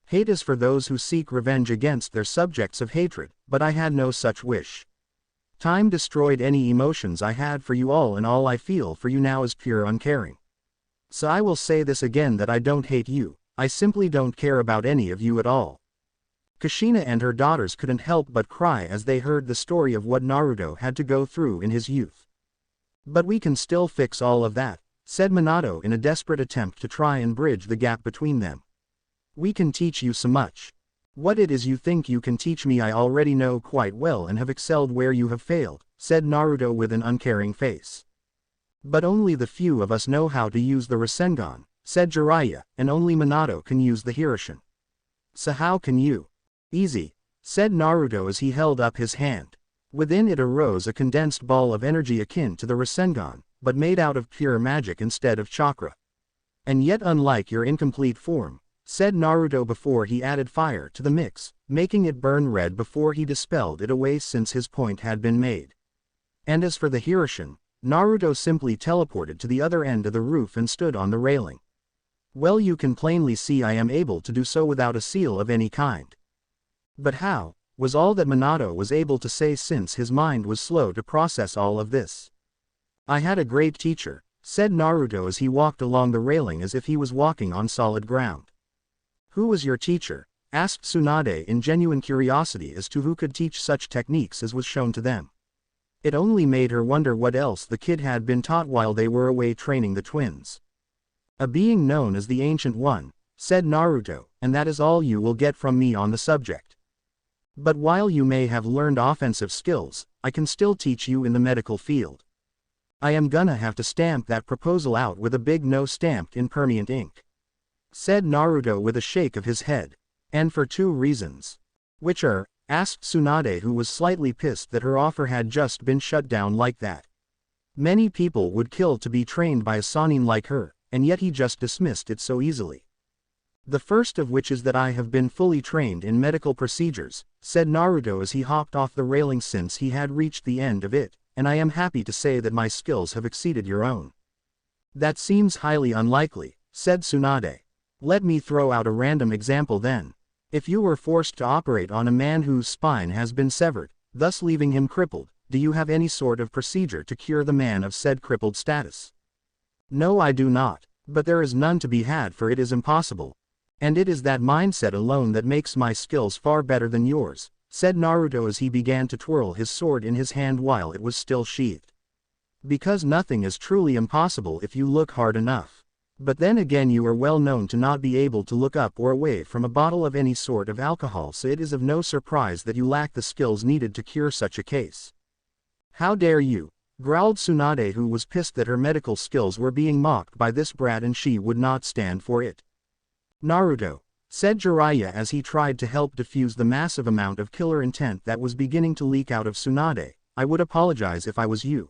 Hate is for those who seek revenge against their subjects of hatred, but I had no such wish. Time destroyed any emotions I had for you all, and all I feel for you now is pure uncaring. So I will say this again, that I don't hate you, I simply don't care about any of you at all." Kushina and her daughters couldn't help but cry as they heard the story of what Naruto had to go through in his youth. "But we can still fix all of that," said Minato in a desperate attempt to try and bridge the gap between them. "We can teach you so much. What it is you think you can teach me I already know quite well and have excelled where you have failed," said Naruto with an uncaring face. "But only the few of us know how to use the Rasengan," said Jiraiya, "and only Minato can use the Hiruzen. So how can you?" "Easy," said Naruto as he held up his hand. Within it arose a condensed ball of energy akin to the Rasengan, but made out of pure magic instead of chakra. "And yet unlike your incomplete form," said Naruto before he added fire to the mix, making it burn red before he dispelled it away since his point had been made. And as for the Hiruzen, Naruto simply teleported to the other end of the roof and stood on the railing. "Well, you can plainly see I am able to do so without a seal of any kind." "But how?" was all that Minato was able to say since his mind was slow to process all of this. "I had a great teacher," said Naruto as he walked along the railing as if he was walking on solid ground. "Who was your teacher?" asked Tsunade in genuine curiosity as to who could teach such techniques as was shown to them. It only made her wonder what else the kid had been taught while they were away training the twins. "A being known as the Ancient One," said Naruto, "and that is all you will get from me on the subject. But while you may have learned offensive skills, I can still teach you in the medical field. I am gonna have to stamp that proposal out with a big no stamped in permanent ink," said Naruto with a shake of his head. "And for 2 reasons. "Which are?" asked Tsunade, who was slightly pissed that her offer had just been shut down like that. Many people would kill to be trained by a Sannin like her, and yet he just dismissed it so easily. "The first of which is that I have been fully trained in medical procedures," said Naruto as he hopped off the railing since he had reached the end of it, "and I am happy to say that my skills have exceeded your own." "That seems highly unlikely," said Tsunade. "Let me throw out a random example then. If you were forced to operate on a man whose spine has been severed, thus leaving him crippled, do you have any sort of procedure to cure the man of said crippled status?" "No, I do not, but there is none to be had, for it is impossible. And it is that mindset alone that makes my skills far better than yours," said Naruto as he began to twirl his sword in his hand while it was still sheathed. "Because nothing is truly impossible if you look hard enough. But then again, you are well known to not be able to look up or away from a bottle of any sort of alcohol, so it is of no surprise that you lack the skills needed to cure such a case." "How dare you?" growled Tsunade, who was pissed that her medical skills were being mocked by this brat and she would not stand for it. "Naruto," said Jiraiya as he tried to help diffuse the massive amount of killer intent that was beginning to leak out of Tsunade. I would apologize if I was you.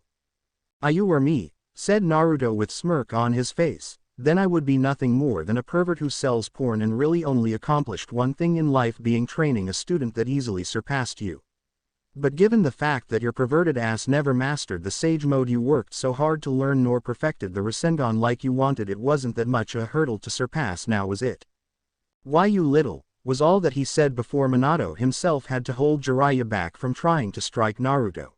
You or me, said Naruto with smirk on his face. Then I would be nothing more than a pervert who sells porn and really only accomplished one thing in life, being training a student that easily surpassed you. But given the fact that your perverted ass never mastered the Sage Mode you worked so hard to learn nor perfected the Rasengan like you wanted, it wasn't that much a hurdle to surpass now, was it? Why, you little, was all that he said before Minato himself had to hold Jiraiya back from trying to strike Naruto.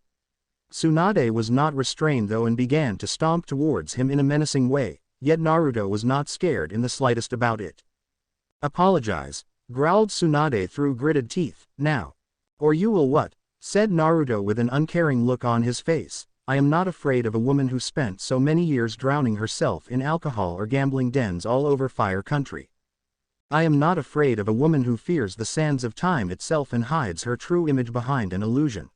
Tsunade was not restrained though and began to stomp towards him in a menacing way, yet Naruto was not scared in the slightest about it. Apologize, growled Tsunade through gritted teeth, now. Or you will what? Said Naruto with an uncaring look on his face. I am not afraid of a woman who spent so many years drowning herself in alcohol or gambling dens all over Fire Country. I am not afraid of a woman who fears the sands of time itself and hides her true image behind an illusion.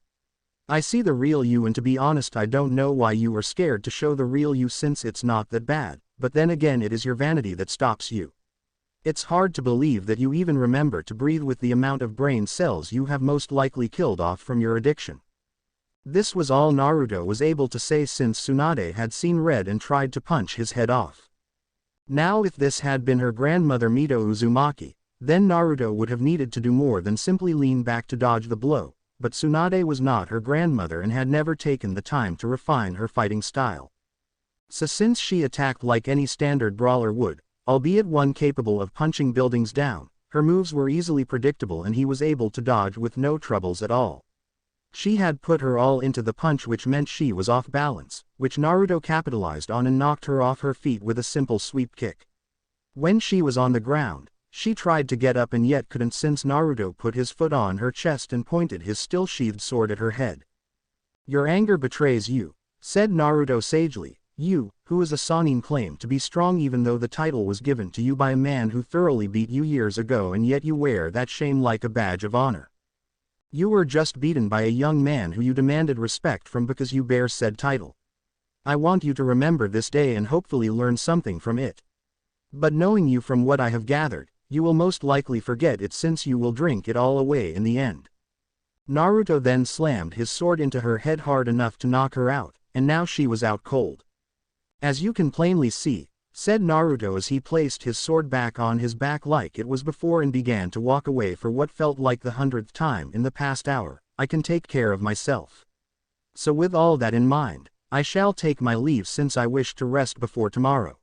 I see the real you, and to be honest I don't know why you are scared to show the real you, since it's not that bad, but then again it is your vanity that stops you. It's hard to believe that you even remember to breathe with the amount of brain cells you have most likely killed off from your addiction. This was all Naruto was able to say since Tsunade had seen red and tried to punch his head off. Now if this had been her grandmother Mito Uzumaki, then Naruto would have needed to do more than simply lean back to dodge the blow, but Tsunade was not her grandmother and had never taken the time to refine her fighting style. So since she attacked like any standard brawler would, albeit one capable of punching buildings down, her moves were easily predictable and he was able to dodge with no troubles at all. She had put her all into the punch, which meant she was off balance, which Naruto capitalized on and knocked her off her feet with a simple sweep kick. When she was on the ground, she tried to get up and yet couldn't, since Naruto put his foot on her chest and pointed his still sheathed sword at her head. Your anger betrays you, said Naruto sagely. You, who as a Sannin claim to be strong even though the title was given to you by a man who thoroughly beat you years ago, and yet you wear that shame like a badge of honor. You were just beaten by a young man who you demanded respect from because you bear said title. I want you to remember this day and hopefully learn something from it. But knowing you from what I have gathered, you will most likely forget it, since you will drink it all away in the end. Naruto then slammed his sword into her head hard enough to knock her out, and now she was out cold. As you can plainly see, said Naruto as he placed his sword back on his back like it was before and began to walk away for what felt like the 100th time in the past hour, I can take care of myself. So with all that in mind, I shall take my leave, since I wish to rest before tomorrow.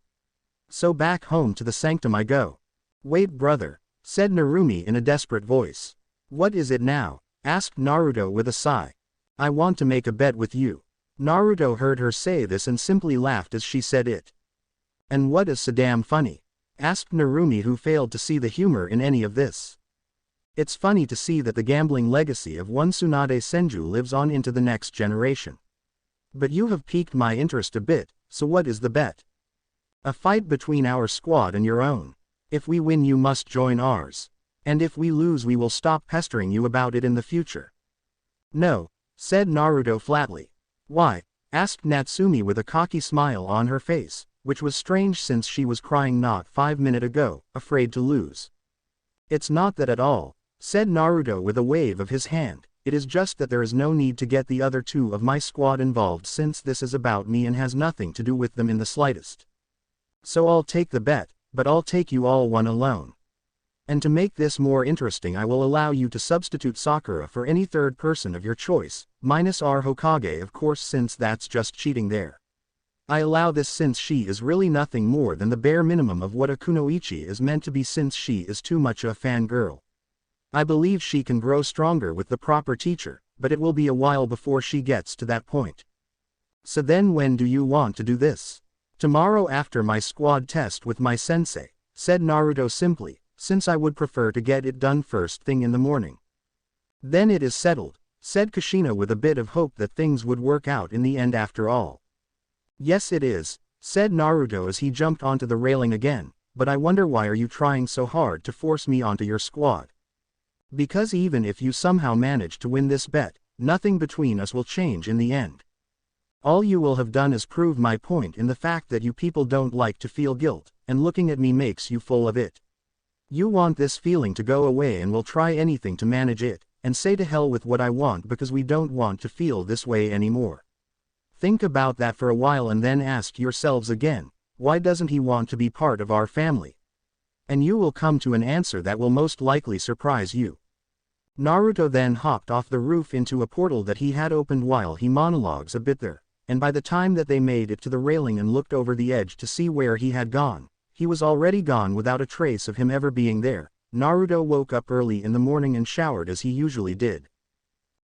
So back home to the sanctum I go. Wait brother, said Narumi in a desperate voice. What is it now? Asked Naruto with a sigh. I want to make a bet with you. Naruto heard her say this and simply laughed as she said it. And what is so damn funny? Asked Narumi, who failed to see the humor in any of this. It's funny to see that the gambling legacy of one Tsunade Senju lives on into the next generation. But you have piqued my interest a bit, so what is the bet? A fight between our squad and your own. If we win you must join ours. And if we lose we will stop pestering you about it in the future. No, said Naruto flatly. Why? Asked Natsumi with a cocky smile on her face, which was strange since she was crying not 5 minutes ago, afraid to lose. It's not that at all, said Naruto with a wave of his hand. It is just that there is no need to get the other two of my squad involved, since this is about me and has nothing to do with them in the slightest. So I'll take the bet, but I'll take you all one alone. And to make this more interesting I will allow you to substitute Sakura for any third person of your choice, minus our Hokage of course, since that's just cheating there. I allow this since she is really nothing more than the bare minimum of what a kunoichi is meant to be, since she is too much a fangirl. I believe she can grow stronger with the proper teacher, but it will be a while before she gets to that point. So then when do you want to do this? Tomorrow after my squad test with my sensei, said Naruto simply, since I would prefer to get it done first thing in the morning. Then it is settled, said Kushina with a bit of hope that things would work out in the end after all. Yes it is, said Naruto as he jumped onto the railing again, but I wonder why are you trying so hard to force me onto your squad? Because even if you somehow manage to win this bet, nothing between us will change in the end. All you will have done is prove my point in the fact that you people don't like to feel guilt, and looking at me makes you full of it. You want this feeling to go away and will try anything to manage it, and say to hell with what I want because we don't want to feel this way anymore. Think about that for a while and then ask yourselves again, why doesn't he want to be part of our family? And you will come to an answer that will most likely surprise you. Naruto then hopped off the roof into a portal that he had opened while he monologues a bit there, and by the time that they made it to the railing and looked over the edge to see where he had gone, he was already gone without a trace of him ever being there. Naruto woke up early in the morning and showered as he usually did.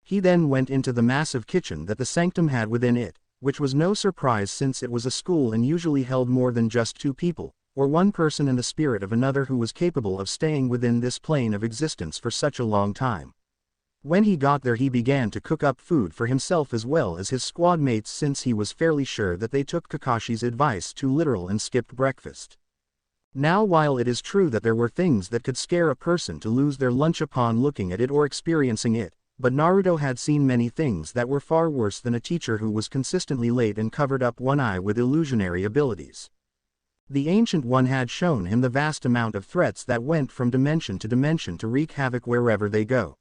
He then went into the massive kitchen that the sanctum had within it, which was no surprise since it was a school and usually held more than just two people, or one person in the spirit of another who was capable of staying within this plane of existence for such a long time. When he got there he began to cook up food for himself as well as his squad mates since he was fairly sure that they took Kakashi's advice too literal and skipped breakfast. Now while it is true that there were things that could scare a person to lose their lunch upon looking at it or experiencing it, but Naruto had seen many things that were far worse than a teacher who was consistently late and covered up one eye with illusionary abilities. The Ancient One had shown him the vast amount of threats that went from dimension to wreak havoc wherever they go.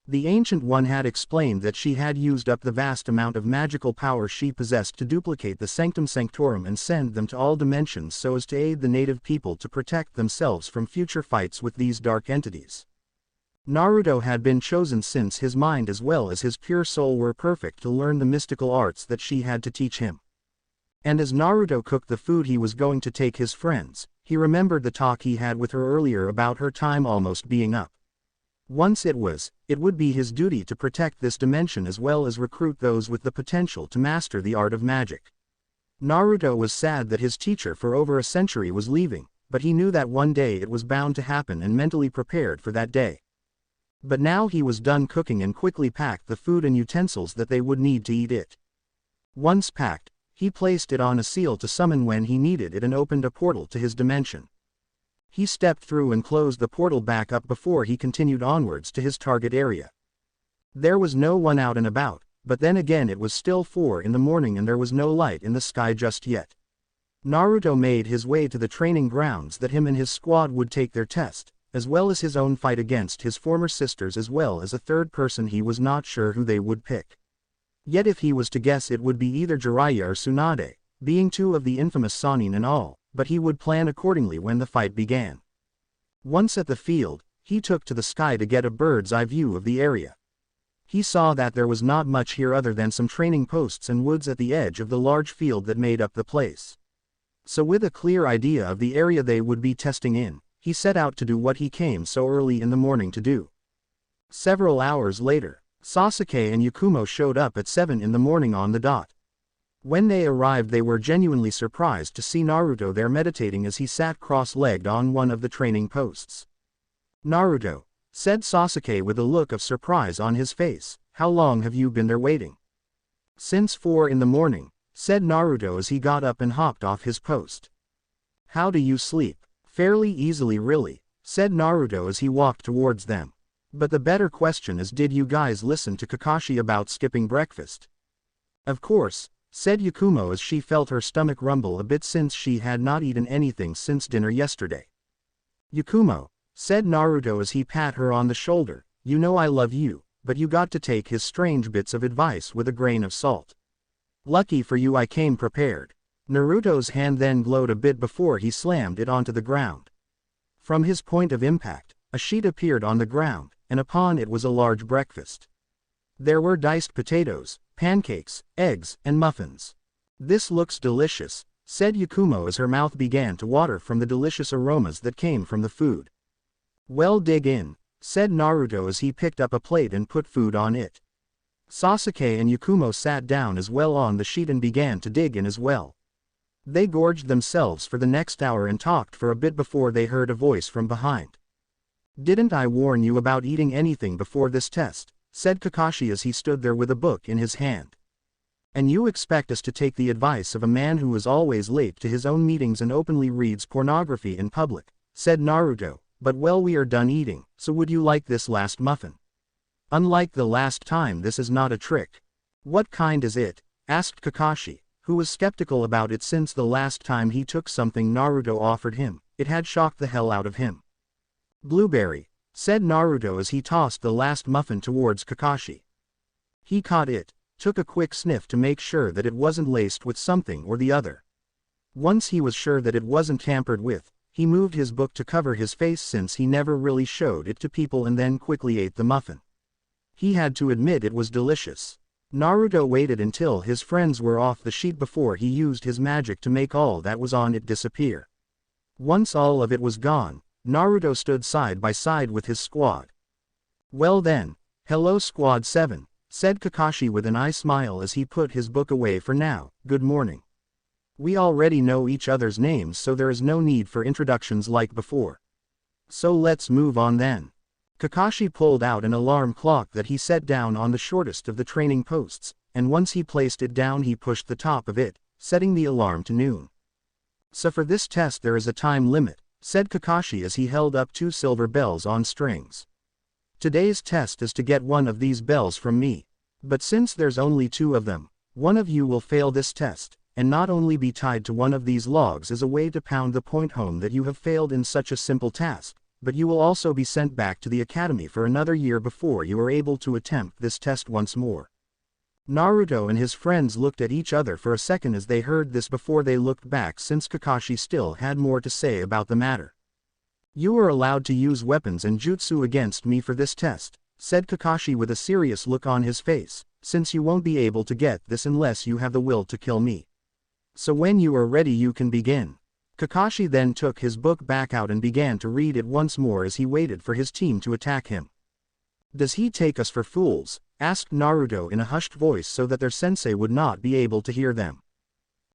The Ancient One had explained that she had used up the vast amount of magical power she possessed to duplicate the Sanctum Sanctorum and send them to all dimensions so as to aid the native people to protect themselves from future fights with these dark entities. Naruto had been chosen since his mind as well as his pure soul were perfect to learn the mystical arts that she had to teach him. And as Naruto cooked the food he was going to take his friends, he remembered the talk he had with her earlier about her time almost being up. Once it would be his duty to protect this dimension as well as recruit those with the potential to master the art of magic. Naruto was sad that his teacher for over a century was leaving, but he knew that one day it was bound to happen and mentally prepared for that day. But now he was done cooking and quickly packed the food and utensils that they would need to eat it. Once packed, he placed it on a seal to summon when he needed it and opened a portal to his dimension. He stepped through and closed the portal back up before he continued onwards to his target area. There was no one out and about, but then again it was still 4 in the morning and there was no light in the sky just yet. Naruto made his way to the training grounds that him and his squad would take their test, as well as his own fight against his former sisters as well as a third person he was not sure who they would pick. Yet if he was to guess it would be either Jiraiya or Tsunade, being two of the infamous Sannin and all, but he would plan accordingly when the fight began. Once at the field, he took to the sky to get a bird's eye view of the area. He saw that there was not much here other than some training posts and woods at the edge of the large field that made up the place. So with a clear idea of the area they would be testing in, he set out to do what he came so early in the morning to do. Several hours later, Sasuke and Yakumo showed up at 7 in the morning on the dot. When they arrived they were genuinely surprised to see Naruto there meditating as he sat cross-legged on one of the training posts. "Naruto," said Sasuke with a look of surprise on his face, "how long have you been there waiting?" "Since 4 in the morning," said Naruto as he got up and hopped off his post. "How do you sleep?" "Fairly easily really," said Naruto as he walked towards them. "But the better question is, did you guys listen to Kakashi about skipping breakfast?" "Of course," said Yakumo as she felt her stomach rumble a bit since she had not eaten anything since dinner yesterday. "Yakumo," said Naruto as he pat her on the shoulder, "you know I love you, but you got to take his strange bits of advice with a grain of salt. Lucky for you I came prepared." Naruto's hand then glowed a bit before he slammed it onto the ground. From his point of impact, a sheet appeared on the ground, and upon it was a large breakfast. There were diced potatoes, pancakes, eggs, and muffins. "This looks delicious," said Yakumo as her mouth began to water from the delicious aromas that came from the food. "Well, dig in," said Naruto as he picked up a plate and put food on it. Sasuke and Yakumo sat down as well on the sheet and began to dig in as well. They gorged themselves for the next hour and talked for a bit before they heard a voice from behind. "Didn't I warn you about eating anything before this test?" said Kakashi as he stood there with a book in his hand. "And you expect us to take the advice of a man who is always late to his own meetings and openly reads pornography in public," said Naruto, "but well, we are done eating, so would you like this last muffin? Unlike the last time, this is not a trick." "What kind is it?" asked Kakashi, who was skeptical about it since the last time he took something Naruto offered him, it had shocked the hell out of him. Blueberry, said Naruto as he tossed the last muffin towards Kakashi. He caught it, took a quick sniff to make sure that it wasn't laced with something or the other. Once he was sure that it wasn't tampered with, he moved his book to cover his face since he never really showed it to people and then quickly ate the muffin. He had to admit it was delicious. Naruto waited until his friends were off the sheet before he used his magic to make all that was on it disappear. Once all of it was gone, Naruto stood side by side with his squad. Well then, hello Squad 7, said Kakashi with an eye smile as he put his book away for now. Good morning. We already know each other's names, so there is no need for introductions like before. So let's move on then. Kakashi pulled out an alarm clock that he set down on the shortest of the training posts, and once he placed it down he pushed the top of it, setting the alarm to noon. So for this test there is a time limit, said Kakashi as he held up 2 silver bells on strings. Today's test is to get one of these bells from me. But since there's only 2 of them, one of you will fail this test, and not only be tied to one of these logs as a way to pound the point home that you have failed in such a simple task, but you will also be sent back to the academy for another year before you are able to attempt this test once more. Naruto and his friends looked at each other for a second as they heard this before they looked back, since Kakashi still had more to say about the matter. You are allowed to use weapons and jutsu against me for this test, said Kakashi with a serious look on his face, since you won't be able to get this unless you have the will to kill me. So when you are ready you can begin. Kakashi then took his book back out and began to read it once more as he waited for his team to attack him. Does he take us for fools? Asked Naruto in a hushed voice so that their sensei would not be able to hear them.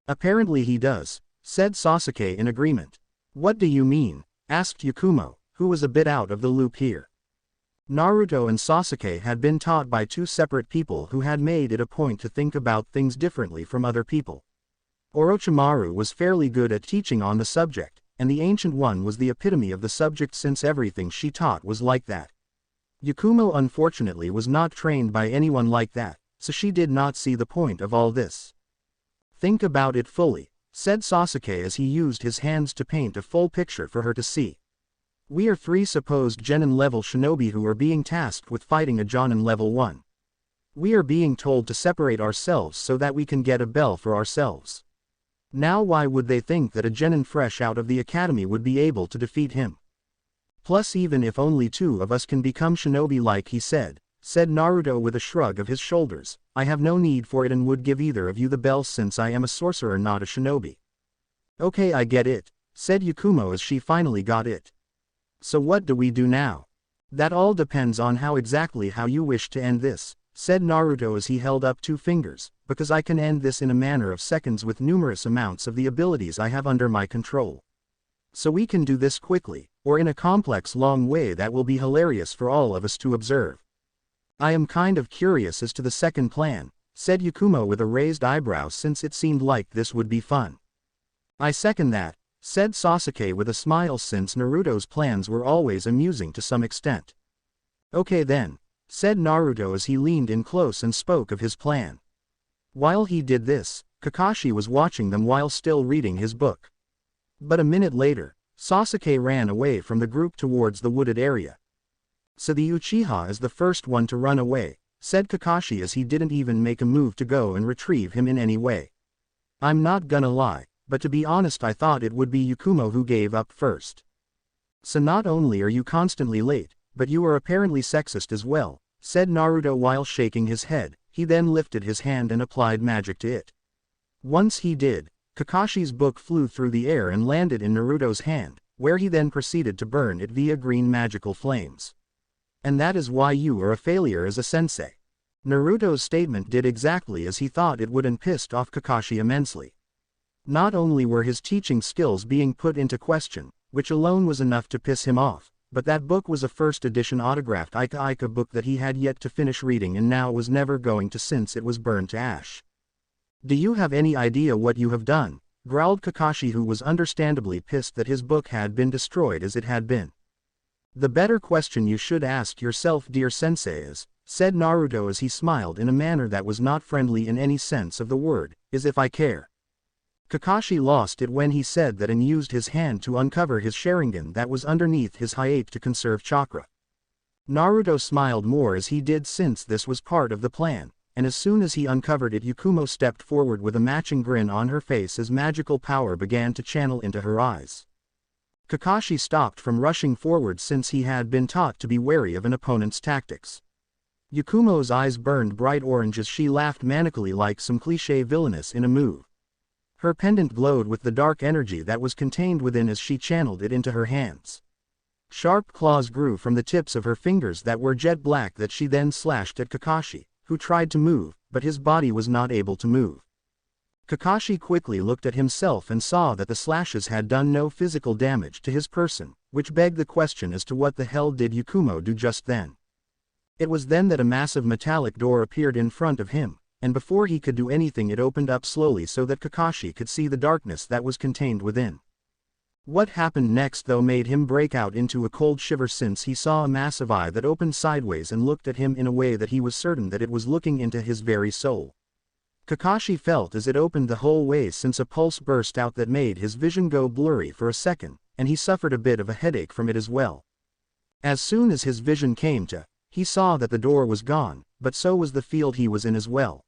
Apparently he does, said Sasuke in agreement. What do you mean? Asked Yakumo, who was a bit out of the loop here. Naruto and Sasuke had been taught by 2 separate people who had made it a point to think about things differently from other people. Orochimaru was fairly good at teaching on the subject, and the Ancient One was the epitome of the subject since everything she taught was like that. Yakumo unfortunately was not trained by anyone like that, so she did not see the point of all this. Think about it fully, said Sasuke as he used his hands to paint a full picture for her to see. We are 3 supposed Genin level shinobi who are being tasked with fighting a Jonin level 1. We are being told to separate ourselves so that we can get a bell for ourselves. Now why would they think that a genin fresh out of the academy would be able to defeat him? Plus even if only 2 of us can become shinobi like he said Naruto with a shrug of his shoulders, I have no need for it and would give either of you the bell since I am a sorcerer not a shinobi. Okay, I get it, said Yakumo as she finally got it. So what do we do now? That all depends on how you wish to end this, said Naruto as he held up 2 fingers, because I can end this in a matter of seconds with numerous amounts of the abilities I have under my control. So we can do this quickly, or in a complex long way that will be hilarious for all of us to observe. I am kind of curious as to the second plan, said Yakumo with a raised eyebrow since it seemed like this would be fun. I second that, said Sasuke with a smile since Naruto's plans were always amusing to some extent. Okay then, said Naruto as he leaned in close and spoke of his plan. While he did this, Kakashi was watching them while still reading his book. But a minute later, Sasuke ran away from the group towards the wooded area. So the Uchiha is the first one to run away, said Kakashi as he didn't even make a move to go and retrieve him in any way. I'm not gonna lie, but to be honest I thought it would be Yakumo who gave up first. So not only are you constantly late, but you are apparently sexist as well, said Naruto while shaking his head. He then lifted his hand and applied magic to it. Once he did, Kakashi's book flew through the air and landed in Naruto's hand, where he then proceeded to burn it via green magical flames. And that is why you are a failure as a sensei. Naruto's statement did exactly as he thought it would and pissed off Kakashi immensely. Not only were his teaching skills being put into question, which alone was enough to piss him off, but that book was a first edition autographed Ika book that he had yet to finish reading and now was never going to since it was burned to ash. Do you have any idea what you have done? Growled Kakashi, who was understandably pissed that his book had been destroyed as it had been. The better question you should ask yourself, dear sensei, is, said Naruto as he smiled in a manner that was not friendly in any sense of the word, is if I care. Kakashi lost it when he said that and used his hand to uncover his Sharingan that was underneath his hiape to conserve chakra. Naruto smiled more as he did since this was part of the plan, and as soon as he uncovered it Yakumo stepped forward with a matching grin on her face as magical power began to channel into her eyes. Kakashi stopped from rushing forward since he had been taught to be wary of an opponent's tactics. Yakumo's eyes burned bright orange as she laughed manically like some cliché villainess in a move. Her pendant glowed with the dark energy that was contained within as she channeled it into her hands. Sharp claws grew from the tips of her fingers that were jet black that she then slashed at Kakashi, who tried to move, but his body was not able to move. Kakashi quickly looked at himself and saw that the slashes had done no physical damage to his person, which begged the question as to what the hell did Yakumo do just then. It was then that a massive metallic door appeared in front of him, and before he could do anything it opened up slowly so that Kakashi could see the darkness that was contained within. What happened next though made him break out into a cold shiver since he saw a massive eye that opened sideways and looked at him in a way that he was certain that it was looking into his very soul. Kakashi felt as it opened the whole way since a pulse burst out that made his vision go blurry for a second, and he suffered a bit of a headache from it as well. As soon as his vision came to, he saw that the door was gone, but so was the field he was in as well.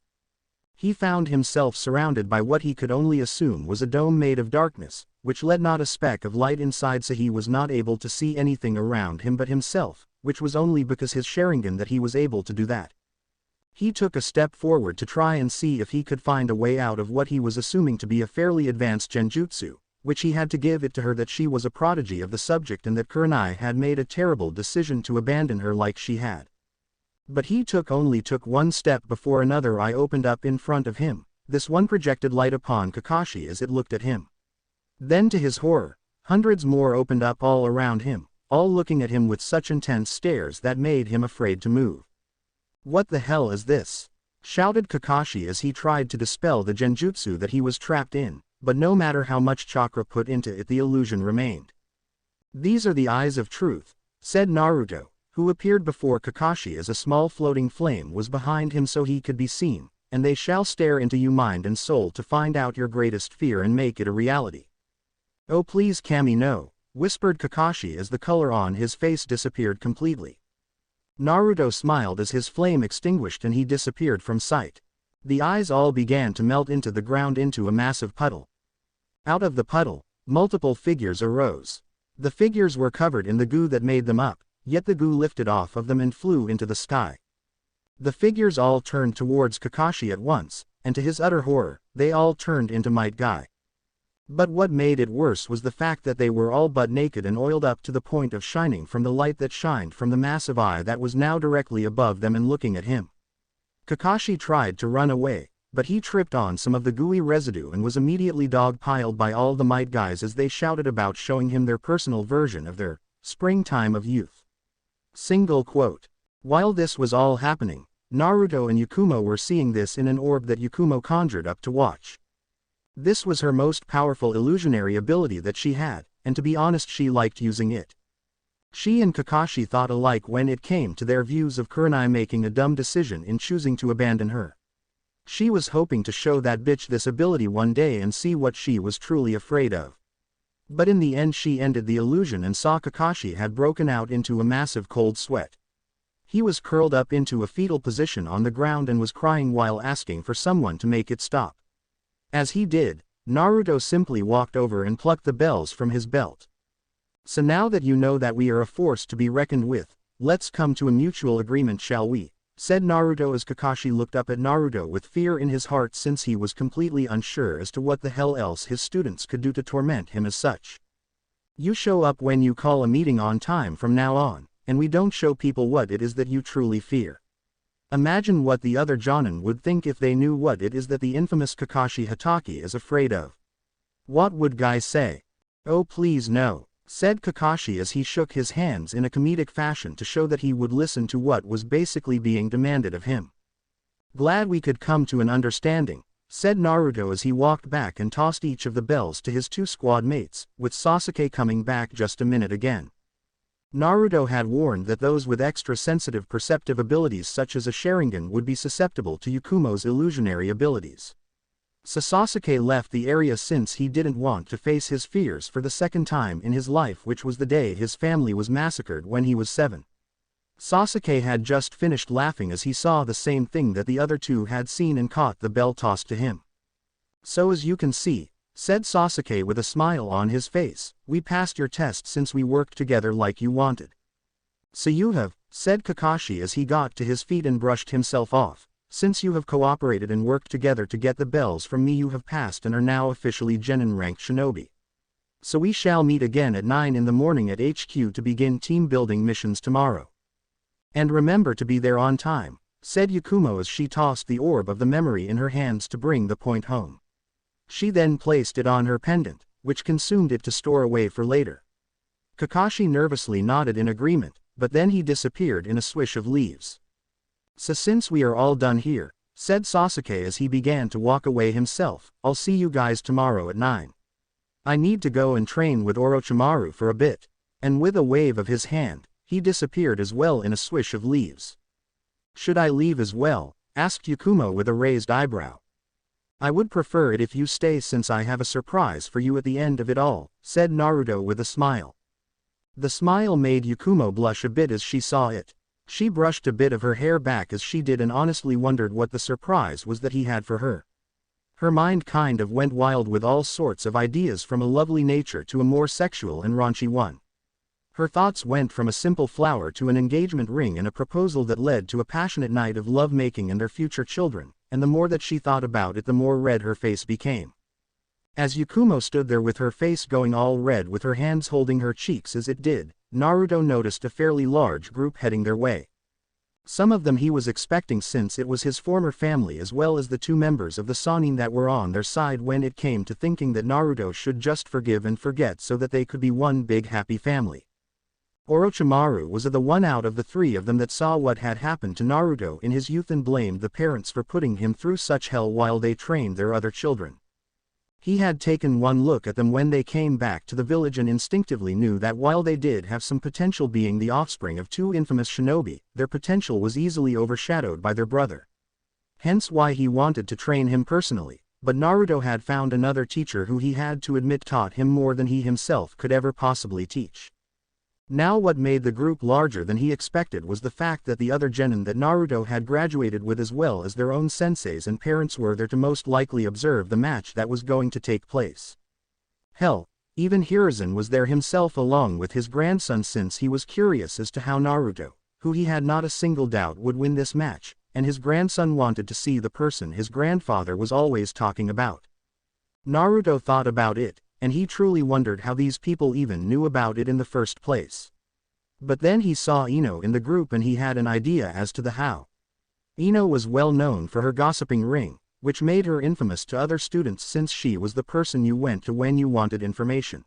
He found himself surrounded by what he could only assume was a dome made of darkness, which let not a speck of light inside so he was not able to see anything around him but himself, which was only because his Sharingan that he was able to do that. He took a step forward to try and see if he could find a way out of what he was assuming to be a fairly advanced genjutsu, which he had to give it to her that she was a prodigy of the subject and that Kurenai had made a terrible decision to abandon her like she had. But he only took one step before another eye opened up in front of him, this one projected light upon Kakashi as it looked at him. Then to his horror, hundreds more opened up all around him, all looking at him with such intense stares that made him afraid to move. "What the hell is this?" shouted Kakashi as he tried to dispel the genjutsu that he was trapped in, but no matter how much chakra put into it the illusion remained. "These are the eyes of truth," said Naruto, who appeared before Kakashi as a small floating flame was behind him so he could be seen, "and they shall stare into you mind and soul to find out your greatest fear and make it a reality." "Oh please Kami no," whispered Kakashi as the color on his face disappeared completely. Naruto smiled as his flame extinguished and he disappeared from sight. The eyes all began to melt into the ground into a massive puddle. Out of the puddle, multiple figures arose. The figures were covered in the goo that made them up, yet the goo lifted off of them and flew into the sky. The figures all turned towards Kakashi at once, and to his utter horror, they all turned into Might Guy. But what made it worse was the fact that they were all but naked and oiled up to the point of shining from the light that shined from the massive eye that was now directly above them and looking at him. Kakashi tried to run away, but he tripped on some of the gooey residue and was immediately dog-piled by all the Might Guys as they shouted about showing him their personal version of their springtime of youth. Single quote. While this was all happening, Naruto and Yakumo were seeing this in an orb that Yakumo conjured up to watch. This was her most powerful illusionary ability that she had, and to be honest she liked using it. She and Kakashi thought alike when it came to their views of Kurenai making a dumb decision in choosing to abandon her. She was hoping to show that bitch this ability one day and see what she was truly afraid of. But in the end she ended the illusion and saw Kakashi had broken out into a massive cold sweat. He was curled up into a fetal position on the ground and was crying while asking for someone to make it stop. As he did, Naruto simply walked over and plucked the bells from his belt. "So now that you know that we are a force to be reckoned with, let's come to a mutual agreement shall we?" said Naruto as Kakashi looked up at Naruto with fear in his heart since he was completely unsure as to what the hell else his students could do to torment him as such. "You show up when you call a meeting on time from now on, and we don't show people what it is that you truly fear. Imagine what the other Jonin would think if they knew what it is that the infamous Kakashi Hatake is afraid of. What would Guy say?" "Oh please no," said Kakashi as he shook his hands in a comedic fashion to show that he would listen to what was basically being demanded of him. "Glad we could come to an understanding," said Naruto as he walked back and tossed each of the bells to his two squad mates, with Sasuke coming back just a minute again. Naruto had warned that those with extra sensitive perceptive abilities such as a Sharingan would be susceptible to Yakumo's illusionary abilities. Sasuke left the area since he didn't want to face his fears for the second time in his life, which was the day his family was massacred when he was 7. Sasuke had just finished laughing as he saw the same thing that the other two had seen and caught the bell tossed to him. "So as you can see," said Sasuke with a smile on his face, "we passed your test since we worked together like you wanted." "So you have," said Kakashi as he got to his feet and brushed himself off. "Since you have cooperated and worked together to get the bells from me, you have passed and are now officially Genin ranked shinobi. So we shall meet again at 9 in the morning at HQ to begin team building missions tomorrow. And remember to be there on time," said Yakumo as she tossed the orb of the memory in her hands to bring the point home. She then placed it on her pendant, which consumed it to store away for later. Kakashi nervously nodded in agreement, but then he disappeared in a swish of leaves. "So since we are all done here," said Sasuke as he began to walk away himself, "I'll see you guys tomorrow at 9. I need to go and train with Orochimaru for a bit." And with a wave of his hand, he disappeared as well in a swish of leaves. "Should I leave as well?" asked Yakumo with a raised eyebrow. "I would prefer it if you stay since I have a surprise for you at the end of it all," said Naruto with a smile. The smile made Yakumo blush a bit as she saw it. She brushed a bit of her hair back as she did and honestly wondered what the surprise was that he had for her. Her mind kind of went wild with all sorts of ideas, from a lovely nature to a more sexual and raunchy one. Her thoughts went from a simple flower to an engagement ring and a proposal that led to a passionate night of love-making and their future children, and the more that she thought about it the more red her face became. As Yakumo stood there with her face going all red with her hands holding her cheeks as it did, Naruto noticed a fairly large group heading their way. Some of them he was expecting since it was his former family, as well as the 2 members of the Sannin that were on their side when it came to thinking that Naruto should just forgive and forget so that they could be one big happy family. Orochimaru was the one out of the 3 of them that saw what had happened to Naruto in his youth and blamed the parents for putting him through such hell while they trained their other children. He had taken one look at them when they came back to the village and instinctively knew that while they did have some potential, being the offspring of 2 infamous shinobi, their potential was easily overshadowed by their brother. Hence why he wanted to train him personally, but Naruto had found another teacher who he had to admit taught him more than he himself could ever possibly teach. Now what made the group larger than he expected was the fact that the other genin that Naruto had graduated with, as well as their own senseis and parents, were there to most likely observe the match that was going to take place. Hell, even Hiruzen was there himself along with his grandson, since he was curious as to how Naruto, who he had not a single doubt would win this match, and his grandson wanted to see the person his grandfather was always talking about. Naruto thought about it, and he truly wondered how these people even knew about it in the first place. But then he saw Ino in the group and he had an idea as to the how. Ino was well known for her gossiping ring, which made her infamous to other students since she was the person you went to when you wanted information.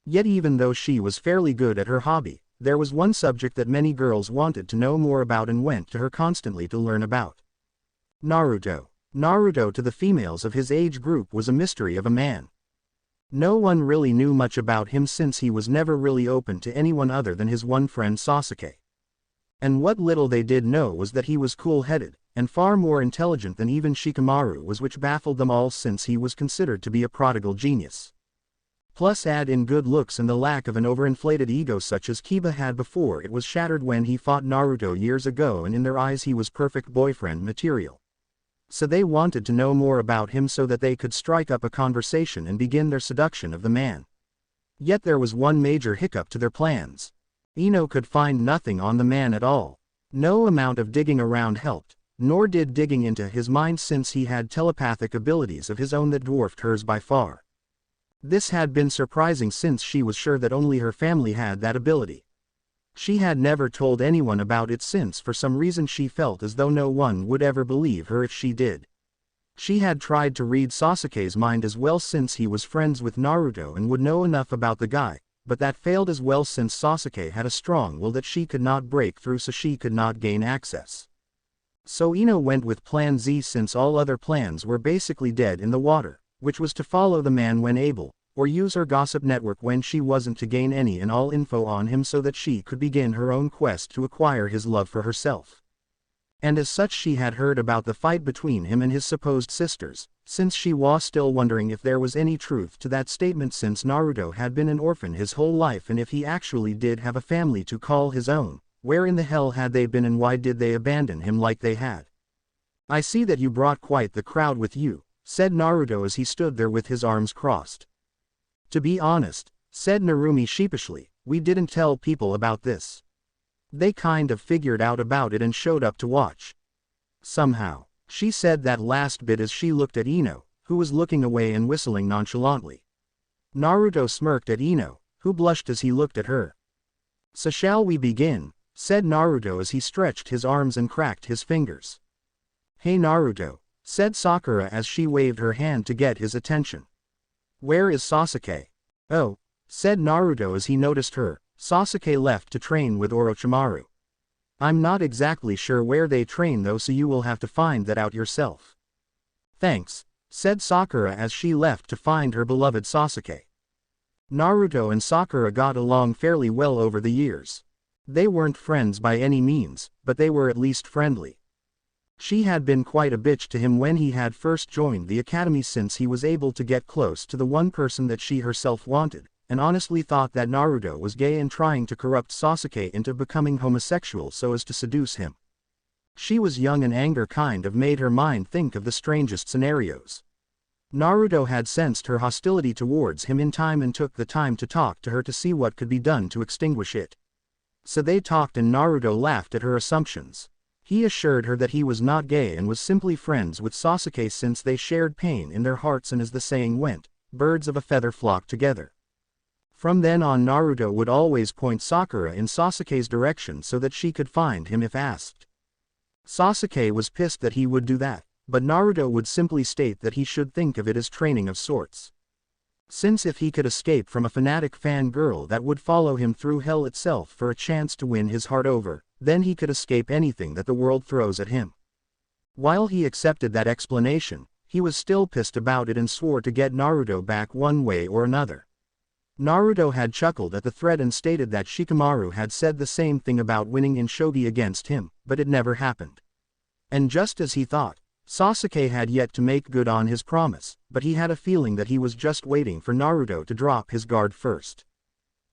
Yet even though she was fairly good at her hobby, there was one subject that many girls wanted to know more about and went to her constantly to learn about. Naruto. Naruto to the females of his age group was a mystery of a man. No one really knew much about him since he was never really open to anyone other than his one friend Sasuke. And what little they did know was that he was cool-headed, and far more intelligent than even Shikamaru was, which baffled them all since he was considered to be a prodigal genius. Plus add in good looks and the lack of an overinflated ego such as Kiba had before it was shattered when he fought Naruto years ago, and in their eyes he was perfect boyfriend material. So they wanted to know more about him so that they could strike up a conversation and begin their seduction of the man. Yet there was one major hiccup to their plans. Ino could find nothing on the man at all. No amount of digging around helped, nor did digging into his mind, since he had telepathic abilities of his own that dwarfed hers by far. This had been surprising since she was sure that only her family had that ability. She had never told anyone about it since for some reason she felt as though no one would ever believe her if she did. She had tried to read Sasuke's mind as well since he was friends with Naruto and would know enough about the guy, but that failed as well since Sasuke had a strong will that she could not break through, so she could not gain access. So Ino went with Plan Z since all other plans were basically dead in the water, which was to follow the man when able, or use her gossip network when she wasn't, to gain any and all info on him so that she could begin her own quest to acquire his love for herself. And as such she had heard about the fight between him and his supposed sisters, since she was still wondering if there was any truth to that statement since Naruto had been an orphan his whole life and if he actually did have a family to call his own, where in the hell had they been and why did they abandon him like they had? I see that you brought quite the crowd with you, said Naruto as he stood there with his arms crossed. To be honest, said Narumi sheepishly, we didn't tell people about this. They kind of figured out about it and showed up to watch. Somehow, she said that last bit as she looked at Ino, who was looking away and whistling nonchalantly. Naruto smirked at Ino, who blushed as he looked at her. So shall we begin, said Naruto as he stretched his arms and cracked his fingers. Hey Naruto, said Sakura as she waved her hand to get his attention. Where is Sasuke? Oh, said Naruto as he noticed her. Sasuke left to train with Orochimaru. I'm not exactly sure where they train though, so you will have to find that out yourself. Thanks, said Sakura as she left to find her beloved Sasuke. Naruto and Sakura got along fairly well over the years. They weren't friends by any means, but they were at least friendly. She had been quite a bitch to him when he had first joined the academy since he was able to get close to the one person that she herself wanted, and honestly thought that Naruto was gay and trying to corrupt Sasuke into becoming homosexual so as to seduce him. She was young and anger kind of made her mind think of the strangest scenarios. Naruto had sensed her hostility towards him in time and took the time to talk to her to see what could be done to extinguish it. So they talked and Naruto laughed at her assumptions. He assured her that he was not gay and was simply friends with Sasuke since they shared pain in their hearts and as the saying went, birds of a feather flock together. From then on Naruto would always point Sakura in Sasuke's direction so that she could find him if asked. Sasuke was pissed that he would do that, but Naruto would simply state that he should think of it as training of sorts. Since if he could escape from a fanatic fangirl that would follow him through hell itself for a chance to win his heart over, then he could escape anything that the world throws at him. While he accepted that explanation, he was still pissed about it and swore to get Naruto back one way or another. Naruto had chuckled at the threat and stated that Shikamaru had said the same thing about winning in shogi against him, but it never happened. And just as he thought, Sasuke had yet to make good on his promise, but he had a feeling that he was just waiting for Naruto to drop his guard first.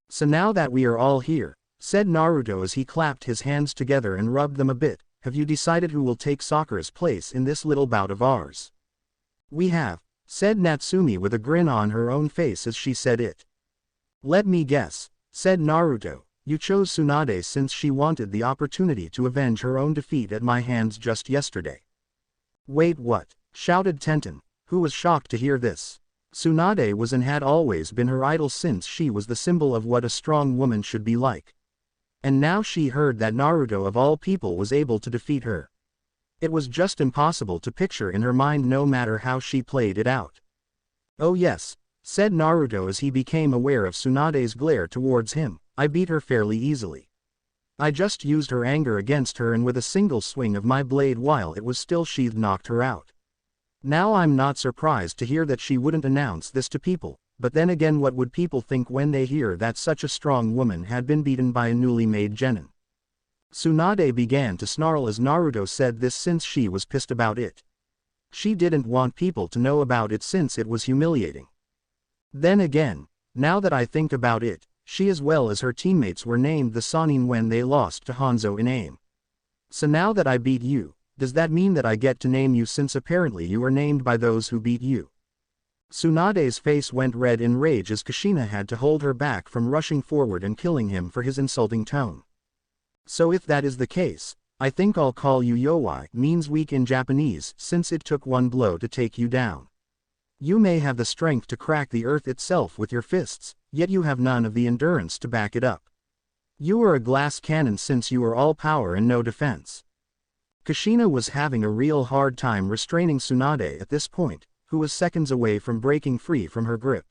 So now that we are all here, said Naruto as he clapped his hands together and rubbed them a bit, have you decided who will take Sakura's place in this little bout of ours? We have, said Natsumi with a grin on her own face as she said it. Let me guess, said Naruto, you chose Tsunade since she wanted the opportunity to avenge her own defeat at my hands just yesterday. Wait, what? Shouted Tenten, who was shocked to hear this. Tsunade was and had always been her idol since she was the symbol of what a strong woman should be like. And now she heard that Naruto of all people was able to defeat her. It was just impossible to picture in her mind no matter how she played it out. Oh yes, said Naruto as he became aware of Tsunade's glare towards him, I beat her fairly easily. I just used her anger against her and with a single swing of my blade while it was still sheathed knocked her out. Now I'm not surprised to hear that she wouldn't announce this to people, but then again what would people think when they hear that such a strong woman had been beaten by a newly made genin? Tsunade began to snarl as Naruto said this since she was pissed about it. She didn't want people to know about it since it was humiliating. Then again, now that I think about it, she as well as her teammates were named the Sannin when they lost to Hanzo in AIM. So now that I beat you, does that mean that I get to name you since apparently you are named by those who beat you? Tsunade's face went red in rage as Kushina had to hold her back from rushing forward and killing him for his insulting tone. So if that is the case, I think I'll call you Yowai, means weak in Japanese, since it took one blow to take you down. You may have the strength to crack the earth itself with your fists, yet you have none of the endurance to back it up. You are a glass cannon since you are all power and no defense. Kushina was having a real hard time restraining Tsunade at this point, who was seconds away from breaking free from her grip.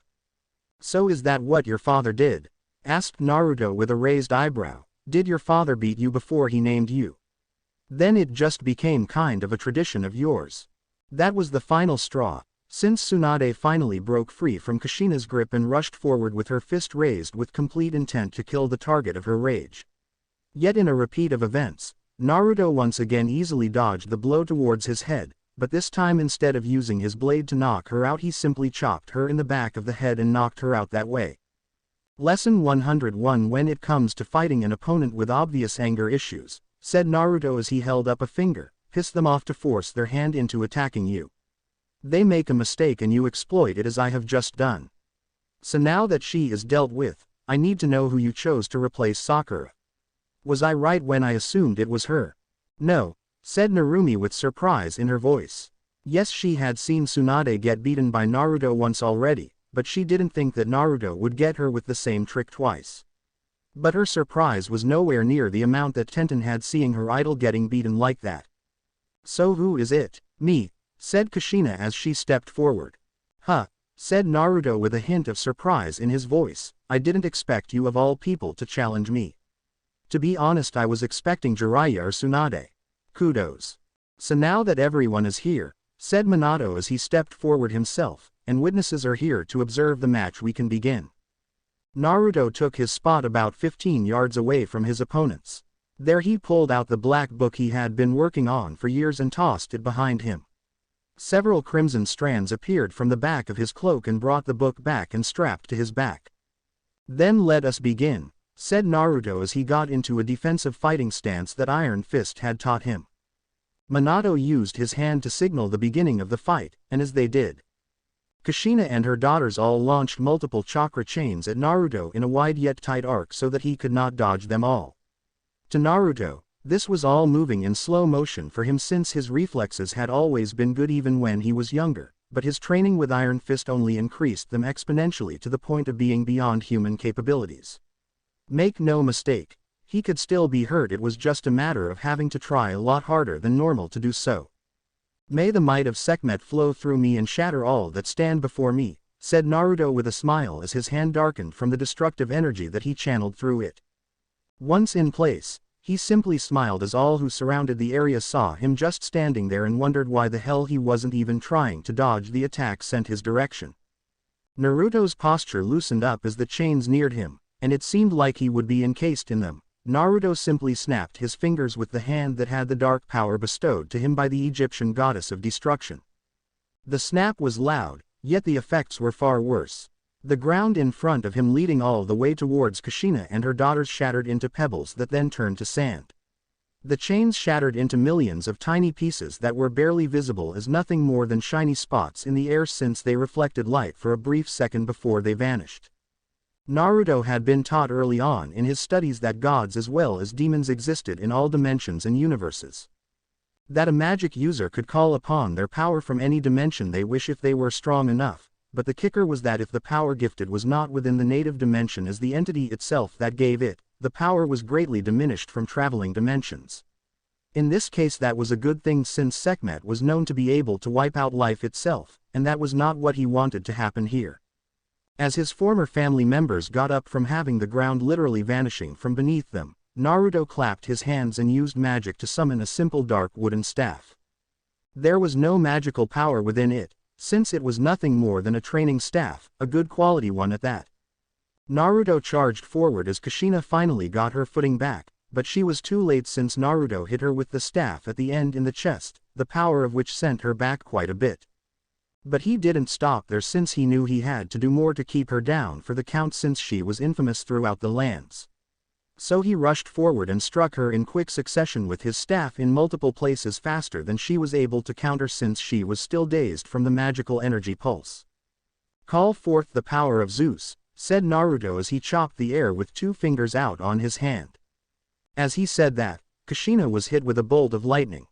So is that what your father did? Asked Naruto with a raised eyebrow. Did your father beat you before he named you? Then it just became kind of a tradition of yours. That was the final straw, since Tsunade finally broke free from Kushina's grip and rushed forward with her fist raised with complete intent to kill the target of her rage. Yet in a repeat of events, Naruto once again easily dodged the blow towards his head, but this time instead of using his blade to knock her out he simply chopped her in the back of the head and knocked her out that way. Lesson 101 When it comes to fighting an opponent with obvious anger issues, said Naruto as he held up a finger, piss them off to force their hand into attacking you. They make a mistake and you exploit it as I have just done. So now that she is dealt with, I need to know who you chose to replace Sakura. Was I right when I assumed it was her? No, said Narumi with surprise in her voice. Yes, she had seen Tsunade get beaten by Naruto once already, but she didn't think that Naruto would get her with the same trick twice. But her surprise was nowhere near the amount that Tenten had seeing her idol getting beaten like that. So who is it? Me, said Kushina as she stepped forward. Huh, said Naruto with a hint of surprise in his voice, I didn't expect you of all people to challenge me. To be honest, I was expecting Jiraiya or Tsunade. Kudos. So now that everyone is here, said Minato as he stepped forward himself, and witnesses are here to observe the match, we can begin. Naruto took his spot about 15 yards away from his opponents. There he pulled out the black book he had been working on for years and tossed it behind him. Several crimson strands appeared from the back of his cloak and brought the book back and strapped to his back. Then let us begin, said Naruto as he got into a defensive fighting stance that Iron Fist had taught him. Minato used his hand to signal the beginning of the fight, and as they did, Kushina and her daughters all launched multiple chakra chains at Naruto in a wide yet tight arc so that he could not dodge them all. To Naruto, this was all moving in slow motion for him since his reflexes had always been good even when he was younger, but his training with Iron Fist only increased them exponentially to the point of being beyond human capabilities. Make no mistake, he could still be hurt, it was just a matter of having to try a lot harder than normal to do so. May the might of Sekhmet flow through me and shatter all that stand before me, said Naruto with a smile as his hand darkened from the destructive energy that he channeled through it. Once in place, he simply smiled as all who surrounded the area saw him just standing there and wondered why the hell he wasn't even trying to dodge the attack sent his direction. Naruto's posture loosened up as the chains neared him, and it seemed like he would be encased in them. Naruto simply snapped his fingers with the hand that had the dark power bestowed to him by the Egyptian goddess of destruction. The snap was loud, yet the effects were far worse. The ground in front of him leading all the way towards Kushina and her daughters shattered into pebbles that then turned to sand. The chains shattered into millions of tiny pieces that were barely visible as nothing more than shiny spots in the air since they reflected light for a brief second before they vanished. Naruto had been taught early on in his studies that gods as well as demons existed in all dimensions and universes. That a magic user could call upon their power from any dimension they wish if they were strong enough, but the kicker was that if the power gifted was not within the native dimension as the entity itself that gave it, the power was greatly diminished from traveling dimensions. In this case that was a good thing since Sekhmet was known to be able to wipe out life itself, and that was not what he wanted to happen here. As his former family members got up from having the ground literally vanishing from beneath them, Naruto clapped his hands and used magic to summon a simple dark wooden staff. There was no magical power within it, since it was nothing more than a training staff, a good quality one at that. Naruto charged forward as Kushina finally got her footing back, but she was too late since Naruto hit her with the staff at the end in the chest, the power of which sent her back quite a bit. But he didn't stop there since he knew he had to do more to keep her down for the count since she was infamous throughout the lands. So he rushed forward and struck her in quick succession with his staff in multiple places faster than she was able to counter since she was still dazed from the magical energy pulse. Call forth the power of Zeus, said Naruto as he chopped the air with 2 fingers out on his hand. As he said that, Kushina was hit with a bolt of lightning.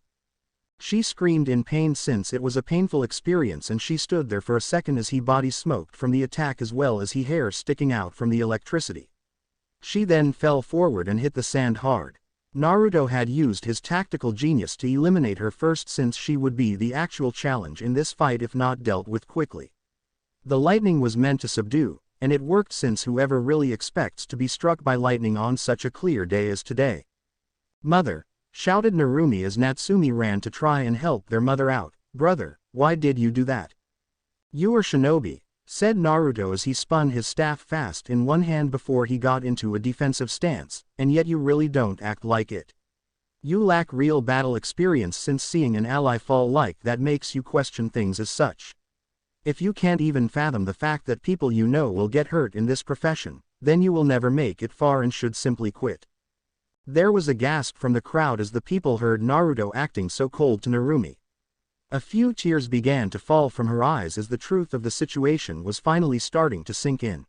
She screamed in pain since it was a painful experience and she stood there for a second as he body smoked from the attack as well as he hair sticking out from the electricity. She then fell forward and hit the sand hard. Naruto had used his tactical genius to eliminate her first since she would be the actual challenge in this fight if not dealt with quickly. The lightning was meant to subdue, and it worked since whoever really expects to be struck by lightning on such a clear day as today. Mother, shouted Narumi as Natsumi ran to try and help their mother out. Brother, why did you do that? You are shinobi, said Naruto as he spun his staff fast in one hand before he got into a defensive stance, and yet you really don't act like it. You lack real battle experience, since seeing an ally fall like that makes you question things as such. If you can't even fathom the fact that people you know will get hurt in this profession, then you will never make it far and should simply quit. There was a gasp from the crowd as the people heard Naruto acting so cold to Narumi. A few tears began to fall from her eyes as the truth of the situation was finally starting to sink in.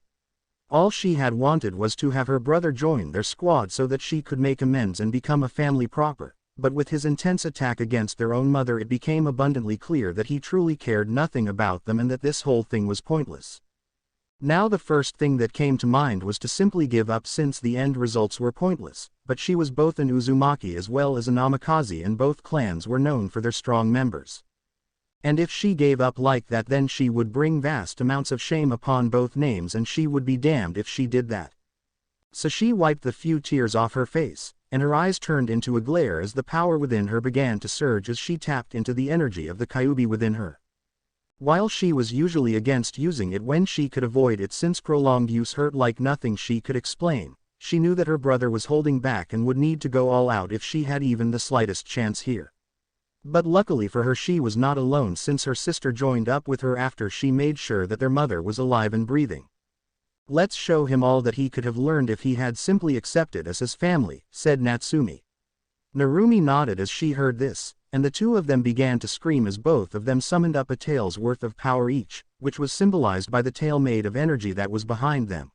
All she had wanted was to have her brother join their squad so that she could make amends and become a family proper, but with his intense attack against their own mother it became abundantly clear that he truly cared nothing about them and that this whole thing was pointless. Now the first thing that came to mind was to simply give up, since the end results were pointless, but she was both an Uzumaki as well as a Namikaze, and both clans were known for their strong members. And if she gave up like that, then she would bring vast amounts of shame upon both names, and she would be damned if she did that. So she wiped the few tears off her face, and her eyes turned into a glare as the power within her began to surge as she tapped into the energy of the Kyuubi within her. While she was usually against using it when she could avoid it, since prolonged use hurt like nothing she could explain, she knew that her brother was holding back and would need to go all out if she had even the slightest chance here. But luckily for her, she was not alone, since her sister joined up with her after she made sure that their mother was alive and breathing. "Let's show him all that he could have learned if he had simply accepted us as family," said Natsumi. Narumi nodded as she heard this, and the two of them began to scream as both of them summoned up a tail's worth of power each, which was symbolized by the tail made of energy that was behind them.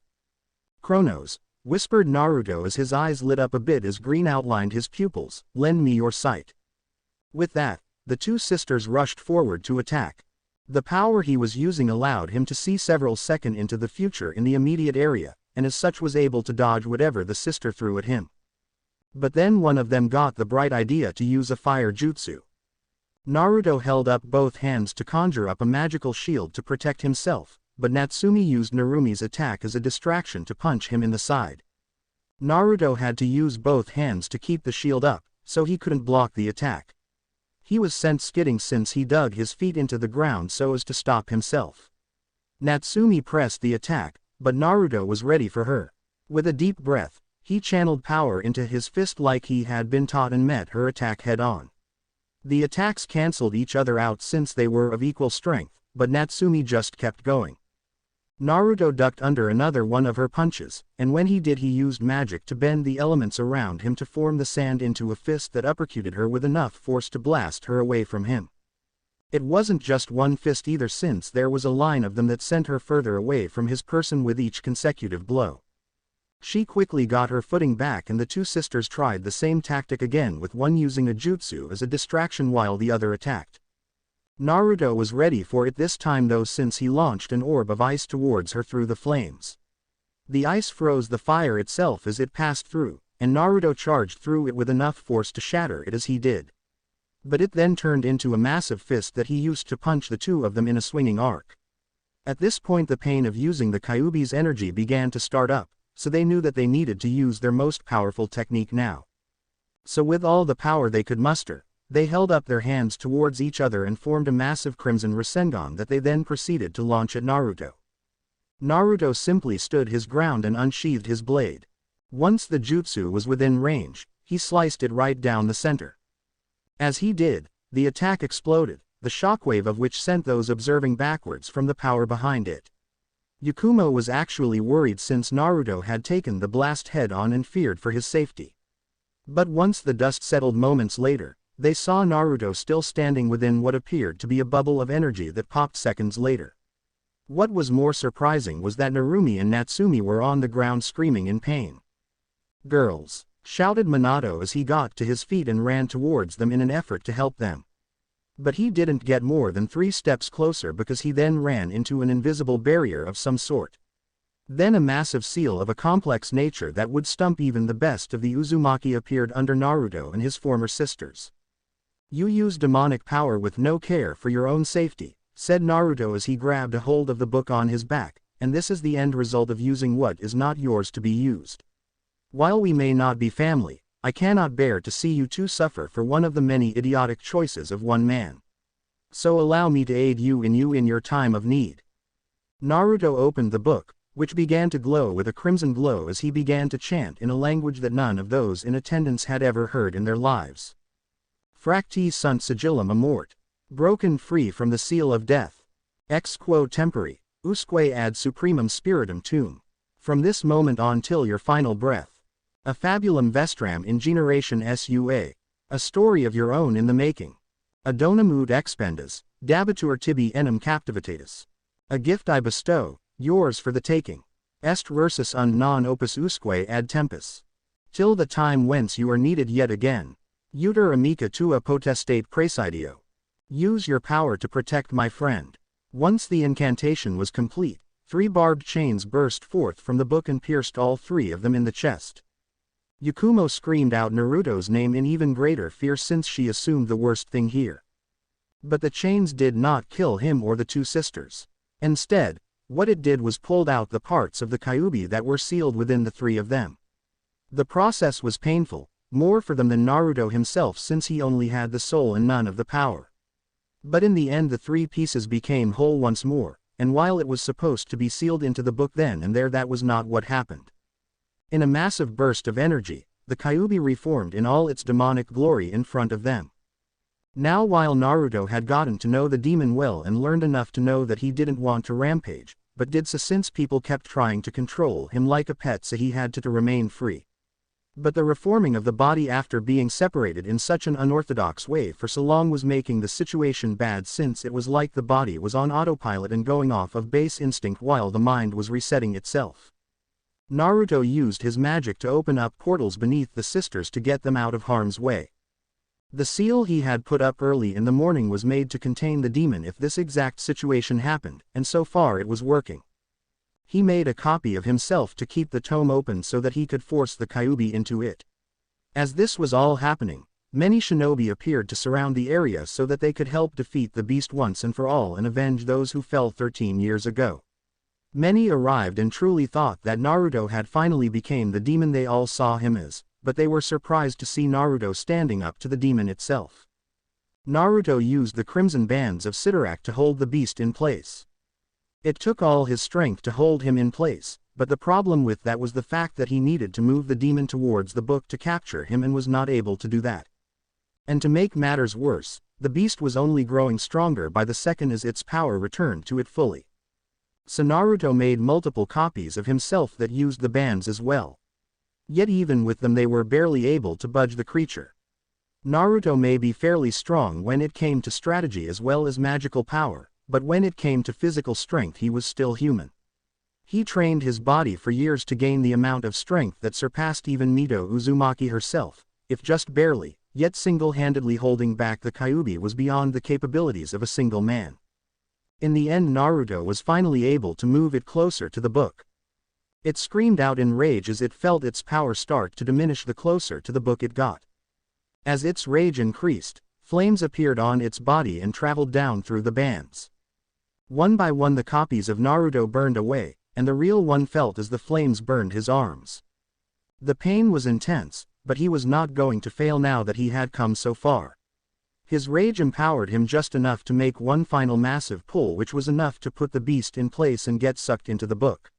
"Chronos," whispered Naruto as his eyes lit up a bit as green outlined his pupils, "lend me your sight." With that, the two sisters rushed forward to attack. The power he was using allowed him to see several seconds into the future in the immediate area, and as such was able to dodge whatever the sister threw at him. But then one of them got the bright idea to use a fire jutsu. Naruto held up both hands to conjure up a magical shield to protect himself, but Natsumi used Narumi's attack as a distraction to punch him in the side. Naruto had to use both hands to keep the shield up, so he couldn't block the attack. He was sent skidding since he dug his feet into the ground so as to stop himself. Natsumi pressed the attack, but Naruto was ready for her. With a deep breath, he channeled power into his fist like he had been taught and met her attack head-on. The attacks cancelled each other out since they were of equal strength, but Natsumi just kept going. Naruto ducked under another one of her punches, and when he did, he used magic to bend the elements around him to form the sand into a fist that uppercutted her with enough force to blast her away from him. It wasn't just one fist either, since there was a line of them that sent her further away from his person with each consecutive blow. She quickly got her footing back, and the two sisters tried the same tactic again, with one using a jutsu as a distraction while the other attacked. Naruto was ready for it this time though, since he launched an orb of ice towards her through the flames. The ice froze the fire itself as it passed through, and Naruto charged through it with enough force to shatter it as he did. But it then turned into a massive fist that he used to punch the two of them in a swinging arc. At this point the pain of using the Kyuubi's energy began to start up, so they knew that they needed to use their most powerful technique now. So with all the power they could muster, they held up their hands towards each other and formed a massive crimson Rasengan that they then proceeded to launch at Naruto. Naruto simply stood his ground and unsheathed his blade. Once the jutsu was within range, he sliced it right down the center. As he did, the attack exploded, the shockwave of which sent those observing backwards from the power behind it. Yakumo was actually worried since Naruto had taken the blast head-on and feared for his safety. But once the dust settled moments later, they saw Naruto still standing within what appeared to be a bubble of energy that popped seconds later. What was more surprising was that Narumi and Natsumi were on the ground screaming in pain. "Girls!" shouted Minato as he got to his feet and ran towards them in an effort to help them. But he didn't get more than 3 steps closer because he then ran into an invisible barrier of some sort. Then a massive seal of a complex nature that would stump even the best of the Uzumaki appeared under Naruto and his former sisters. "You use demonic power with no care for your own safety," said Naruto as he grabbed a hold of the book on his back, "and this is the end result of using what is not yours to be used. While we may not be family, I cannot bear to see you two suffer for one of the many idiotic choices of one man. So allow me to aid you in your time of need." Naruto opened the book, which began to glow with a crimson glow as he began to chant in a language that none of those in attendance had ever heard in their lives. Fracti sunt sigillum amort. Broken free from the seal of death. Ex quo tempori, usque ad supremum spiritum tuum. From this moment on till your final breath. A fabulum vestram in generation sua. A story of your own in the making. Adonamud expendas, dabitur tibi enim captivitatis. A gift I bestow, yours for the taking. Est versus un non opus usque ad tempus. Till the time whence you are needed yet again. Uter amica tua potestate praesidio. Use your power to protect my friend. Once the incantation was complete, 3 barbed chains burst forth from the book and pierced all 3 of them in the chest. Yakumo screamed out Naruto's name in even greater fear since she assumed the worst thing here. But the chains did not kill him or the 2 sisters. Instead, what it did was pulled out the parts of the Kyuubi that were sealed within the 3 of them. The process was painful, more for them than Naruto himself since he only had the soul and none of the power. But in the end the 3 pieces became whole once more, and while it was supposed to be sealed into the book then and there, that was not what happened. In a massive burst of energy, the Kyuubi reformed in all its demonic glory in front of them. Now while Naruto had gotten to know the demon well and learned enough to know that he didn't want to rampage, but did so since people kept trying to control him like a pet, so he had to remain free. But the reforming of the body after being separated in such an unorthodox way for so long was making the situation bad, since it was like the body was on autopilot and going off of base instinct while the mind was resetting itself. Naruto used his magic to open up portals beneath the sisters to get them out of harm's way. The seal he had put up early in the morning was made to contain the demon if this exact situation happened, and so far it was working. He made a copy of himself to keep the tome open so that he could force the Kyuubi into it. As this was all happening, many shinobi appeared to surround the area so that they could help defeat the beast once and for all and avenge those who fell 13 years ago. Many arrived and truly thought that Naruto had finally become the demon they all saw him as, but they were surprised to see Naruto standing up to the demon itself. Naruto used the crimson bands of Sidorak to hold the beast in place. It took all his strength to hold him in place, but the problem with that was the fact that he needed to move the demon towards the book to capture him and was not able to do that. And to make matters worse, the beast was only growing stronger by the second as its power returned to it fully. So Naruto made multiple copies of himself that used the bands as well. Yet even with them they were barely able to budge the creature. Naruto may be fairly strong when it came to strategy as well as magical power, but when it came to physical strength he was still human. He trained his body for years to gain the amount of strength that surpassed even Mito Uzumaki herself, if just barely, yet single-handedly holding back the Kyuubi was beyond the capabilities of a single man. In the end Naruto was finally able to move it closer to the book. It screamed out in rage as it felt its power start to diminish the closer to the book it got. As its rage increased, flames appeared on its body and traveled down through the bands. One by one the copies of Naruto burned away, and the real one felt as the flames burned his arms. The pain was intense, but he was not going to fail now that he had come so far. His rage empowered him just enough to make one final massive pull, which was enough to put the beast in place and get sucked into the book.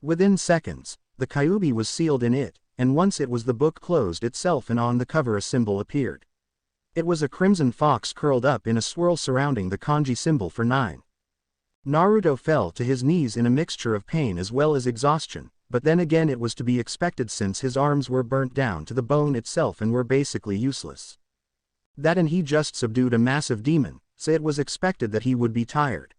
Within seconds, the Kyuubi was sealed in it, and once it was the book closed itself and on the cover a symbol appeared. It was a crimson fox curled up in a swirl surrounding the kanji symbol for 9. Naruto fell to his knees in a mixture of pain as well as exhaustion, but then again it was to be expected since his arms were burnt down to the bone itself and were basically useless. That and he just subdued a massive demon, so it was expected that he would be tired.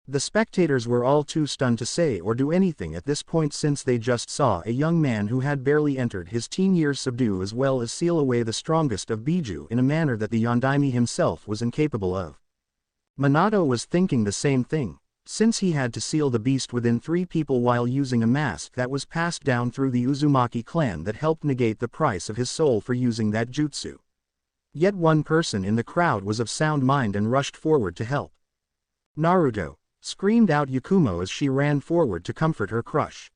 The spectators were all too stunned to say or do anything at this point since they just saw a young man who had barely entered his teen years subdue as well as seal away the strongest of Biju in a manner that the Yondaime himself was incapable of. Minato was thinking the same thing, since he had to seal the beast within 3 people while using a mask that was passed down through the Uzumaki clan that helped negate the price of his soul for using that jutsu. Yet one person in the crowd was of sound mind and rushed forward to help. Naruto, screamed out Yakumo as she ran forward to comfort her crush.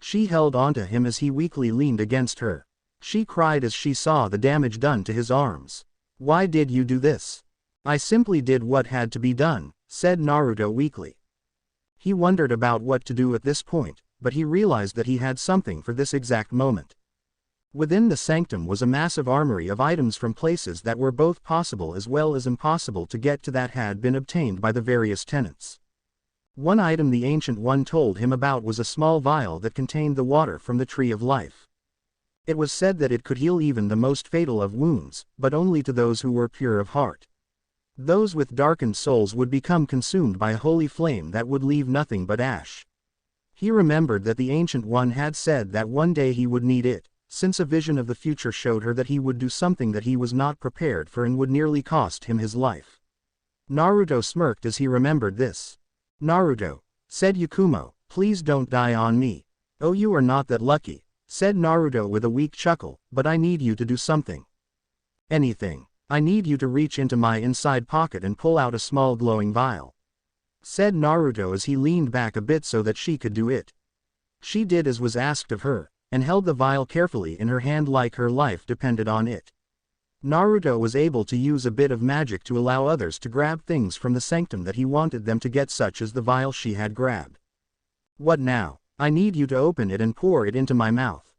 She held onto him as he weakly leaned against her. She cried as she saw the damage done to his arms. "Why did you do this?" "I simply did what had to be done," said Naruto weakly. He wondered about what to do at this point, but he realized that he had something for this exact moment. Within the sanctum was a massive armory of items from places that were both possible as well as impossible to get to that had been obtained by the various tenants. One item the Ancient One told him about was a small vial that contained the water from the Tree of Life. It was said that it could heal even the most fatal of wounds, but only to those who were pure of heart. Those with darkened souls would become consumed by a holy flame that would leave nothing but ash. He remembered that the Ancient One had said that one day he would need it, since a vision of the future showed her that he would do something that he was not prepared for and would nearly cost him his life. Naruto smirked as he remembered this. "Naruto," said Yakumo, "please don't die on me." "Oh, you are not that lucky," said Naruto with a weak chuckle, "but I need you to do something." "Anything. I need you to reach into my inside pocket and pull out a small glowing vial," said Naruto as he leaned back a bit so that she could do it. She did as was asked of her, and held the vial carefully in her hand like her life depended on it. Naruto was able to use a bit of magic to allow others to grab things from the sanctum that he wanted them to get, such as the vial she had grabbed. "What now?" "I need you to open it and pour it into my mouth."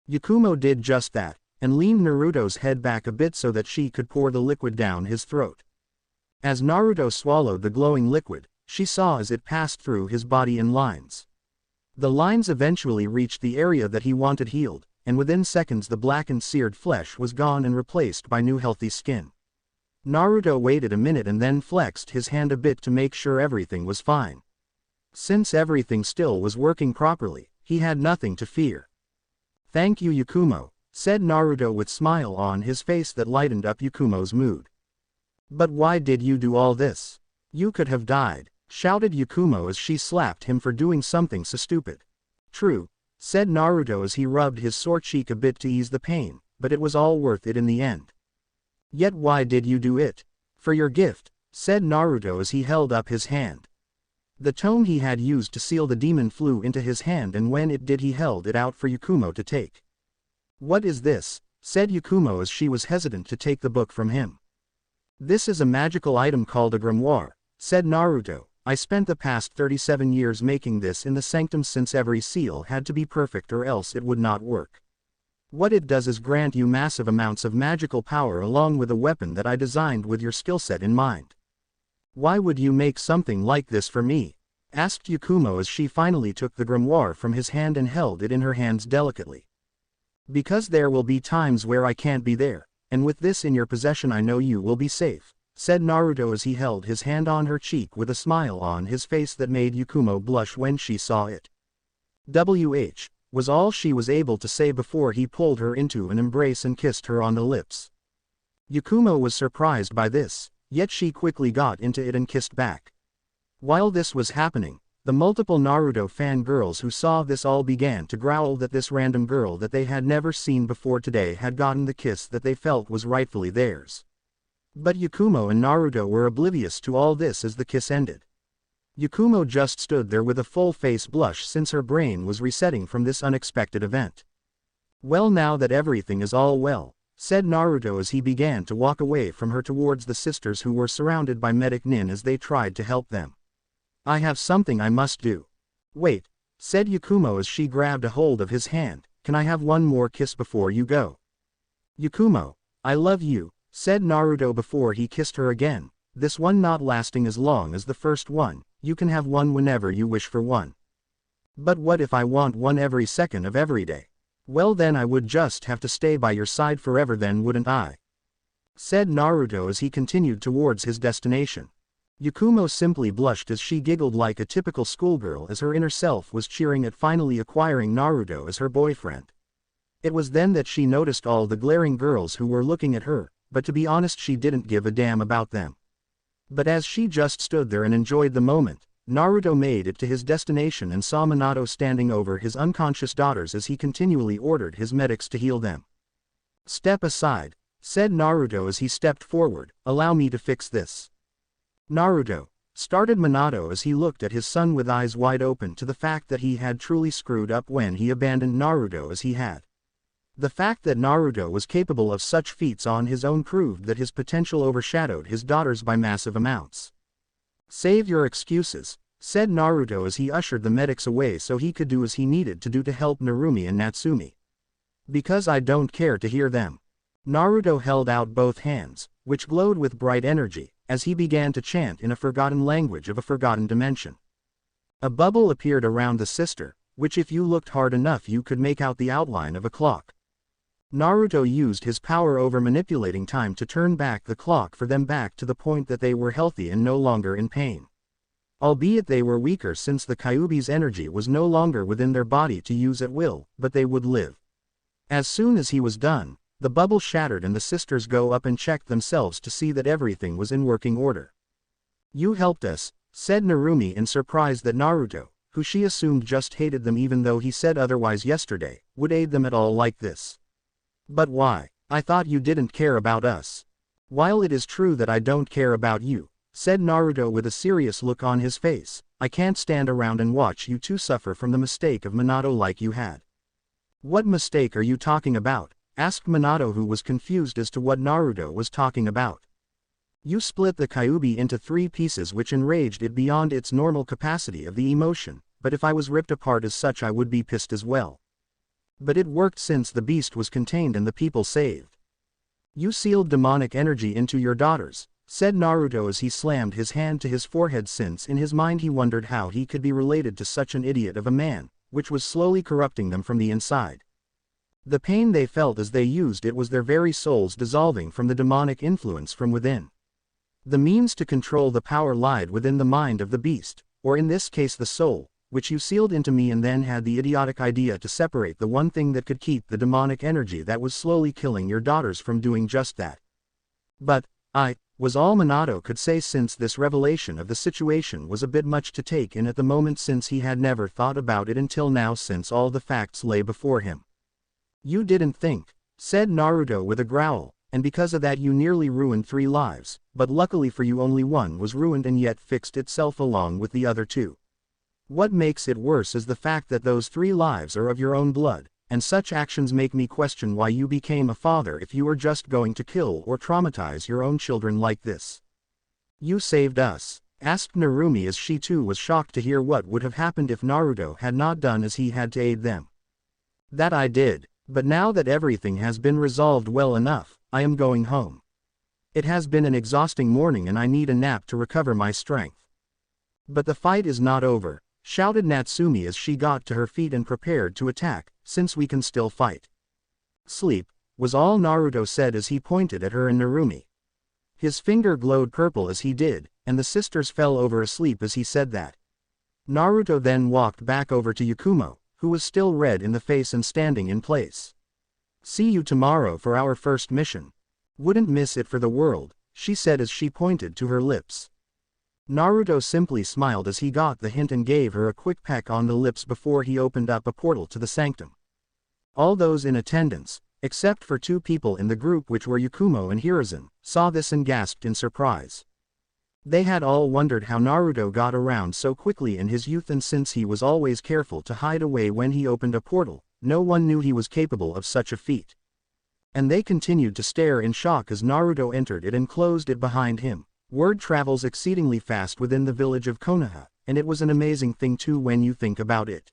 Yakumo did just that, and leaned Naruto's head back a bit so that she could pour the liquid down his throat. As Naruto swallowed the glowing liquid, she saw as it passed through his body in lines. The lines eventually reached the area that he wanted healed, and within seconds the blackened seared flesh was gone and replaced by new healthy skin. Naruto waited a minute and then flexed his hand a bit to make sure everything was fine. Since everything still was working properly, he had nothing to fear. "Thank you, Yakumo," said Naruto with a smile on his face that lightened up Yakumo's mood. "But why did you do all this? You could have died," shouted Yakumo as she slapped him for doing something so stupid. "True," said Naruto as he rubbed his sore cheek a bit to ease the pain, "but it was all worth it in the end." "Yet why did you do it?" "For your gift," said Naruto as he held up his hand. The tome he had used to seal the demon flew into his hand, and when it did he held it out for Yakumo to take. "What is this?" said Yakumo as she was hesitant to take the book from him. "This is a magical item called a grimoire," said Naruto. "I spent the past 37 years making this in the sanctum since every seal had to be perfect or else it would not work. What it does is grant you massive amounts of magical power along with a weapon that I designed with your skill set in mind." "Why would you make something like this for me?" asked Yakumo as she finally took the grimoire from his hand and held it in her hands delicately. "Because there will be times where I can't be there, and with this in your possession I know you will be safe," said Naruto as he held his hand on her cheek with a smile on his face that made Yakumo blush when she saw it. "WH," was all she was able to say before he pulled her into an embrace and kissed her on the lips. Yakumo was surprised by this, yet she quickly got into it and kissed back. While this was happening, the multiple Naruto fangirls who saw this all began to growl that this random girl that they had never seen before today had gotten the kiss that they felt was rightfully theirs. But Yakumo and Naruto were oblivious to all this as the kiss ended. Yakumo just stood there with a full face blush since her brain was resetting from this unexpected event. "Well, now that everything is all well," said Naruto as he began to walk away from her towards the sisters who were surrounded by medic nin as they tried to help them. "I have something I must do." "Wait," said Yakumo as she grabbed a hold of his hand, "can I have one more kiss before you go?" "Yakumo, I love you," said Naruto before he kissed her again, "this one not lasting as long as the first one, you can have one whenever you wish for one." "But what if I want one every second of every day?" "Well, then I would just have to stay by your side forever then, wouldn't I?" said Naruto as he continued towards his destination. Yakumo simply blushed as she giggled like a typical schoolgirl as her inner self was cheering at finally acquiring Naruto as her boyfriend. It was then that she noticed all the glaring girls who were looking at her, but to be honest she didn't give a damn about them. But as she just stood there and enjoyed the moment, Naruto made it to his destination and saw Minato standing over his unconscious daughters as he continually ordered his medics to heal them. "Step aside," said Naruto as he stepped forward, "allow me to fix this." "Naruto," started Minato as he looked at his son with eyes wide open to the fact that he had truly screwed up when he abandoned Naruto as he had. The fact that Naruto was capable of such feats on his own proved that his potential overshadowed his daughters by massive amounts. "Save your excuses," said Naruto as he ushered the medics away so he could do as he needed to do to help Narumi and Natsumi. Because I don't care to hear them. Naruto held out both hands, which glowed with bright energy, as he began to chant in a forgotten language of a forgotten dimension. A bubble appeared around the sister, which if you looked hard enough you could make out the outline of a clock. Naruto used his power over manipulating time to turn back the clock for them back to the point that they were healthy and no longer in pain. Albeit they were weaker since the Kyuubi's energy was no longer within their body to use at will, but they would live. As soon as he was done, the bubble shattered and the sisters go up and checked themselves to see that everything was in working order. You helped us, said Narumi in surprise that Naruto, who she assumed just hated them even though he said otherwise yesterday, would aid them at all like this. But why? I thought you didn't care about us. While it is true that I don't care about you, said Naruto with a serious look on his face, I can't stand around and watch you two suffer from the mistake of Minato like you had. What mistake are you talking about? Asked Minato, who was confused as to what Naruto was talking about. You split the Kyuubi into 3 pieces, which enraged it beyond its normal capacity of the emotion, but if I was ripped apart as such I would be pissed as well. But it worked since the beast was contained and the people saved. You sealed demonic energy into your daughters, said Naruto as he slammed his hand to his forehead, since in his mind he wondered how he could be related to such an idiot of a man, which was slowly corrupting them from the inside. The pain they felt as they used it was their very souls dissolving from the demonic influence from within. The means to control the power lied within the mind of the beast, or in this case the soul, which you sealed into me and then had the idiotic idea to separate the one thing that could keep the demonic energy that was slowly killing your daughters from doing just that. But, was all Minato could say, since this revelation of the situation was a bit much to take in at the moment, since he had never thought about it until now, since all the facts lay before him. You didn't think, said Naruto with a growl, and because of that you nearly ruined 3 lives, but luckily for you only 1 was ruined and yet fixed itself along with the other 2. What makes it worse is the fact that those 3 lives are of your own blood, and such actions make me question why you became a father if you are just going to kill or traumatize your own children like this. You saved us, asked Narumi as she too was shocked to hear what would have happened if Naruto had not done as he had to aid them. That I did, but now that everything has been resolved well enough, I am going home. It has been an exhausting morning and I need a nap to recover my strength. But the fight is not over, shouted Natsumi as she got to her feet and prepared to attack, since we can still fight. Sleep, was all Naruto said as he pointed at her and Narumi. His finger glowed purple as he did, and the sisters fell over asleep as he said that. Naruto then walked back over to Yakumo, who was still red in the face and standing in place. See you tomorrow for our first mission. Wouldn't miss it for the world, she said as she pointed to her lips. Naruto simply smiled as he got the hint and gave her a quick peck on the lips before he opened up a portal to the sanctum. All those in attendance, except for 2 people in the group which were Yakumo and Hiruzen, saw this and gasped in surprise. They had all wondered how Naruto got around so quickly in his youth, and since he was always careful to hide away when he opened a portal, no one knew he was capable of such a feat. And they continued to stare in shock as Naruto entered it and closed it behind him. Word travels exceedingly fast within the village of Konoha, and it was an amazing thing too when you think about it.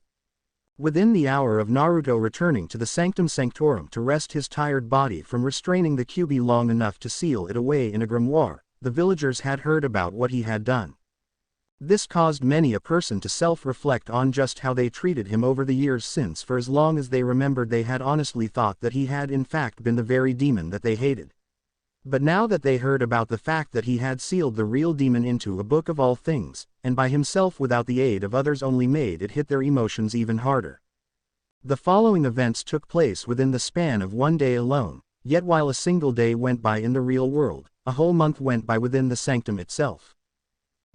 Within the hour of Naruto returning to the Sanctum Sanctorum to rest his tired body from restraining the Kyuubi long enough to seal it away in a grimoire, the villagers had heard about what he had done. This caused many a person to self-reflect on just how they treated him over the years, since for as long as they remembered they had honestly thought that he had in fact been the very demon that they hated. But now that they heard about the fact that he had sealed the real demon into a book of all things, and by himself without the aid of others, only made it hit their emotions even harder. The following events took place within the span of 1 day alone, yet while a single day went by in the real world, a whole month went by within the sanctum itself.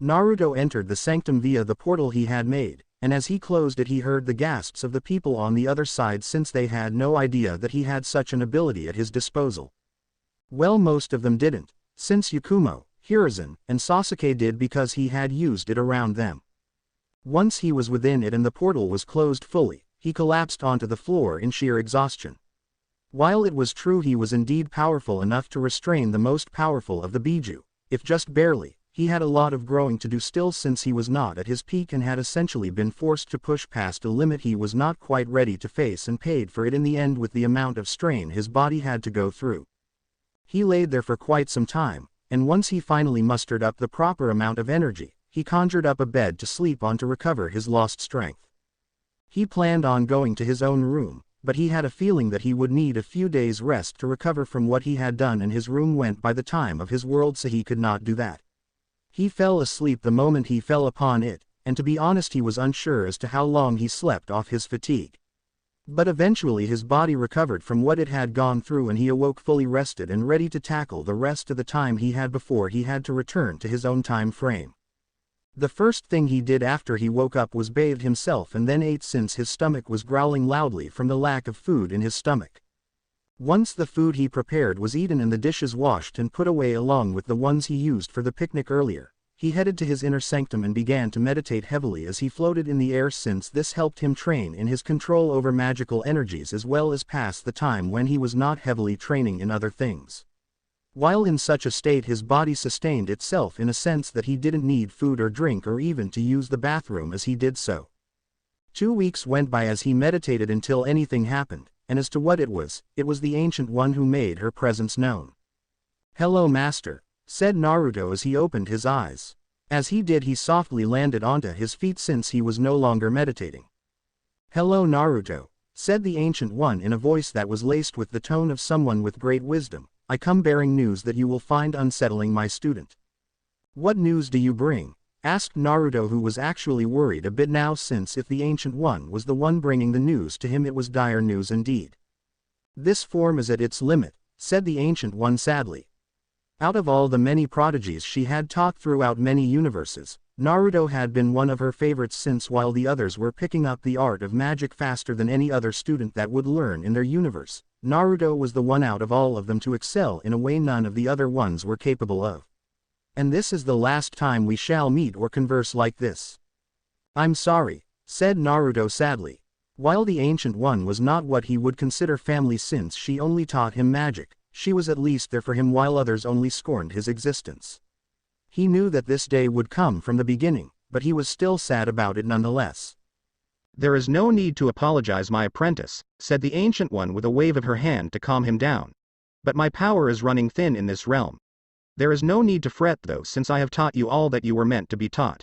Naruto entered the sanctum via the portal he had made, and as he closed it he heard the gasps of the people on the other side, since they had no idea that he had such an ability at his disposal. Well, most of them didn't, since Yakumo, Hiruzen, and Sasuke did because he had used it around them. Once he was within it and the portal was closed fully, he collapsed onto the floor in sheer exhaustion. While it was true he was indeed powerful enough to restrain the most powerful of the Biju, if just barely, He had a lot of growing to do still since he was not at his peak and had essentially been forced to push past a limit he was not quite ready to face and paid for it in the end with the amount of strain his body had to go through. He laid there for quite some time, and once he finally mustered up the proper amount of energy, he conjured up a bed to sleep on to recover his lost strength. He planned on going to his own room, but he had a feeling that he would need a few days' rest to recover from what he had done, and his room went by the time of his world, so he could not do that. He fell asleep the moment he fell upon it, and to be honest he was unsure as to how long he slept off his fatigue. But eventually his body recovered from what it had gone through and he awoke fully rested and ready to tackle the rest of the time he had before he had to return to his own time frame. The first thing he did after he woke up was bathe himself and then ate, since his stomach was growling loudly from the lack of food in his stomach. Once the food he prepared was eaten and the dishes washed and put away along with the ones he used for the picnic earlier, he headed to his inner sanctum and began to meditate heavily as he floated in the air, since this helped him train in his control over magical energies as well as pass the time when he was not heavily training in other things. While in such a state his body sustained itself in a sense that he didn't need food or drink or even to use the bathroom as he did so. 2 weeks went by as he meditated until anything happened, and as to what it was the Ancient One who made her presence known. "Hello, Master," said Naruto as he opened his eyes. As he did, he softly landed onto his feet since he was no longer meditating. "Hello, Naruto," said the Ancient One in a voice that was laced with the tone of someone with great wisdom. "I come bearing news that you will find unsettling, my student." "What news do you bring?" asked Naruto, who was actually worried a bit now, since if the Ancient One was the one bringing the news to him, it was dire news indeed. "This form is at its limit," said the Ancient One sadly. Out of all the many prodigies she had taught throughout many universes, Naruto had been one of her favorites, since while the others were picking up the art of magic faster than any other student that would learn in their universe, Naruto was the one out of all of them to excel in a way none of the other ones were capable of. "And this is the last time we shall meet or converse like this." "I'm sorry," said Naruto sadly. While the Ancient One was not what he would consider family, since she only taught him magic, she was at least there for him while others only scorned his existence. He knew that this day would come from the beginning, but he was still sad about it nonetheless. "There is no need to apologize, my apprentice," said the Ancient One with a wave of her hand to calm him down. "But my power is running thin in this realm. There is no need to fret though, since I have taught you all that you were meant to be taught."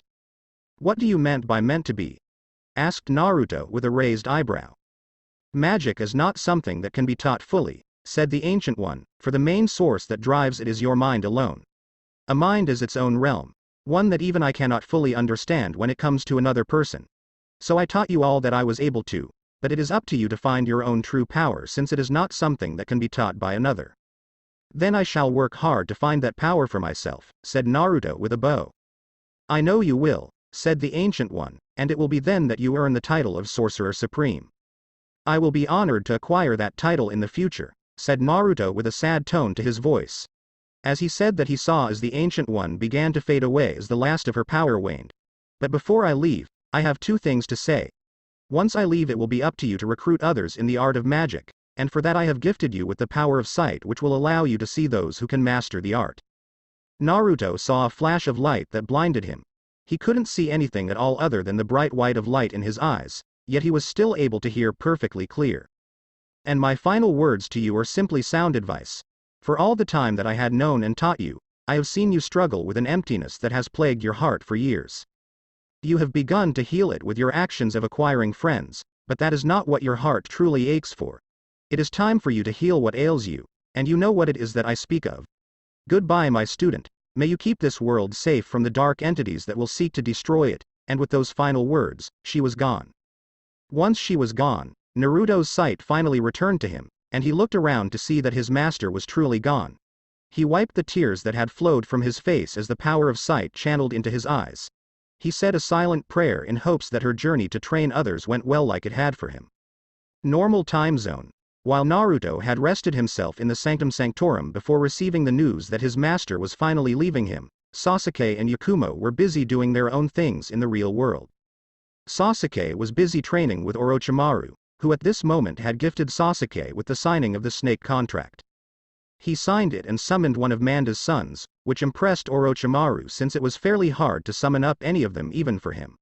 "What do you meant by meant to be?" asked Naruto with a raised eyebrow. "Magic is not something that can be taught fully," said the Ancient One, "for the main source that drives it is your mind alone. A mind is its own realm, one that even I cannot fully understand when it comes to another person. So I taught you all that I was able to, but it is up to you to find your own true power, since it is not something that can be taught by another." "Then I shall work hard to find that power for myself," said Naruto with a bow. "I know you will," said the Ancient One, "and it will be then that you earn the title of Sorcerer Supreme." "I will be honored to acquire that title in the future," said Naruto with a sad tone to his voice. As he said that, he saw as the Ancient One began to fade away as the last of her power waned. "But before I leave, I have 2 things to say. Once I leave, it will be up to you to recruit others in the art of magic, and for that I have gifted you with the power of sight, which will allow you to see those who can master the art." Naruto saw a flash of light that blinded him. He couldn't see anything at all other than the bright white of light in his eyes, yet he was still able to hear perfectly clear. "And my final words to you are simply sound advice. For all the time that I had known and taught you, I have seen you struggle with an emptiness that has plagued your heart for years. You have begun to heal it with your actions of acquiring friends, but that is not what your heart truly aches for. It is time for you to heal what ails you, and you know what it is that I speak of. Goodbye, my student. May you keep this world safe from the dark entities that will seek to destroy it." And with those final words, she was gone. Once she was gone, Naruto's sight finally returned to him, and he looked around to see that his master was truly gone. He wiped the tears that had flowed from his face as the power of sight channeled into his eyes. He said a silent prayer in hopes that her journey to train others went well like it had for him. Normal time zone. While Naruto had rested himself in the Sanctum Sanctorum before receiving the news that his master was finally leaving him, Sasuke and Yakumo were busy doing their own things in the real world. Sasuke was busy training with Orochimaru, who at this moment had gifted Sasuke with the signing of the snake contract. He signed it and summoned one of Manda's sons, which impressed Orochimaru since it was fairly hard to summon up any of them even for him.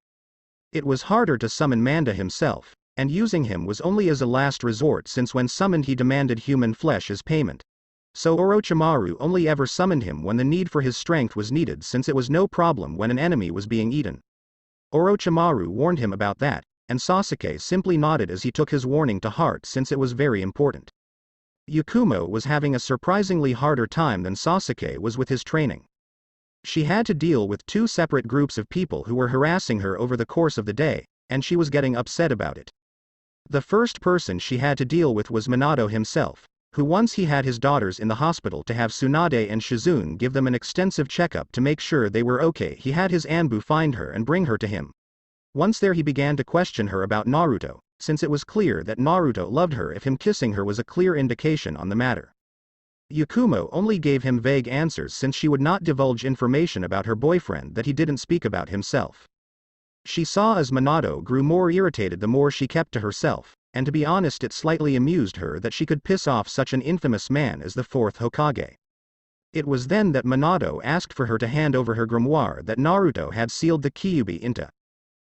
It was harder to summon Manda himself, and using him was only as a last resort since when summoned he demanded human flesh as payment. So Orochimaru only ever summoned him when the need for his strength was needed since it was no problem when an enemy was being eaten. Orochimaru warned him about that, and Sasuke simply nodded as he took his warning to heart since it was very important. Yakumo was having a surprisingly harder time than Sasuke was with his training. She had to deal with two separate groups of people who were harassing her over the course of the day, and she was getting upset about it. The first person she had to deal with was Minato himself, who once he had his daughters in the hospital to have Tsunade and Shizune give them an extensive checkup to make sure they were okay. He had his Anbu find her and bring her to him. Once there he began to question her about Naruto, since it was clear that Naruto loved her if him kissing her was a clear indication on the matter. Yakumo only gave him vague answers since she would not divulge information about her boyfriend that he didn't speak about himself. She saw as Minato grew more irritated the more she kept to herself, and to be honest it slightly amused her that she could piss off such an infamous man as the fourth Hokage. It was then that Minato asked for her to hand over her grimoire that Naruto had sealed the Kyuubi into.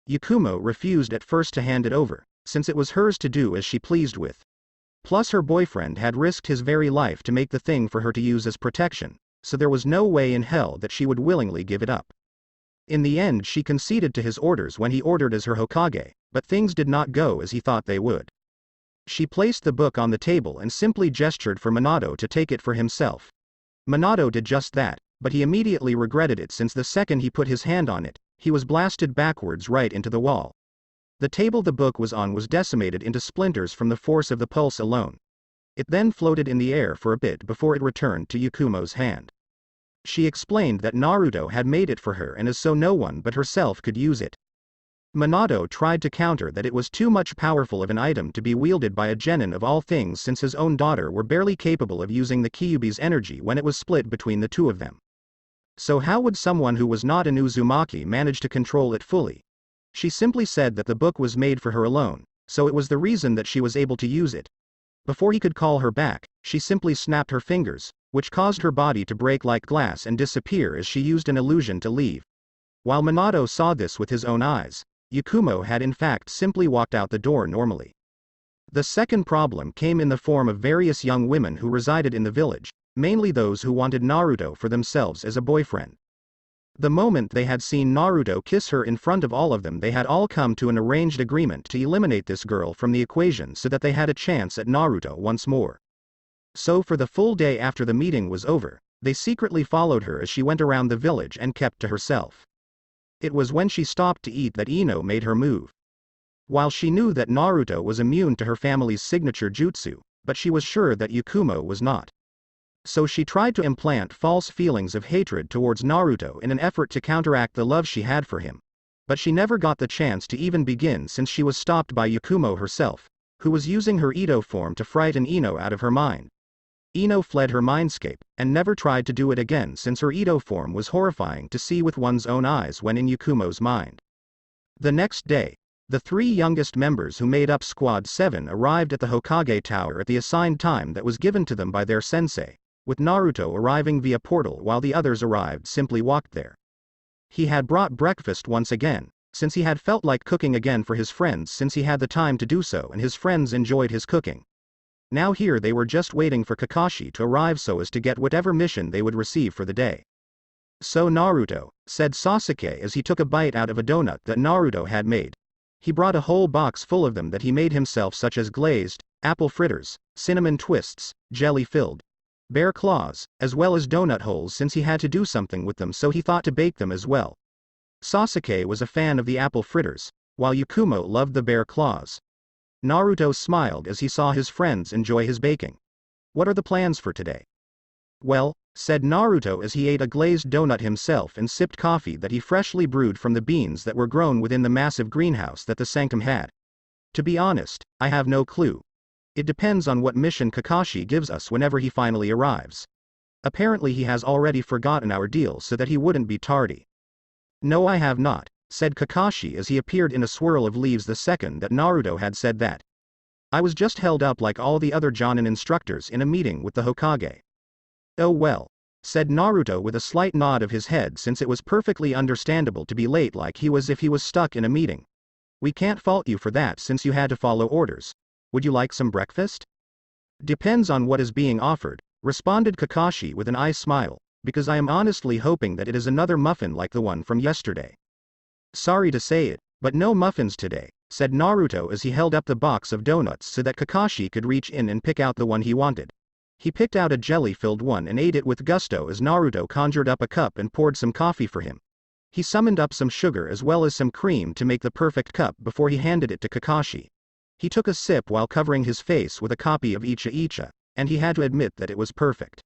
Yakumo refused at first to hand it over, since it was hers to do as she pleased with. Plus her boyfriend had risked his very life to make the thing for her to use as protection, so there was no way in hell that she would willingly give it up. In the end she conceded to his orders when he ordered as her Hokage, but things did not go as he thought they would. She placed the book on the table and simply gestured for Minato to take it for himself. Minato did just that, but he immediately regretted it since the second he put his hand on it, he was blasted backwards right into the wall. The table the book was on was decimated into splinters from the force of the pulse alone. It then floated in the air for a bit before it returned to Yakumo's hand. She explained that Naruto had made it for her and as so no one but herself could use it. Minato tried to counter that it was too much powerful of an item to be wielded by a genin of all things since his own daughter were barely capable of using the Kyuubi's energy when it was split between the two of them. So how would someone who was not an Uzumaki manage to control it fully? She simply said that the book was made for her alone, so it was the reason that she was able to use it. Before he could call her back, she simply snapped her fingers, which caused her body to break like glass and disappear as she used an illusion to leave. While Minato saw this with his own eyes, Yakumo had in fact simply walked out the door normally. The second problem came in the form of various young women who resided in the village, mainly those who wanted Naruto for themselves as a boyfriend. The moment they had seen Naruto kiss her in front of all of them, they had all come to an arranged agreement to eliminate this girl from the equation so that they had a chance at Naruto once more. So for the full day after the meeting was over, they secretly followed her as she went around the village and kept to herself. It was when she stopped to eat that Ino made her move. While she knew that Naruto was immune to her family's signature jutsu, but she was sure that Yakumo was not. So she tried to implant false feelings of hatred towards Naruto in an effort to counteract the love she had for him. But she never got the chance to even begin since she was stopped by Yakumo herself, who was using her Ito form to frighten Ino out of her mind. Ino fled her mindscape, and never tried to do it again since her Ito form was horrifying to see with one's own eyes when in Yakumo's mind. The next day, the three youngest members who made up Squad 7 arrived at the Hokage Tower at the assigned time that was given to them by their sensei, with Naruto arriving via portal while the others arrived simply walked there. He had brought breakfast once again, since he had felt like cooking again for his friends since he had the time to do so and his friends enjoyed his cooking. Now here they were just waiting for Kakashi to arrive so as to get whatever mission they would receive for the day. "So Naruto," said Sasuke as he took a bite out of a donut that Naruto had made. He brought a whole box full of them that he made himself, such as glazed, apple fritters, cinnamon twists, jelly-filled bear claws, as well as donut holes since he had to do something with them so he thought to bake them as well. Sasuke was a fan of the apple fritters, while Yakumo loved the bear claws. Naruto smiled as he saw his friends enjoy his baking. "What are the plans for today?" "Well," said Naruto as he ate a glazed donut himself and sipped coffee that he freshly brewed from the beans that were grown within the massive greenhouse that the sanctum had. "To be honest, I have no clue. It depends on what mission Kakashi gives us whenever he finally arrives. Apparently he has already forgotten our deal so that he wouldn't be tardy." "No, I have not," said Kakashi as he appeared in a swirl of leaves the second that Naruto had said that. "I was just held up like all the other Jonin instructors in a meeting with the Hokage." Oh well, said Naruto with a slight nod of his head, since it was perfectly understandable to be late, like he was if he was stuck in a meeting. We can't fault you for that since you had to follow orders. Would you like some breakfast? Depends on what is being offered, responded Kakashi with an eye smile, because I am honestly hoping that it is another muffin like the one from yesterday. Sorry to say it, but no muffins today, said Naruto as he held up the box of donuts so that Kakashi could reach in and pick out the one he wanted. He picked out a jelly-filled one and ate it with gusto as Naruto conjured up a cup and poured some coffee for him. He summoned up some sugar as well as some cream to make the perfect cup before he handed it to Kakashi. He took a sip while covering his face with a copy of Icha Icha, and he had to admit that it was perfect.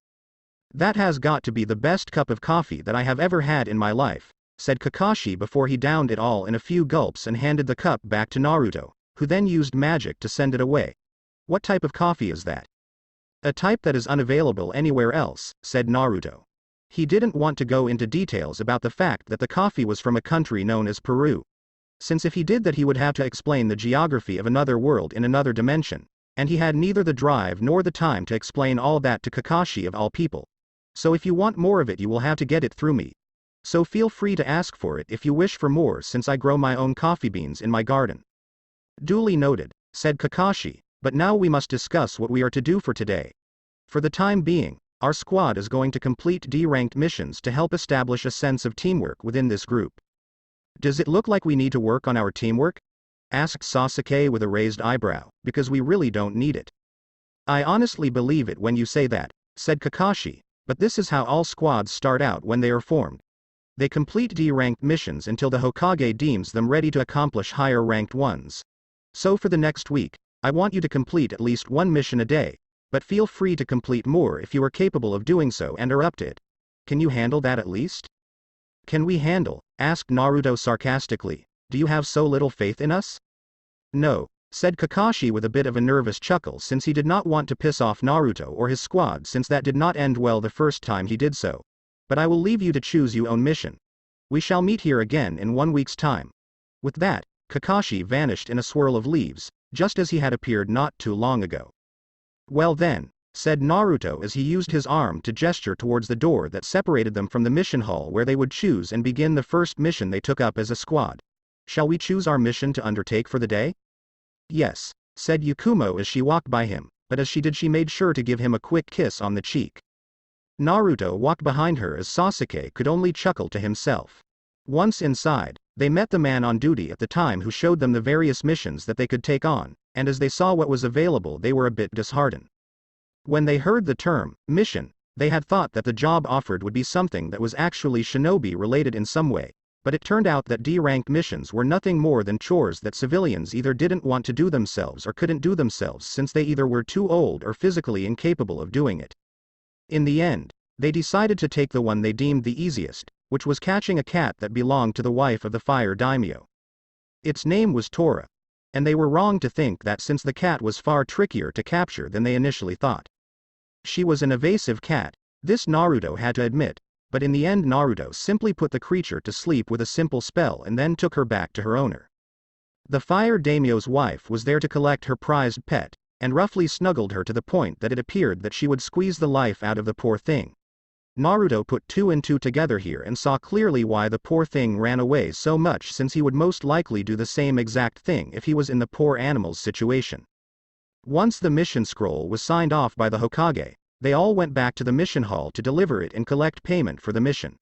That has got to be the best cup of coffee that I have ever had in my life, said Kakashi before he downed it all in a few gulps and handed the cup back to Naruto, who then used magic to send it away. What type of coffee is that? A type that is unavailable anywhere else, said Naruto. He didn't want to go into details about the fact that the coffee was from a country known as Peru. Since if he did that he would have to explain the geography of another world in another dimension, and he had neither the drive nor the time to explain all that to Kakashi of all people. So if you want more of it you will have to get it through me. So feel free to ask for it if you wish for more, since I grow my own coffee beans in my garden. Duly noted, said Kakashi, but now we must discuss what we are to do for today. For the time being, our squad is going to complete D-ranked missions to help establish a sense of teamwork within this group. Does it look like we need to work on our teamwork? Asked Sasuke with a raised eyebrow, because we really don't need it. I honestly believe it when you say that, said Kakashi, but this is how all squads start out when they are formed. They complete D-ranked missions until the Hokage deems them ready to accomplish higher ranked ones. So for the next week, I want you to complete at least one mission a day, but feel free to complete more if you are capable of doing so and are up to it. Can you handle that at least? Can we handle? Asked Naruto sarcastically. Do you have so little faith in us? No, said Kakashi with a bit of a nervous chuckle, since he did not want to piss off Naruto or his squad, since that did not end well the first time he did so. But I will leave you to choose your own mission. We shall meet here again in 1 week's time. With that, Kakashi vanished in a swirl of leaves, just as he had appeared not too long ago. Well then, said Naruto as he used his arm to gesture towards the door that separated them from the mission hall where they would choose and begin the first mission they took up as a squad. Shall we choose our mission to undertake for the day? Yes, said Yakumo as she walked by him, but as she did she made sure to give him a quick kiss on the cheek. Naruto walked behind her as Sasuke could only chuckle to himself. Once inside, they met the man on duty at the time who showed them the various missions that they could take on, and as they saw what was available they were a bit disheartened. When they heard the term, mission, they had thought that the job offered would be something that was actually shinobi related in some way, but it turned out that D-ranked missions were nothing more than chores that civilians either didn't want to do themselves or couldn't do themselves since they either were too old or physically incapable of doing it. In the end, they decided to take the one they deemed the easiest, which was catching a cat that belonged to the wife of the fire daimyo. Its name was Tora, and they were wrong to think that since the cat was far trickier to capture than they initially thought. She was an evasive cat, this Naruto had to admit, but in the end Naruto simply put the creature to sleep with a simple spell and then took her back to her owner. The fire daimyo's wife was there to collect her prized pet, and roughly snuggled her to the point that it appeared that she would squeeze the life out of the poor thing. Naruto put 2 and 2 together here and saw clearly why the poor thing ran away so much, since he would most likely do the same exact thing if he was in the poor animal's situation. Once the mission scroll was signed off by the Hokage, they all went back to the mission hall to deliver it and collect payment for the mission.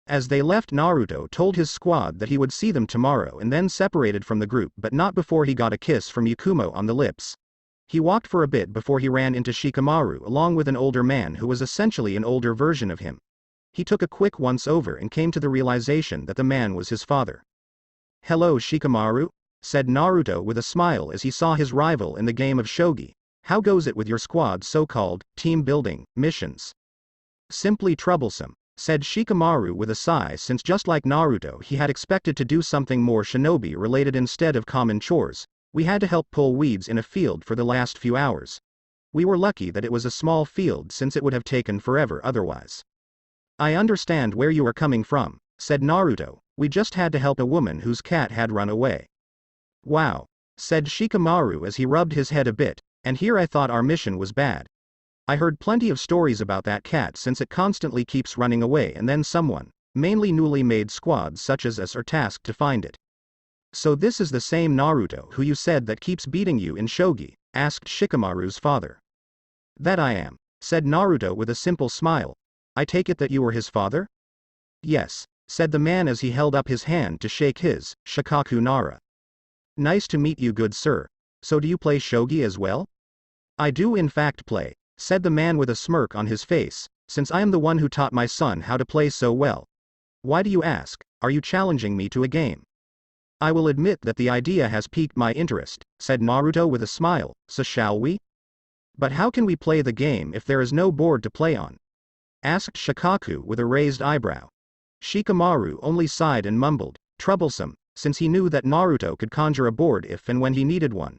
As they left, Naruto told his squad that he would see them tomorrow and then separated from the group, but not before he got a kiss from Yakumo on the lips. He walked for a bit before he ran into Shikamaru along with an older man who was essentially an older version of him. He took a quick once over and came to the realization that the man was his father. "Hello Shikamaru," said Naruto with a smile as he saw his rival in the game of shogi. "How goes it with your squad's so-called team building missions?" "Simply troublesome," said Shikamaru with a sigh, since just like Naruto he had expected to do something more shinobi related instead of common chores. "We had to help pull weeds in a field for the last few hours. We were lucky that it was a small field since it would have taken forever otherwise." "I understand where you are coming from," said Naruto. "We just had to help a woman whose cat had run away." "Wow," said Shikamaru as he rubbed his head a bit, "and here I thought our mission was bad." I heard plenty of stories about that cat since it constantly keeps running away and then someone, mainly newly made squads such as us, are tasked to find it. So this is the same Naruto who you said that keeps beating you in shogi? Asked Shikamaru's father. That I am, said Naruto with a simple smile. I take it that you were his father? Yes, said the man as he held up his hand to shake his, Shikaku Nara. Nice to meet you, good sir. So do you play shogi as well? I do in fact play, said the man with a smirk on his face, since I am the one who taught my son how to play so well. Why do you ask? Are you challenging me to a game? I will admit that the idea has piqued my interest, said Naruto with a smile, so shall we? But how can we play the game if there is no board to play on? Asked Shikaku with a raised eyebrow. Shikamaru only sighed and mumbled, troublesome, since he knew that Naruto could conjure a board if and when he needed one.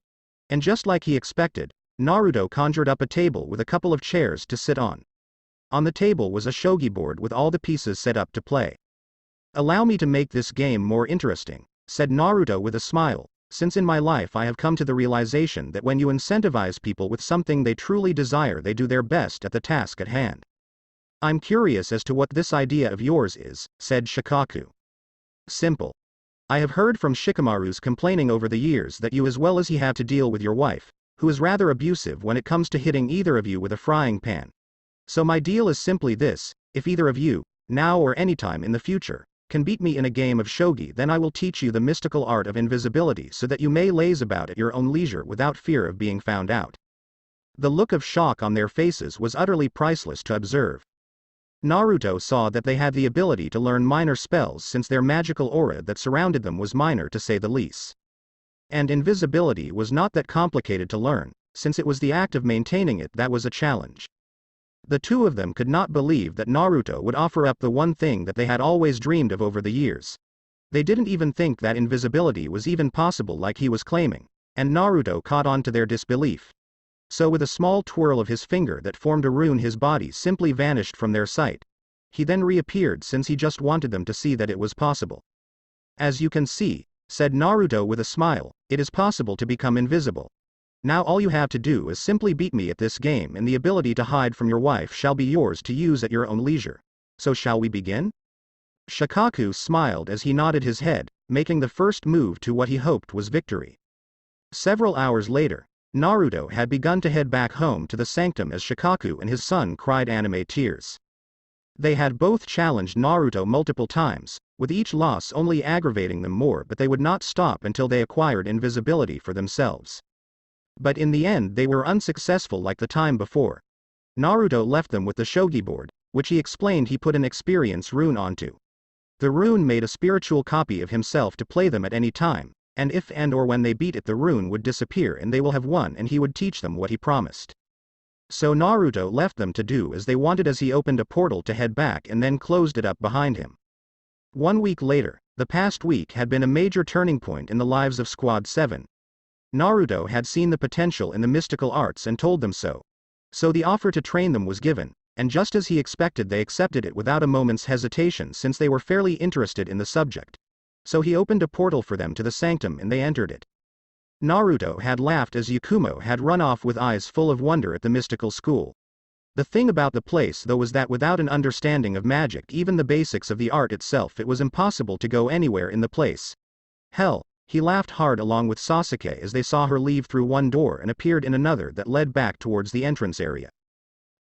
And just like he expected, Naruto conjured up a table with a couple of chairs to sit on. On the table was a shogi board with all the pieces set up to play. Allow me to make this game more interesting, said Naruto with a smile, since in my life I have come to the realization that when you incentivize people with something they truly desire, they do their best at the task at hand. I'm curious as to what this idea of yours is, said Shikaku. Simple. I have heard from Shikamaru's complaining over the years that you, as well as he, have to deal with your wife, who is rather abusive when it comes to hitting either of you with a frying pan. So my deal is simply this: if either of you, now or anytime in the future, can beat me in a game of shogi, then I will teach you the mystical art of invisibility so that you may laze about at your own leisure without fear of being found out. The look of shock on their faces was utterly priceless to observe. Naruto saw that they had the ability to learn minor spells since their magical aura that surrounded them was minor to say the least. And invisibility was not that complicated to learn, since it was the act of maintaining it that was a challenge. The two of them could not believe that Naruto would offer up the one thing that they had always dreamed of over the years. They didn't even think that invisibility was even possible like he was claiming, and Naruto caught on to their disbelief. So with a small twirl of his finger that formed a rune, his body simply vanished from their sight. He then reappeared since he just wanted them to see that it was possible. As you can see, said Naruto with a smile, it is possible to become invisible. Now all you have to do is simply beat me at this game, and the ability to hide from your wife shall be yours to use at your own leisure. So shall we begin? Shikaku smiled as he nodded his head, making the first move to what he hoped was victory. Several hours later, Naruto had begun to head back home to the sanctum as Shikaku and his son cried anime tears. They had both challenged Naruto multiple times, with each loss only aggravating them more, but they would not stop until they acquired invisibility for themselves. But in the end they were unsuccessful like the time before. Naruto left them with the shogi board, which he explained he put an experience rune onto. The rune made a spiritual copy of himself to play them at any time, and if and or when they beat it, the rune would disappear and they will have won, and he would teach them what he promised. So Naruto left them to do as they wanted as he opened a portal to head back and then closed it up behind him. 1 week later, the past week had been a major turning point in the lives of Squad 7. Naruto had seen the potential in the mystical arts and told them so. So the offer to train them was given, and just as he expected, they accepted it without a moment's hesitation since they were fairly interested in the subject. So he opened a portal for them to the sanctum and they entered it. Naruto had laughed as Yakumo had run off with eyes full of wonder at the mystical school. The thing about the place though was that without an understanding of magic, even the basics of the art itself, it was impossible to go anywhere in the place. Hell, he laughed hard along with Sasuke as they saw her leave through one door and appeared in another that led back towards the entrance area.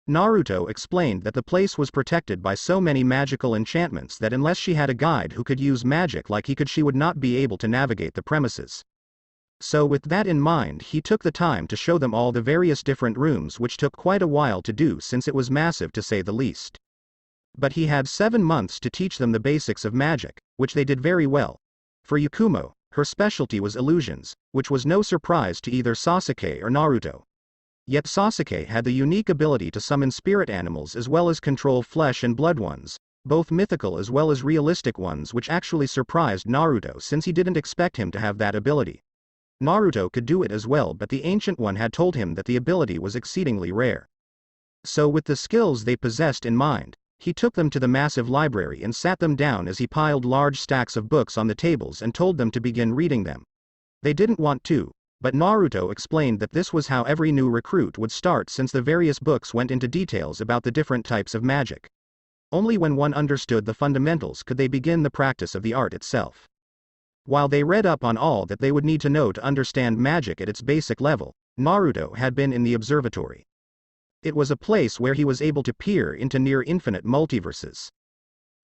Naruto explained that the place was protected by so many magical enchantments that unless she had a guide who could use magic like he could, she would not be able to navigate the premises. So with that in mind, he took the time to show them all the various different rooms, which took quite a while to do since it was massive to say the least. But he had 7 months to teach them the basics of magic, which they did very well. For Yakumo, her specialty was illusions, which was no surprise to either Sasuke or Naruto. Yet Sasuke had the unique ability to summon spirit animals as well as control flesh and blood ones, both mythical as well as realistic ones, which actually surprised Naruto since he didn't expect him to have that ability. Naruto could do it as well, but the ancient one had told him that the ability was exceedingly rare. So with the skills they possessed in mind, he took them to the massive library and sat them down as he piled large stacks of books on the tables and told them to begin reading them. They didn't want to, but Naruto explained that this was how every new recruit would start since the various books went into details about the different types of magic. Only when one understood the fundamentals could they begin the practice of the art itself. While they read up on all that they would need to know to understand magic at its basic level, Naruto had been in the observatory. It was a place where he was able to peer into near infinite multiverses.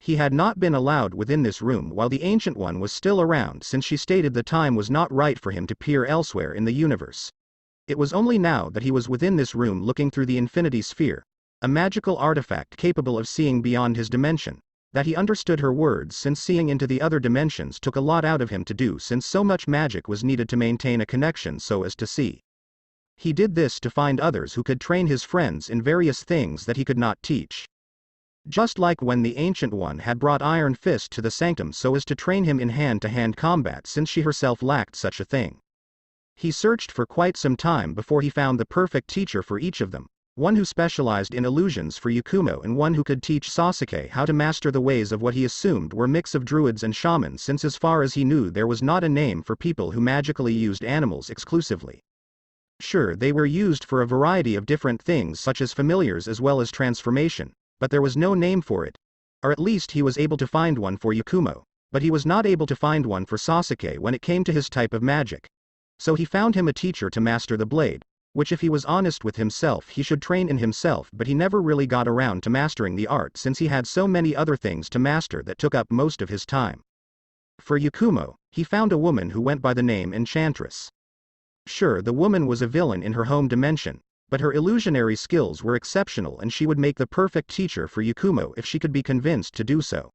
He had not been allowed within this room while the Ancient One was still around, since she stated the time was not right for him to peer elsewhere in the universe. It was only now that he was within this room looking through the Infinity Sphere, a magical artifact capable of seeing beyond his dimension, that he understood her words, since seeing into the other dimensions took a lot out of him to do, since so much magic was needed to maintain a connection so as to see. He did this to find others who could train his friends in various things that he could not teach. Just like when the Ancient One had brought Iron Fist to the Sanctum so as to train him in hand-to-hand combat, since she herself lacked such a thing. He searched for quite some time before he found the perfect teacher for each of them, one who specialized in illusions for Yakumo and one who could teach Sasuke how to master the ways of what he assumed were mix of druids and shamans, since as far as he knew there was not a name for people who magically used animals exclusively. Sure, they were used for a variety of different things such as familiars as well as transformation, but there was no name for it. Or at least he was able to find one for Yakumo, but he was not able to find one for Sasuke when it came to his type of magic. So he found him a teacher to master the blade, which if he was honest with himself he should train in himself, but he never really got around to mastering the art since he had so many other things to master that took up most of his time. For Yakumo, he found a woman who went by the name Enchantress. Sure, the woman was a villain in her home dimension, but her illusionary skills were exceptional and she would make the perfect teacher for Yakumo if she could be convinced to do so.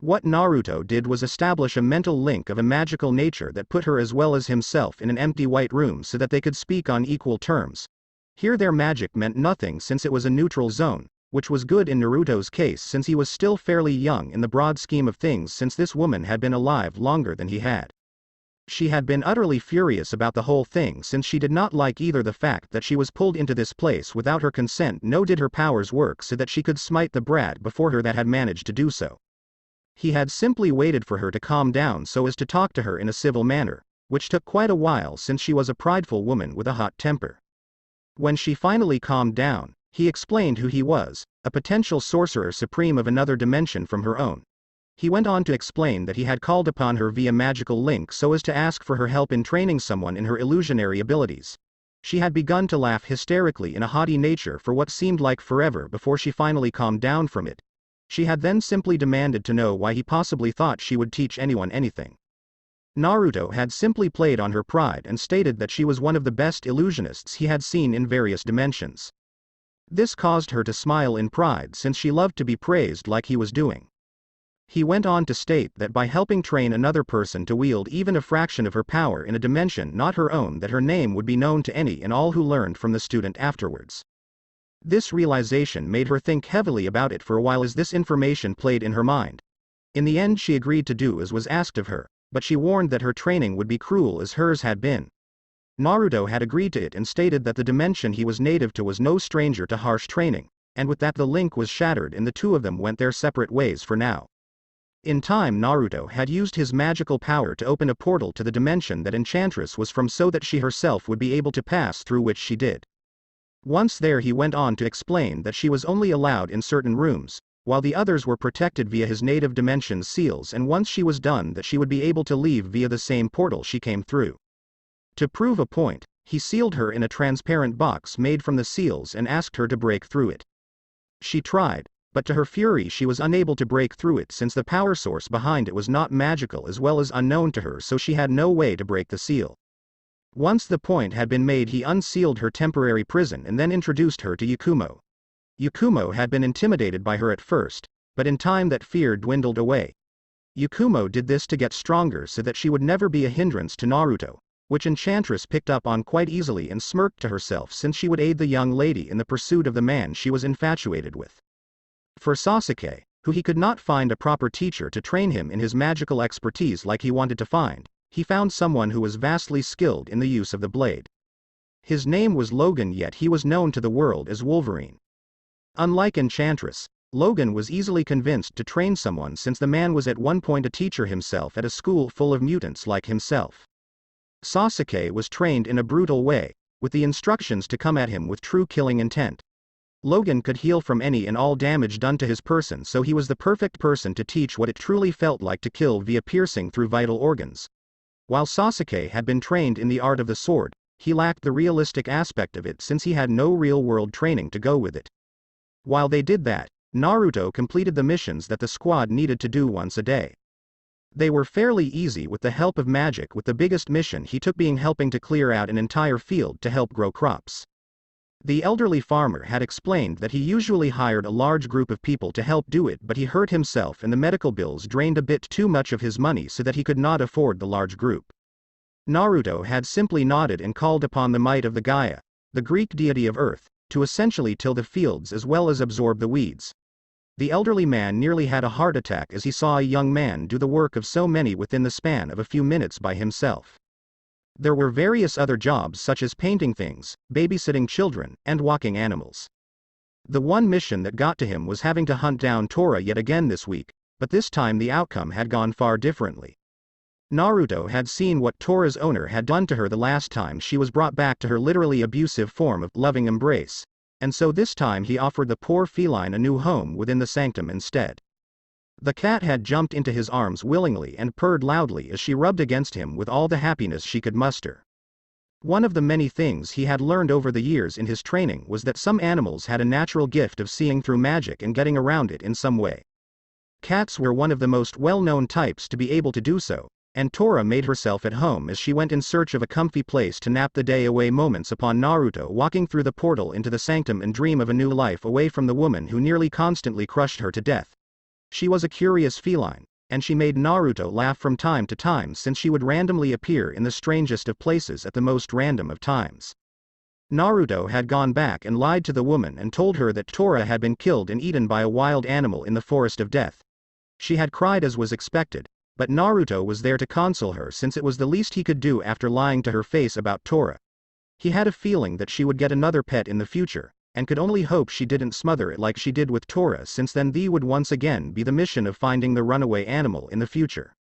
What Naruto did was establish a mental link of a magical nature that put her as well as himself in an empty white room so that they could speak on equal terms. Here their magic meant nothing since it was a neutral zone, which was good in Naruto's case since he was still fairly young in the broad scheme of things, since this woman had been alive longer than he had. She had been utterly furious about the whole thing since she did not like either the fact that she was pulled into this place without her consent, nor did her powers work so that she could smite the brat before her that had managed to do so. He had simply waited for her to calm down so as to talk to her in a civil manner, which took quite a while since she was a prideful woman with a hot temper. When she finally calmed down, he explained who he was, a potential sorcerer supreme of another dimension from her own. He went on to explain that he had called upon her via magical link so as to ask for her help in training someone in her illusionary abilities. She had begun to laugh hysterically in a haughty nature for what seemed like forever before she finally calmed down from it. She had then simply demanded to know why he possibly thought she would teach anyone anything. Naruto had simply played on her pride and stated that she was one of the best illusionists he had seen in various dimensions. This caused her to smile in pride since she loved to be praised like he was doing. He went on to state that by helping train another person to wield even a fraction of her power in a dimension not her own, that her name would be known to any and all who learned from the student afterwards. This realization made her think heavily about it for a while as this information played in her mind. In the end she agreed to do as was asked of her, but she warned that her training would be cruel as hers had been. Naruto had agreed to it and stated that the dimension he was native to was no stranger to harsh training, and with that the link was shattered and the two of them went their separate ways for now. In time Naruto had used his magical power to open a portal to the dimension that Enchantress was from so that she herself would be able to pass through, which she did. Once there he went on to explain that she was only allowed in certain rooms, while the others were protected via his native dimension's seals, and once she was done that she would be able to leave via the same portal she came through. To prove a point, he sealed her in a transparent box made from the seals and asked her to break through it. She tried, but to her fury she was unable to break through it since the power source behind it was not magical as well as unknown to her, so she had no way to break the seal. Once the point had been made he unsealed her temporary prison and then introduced her to Yakumo. Yakumo had been intimidated by her at first, but in time that fear dwindled away. Yakumo did this to get stronger so that she would never be a hindrance to Naruto, which Enchantress picked up on quite easily and smirked to herself since she would aid the young lady in the pursuit of the man she was infatuated with. For Sasuke, who he could not find a proper teacher to train him in his magical expertise like he wanted to find, he found someone who was vastly skilled in the use of the blade. His name was Logan, yet he was known to the world as Wolverine. Unlike Enchantress, Logan was easily convinced to train someone since the man was at one point a teacher himself at a school full of mutants like himself. Sasuke was trained in a brutal way, with the instructions to come at him with true killing intent. Logan could heal from any and all damage done to his person, so he was the perfect person to teach what it truly felt like to kill via piercing through vital organs. While Sasuke had been trained in the art of the sword, he lacked the realistic aspect of it since he had no real-world training to go with it. While they did that, Naruto completed the missions that the squad needed to do once a day. They were fairly easy with the help of magic, with the biggest mission he took being helping to clear out an entire field to help grow crops. The elderly farmer had explained that he usually hired a large group of people to help do it, but he hurt himself and the medical bills drained a bit too much of his money so that he could not afford the large group. Naruto had simply nodded and called upon the might of the Gaia, the Greek deity of earth, to essentially till the fields as well as absorb the weeds. The elderly man nearly had a heart attack as he saw a young man do the work of so many within the span of a few minutes by himself. There were various other jobs such as painting things, babysitting children, and walking animals. The one mission that got to him was having to hunt down Tora yet again this week, but this time the outcome had gone far differently. Naruto had seen what Tora's owner had done to her the last time she was brought back to her literally abusive form of loving embrace, and so this time he offered the poor feline a new home within the sanctum instead. The cat had jumped into his arms willingly and purred loudly as she rubbed against him with all the happiness she could muster. One of the many things he had learned over the years in his training was that some animals had a natural gift of seeing through magic and getting around it in some way. Cats were one of the most well-known types to be able to do so, and Tora made herself at home as she went in search of a comfy place to nap the day away moments upon Naruto walking through the portal into the sanctum and dream of a new life away from the woman who nearly constantly crushed her to death. She was a curious feline, and she made Naruto laugh from time to time since she would randomly appear in the strangest of places at the most random of times. Naruto had gone back and lied to the woman and told her that Tora had been killed and eaten by a wild animal in the forest of death. She had cried as was expected, but Naruto was there to console her since it was the least he could do after lying to her face about Tora. He had a feeling that she would get another pet in the future, and could only hope she didn't smother it like she did with Tora, since then the would once again be the mission of finding the runaway animal in the future.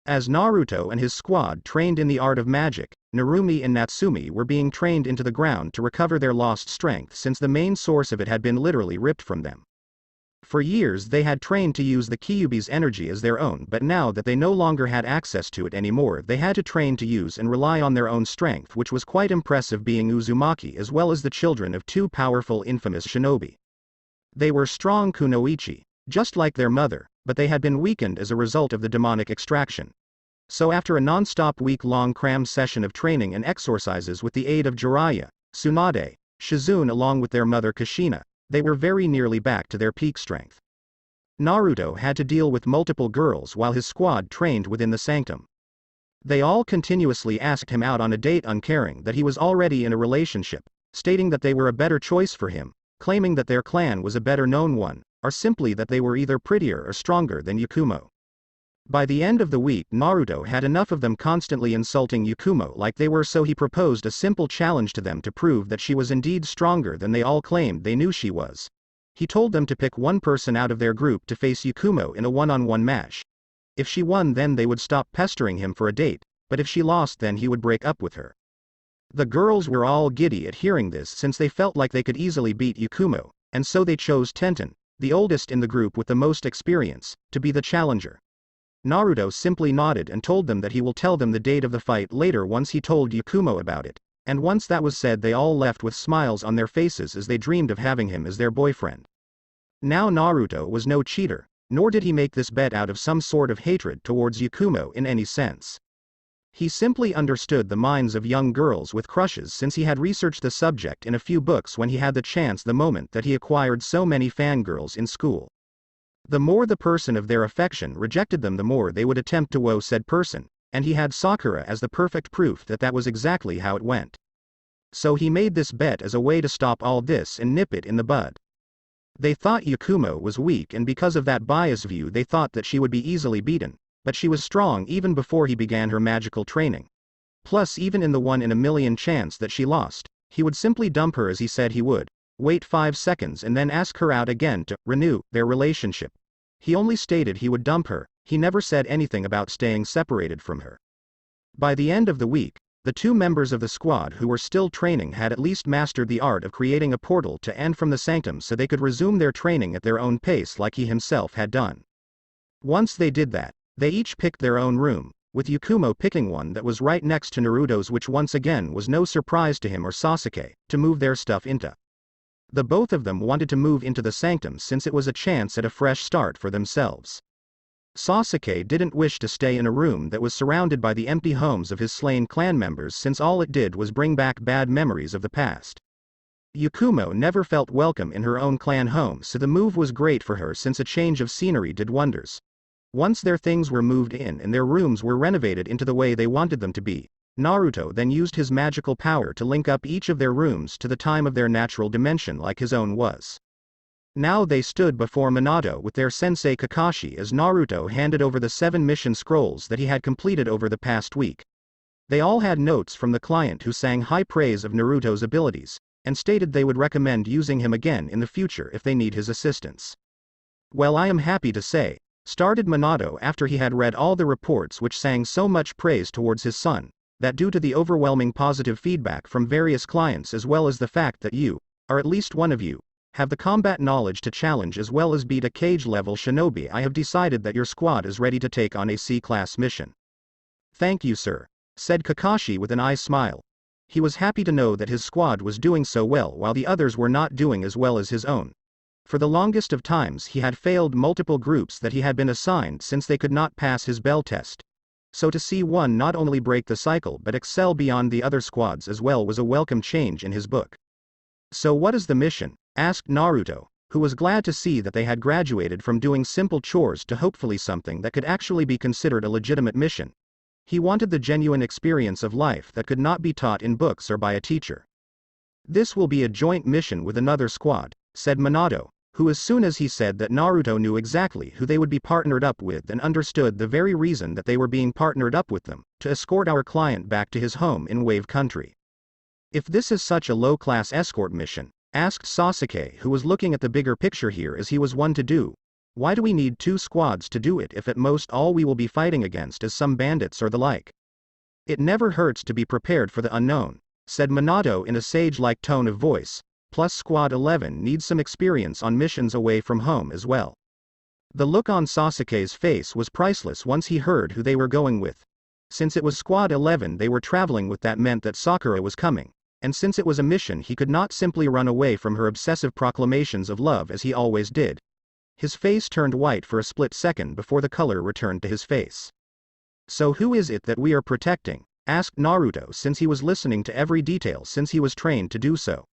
As Naruto and his squad trained in the art of magic, Narumi and Natsumi were being trained into the ground to recover their lost strength since the main source of it had been literally ripped from them. For years they had trained to use the Kyuubi's energy as their own, but now that they no longer had access to it anymore, they had to train to use and rely on their own strength, which was quite impressive, being Uzumaki as well as the children of two powerful infamous shinobi. They were strong kunoichi, just like their mother, but they had been weakened as a result of the demonic extraction. So after a non-stop week-long crammed session of training and exorcises with the aid of Jiraiya, Tsunade, Shizune along with their mother Kushina, they were very nearly back to their peak strength. Naruto had to deal with multiple girls while his squad trained within the sanctum. They all continuously asked him out on a date, uncaring that he was already in a relationship, stating that they were a better choice for him, claiming that their clan was a better known one, or simply that they were either prettier or stronger than Yakumo. By the end of the week, Naruto had enough of them constantly insulting Yakumo like they were, so he proposed a simple challenge to them to prove that she was indeed stronger than they all claimed they knew she was. He told them to pick one person out of their group to face Yakumo in a one-on-one match. If she won, then they would stop pestering him for a date, but if she lost, then he would break up with her. The girls were all giddy at hearing this since they felt like they could easily beat Yakumo, and so they chose Tenten, the oldest in the group with the most experience, to be the challenger. Naruto simply nodded and told them that he will tell them the date of the fight later once he told Yakumo about it, and once that was said, they all left with smiles on their faces as they dreamed of having him as their boyfriend. Now Naruto was no cheater, nor did he make this bet out of some sort of hatred towards Yakumo in any sense. He simply understood the minds of young girls with crushes since he had researched the subject in a few books when he had the chance the moment that he acquired so many fangirls in school. The more the person of their affection rejected them, the more they would attempt to woo said person, and he had Sakura as the perfect proof that that was exactly how it went. So he made this bet as a way to stop all this and nip it in the bud. They thought Yakumo was weak, and because of that biased view they thought that she would be easily beaten, but she was strong even before he began her magical training. Plus, even in the 1 in a million chance that she lost, he would simply dump her as he said he would, wait 5 seconds and then ask her out again to renew their relationship. He only stated he would dump her, he never said anything about staying separated from her. By the end of the week, the two members of the squad who were still training had at least mastered the art of creating a portal to and from the sanctum so they could resume their training at their own pace like he himself had done. Once they did that, they each picked their own room, with Yakumo picking one that was right next to Naruto's, which once again was no surprise to him or Sasuke, to move their stuff into. The both of them wanted to move into the sanctum since it was a chance at a fresh start for themselves. Sasuke didn't wish to stay in a room that was surrounded by the empty homes of his slain clan members since all it did was bring back bad memories of the past. Yakumo never felt welcome in her own clan home, so the move was great for her since a change of scenery did wonders. Once their things were moved in and their rooms were renovated into the way they wanted them to be, Naruto then used his magical power to link up each of their rooms to the time of their natural dimension like his own was. Now they stood before Minato with their sensei Kakashi as Naruto handed over the 7 mission scrolls that he had completed over the past week. They all had notes from the client who sang high praise of Naruto's abilities, and stated they would recommend using him again in the future if they need his assistance. "Well, I am happy to say," started Minato after he had read all the reports which sang so much praise towards his son, that due to the overwhelming positive feedback from various clients as well as the fact that you, or at least one of you, have the combat knowledge to challenge as well as beat a cage-level shinobi, I have decided that your squad is ready to take on a C-class mission. "Thank you, sir," said Kakashi with an eye smile. He was happy to know that his squad was doing so well while the others were not doing as well as his own. For the longest of times he had failed multiple groups that he had been assigned since they could not pass his bell test. So to see one not only break the cycle but excel beyond the other squads as well was a welcome change in his book. "So what is the mission?" asked Naruto, who was glad to see that they had graduated from doing simple chores to hopefully something that could actually be considered a legitimate mission. He wanted the genuine experience of life that could not be taught in books or by a teacher. "This will be a joint mission with another squad," said Minato, who as soon as he said that Naruto knew exactly who they would be partnered up with and understood the very reason that they were being partnered up with them, to escort our client back to his home in Wave Country. "If this is such a low-class escort mission," asked Sasuke, who was looking at the bigger picture here as he was one to do, "why do we need 2 squads to do it if at most all we will be fighting against is some bandits or the like?" "It never hurts to be prepared for the unknown," said Minato in a sage-like tone of voice, "plus Squad 11 needs some experience on missions away from home as well." The look on Sasuke's face was priceless once he heard who they were going with. Since it was Squad 11 they were traveling with, that meant that Sakura was coming, and since it was a mission he could not simply run away from her obsessive proclamations of love as he always did. His face turned white for a split second before the color returned to his face. "So who is it that we are protecting?" asked Naruto, since he was listening to every detail since he was trained to do so.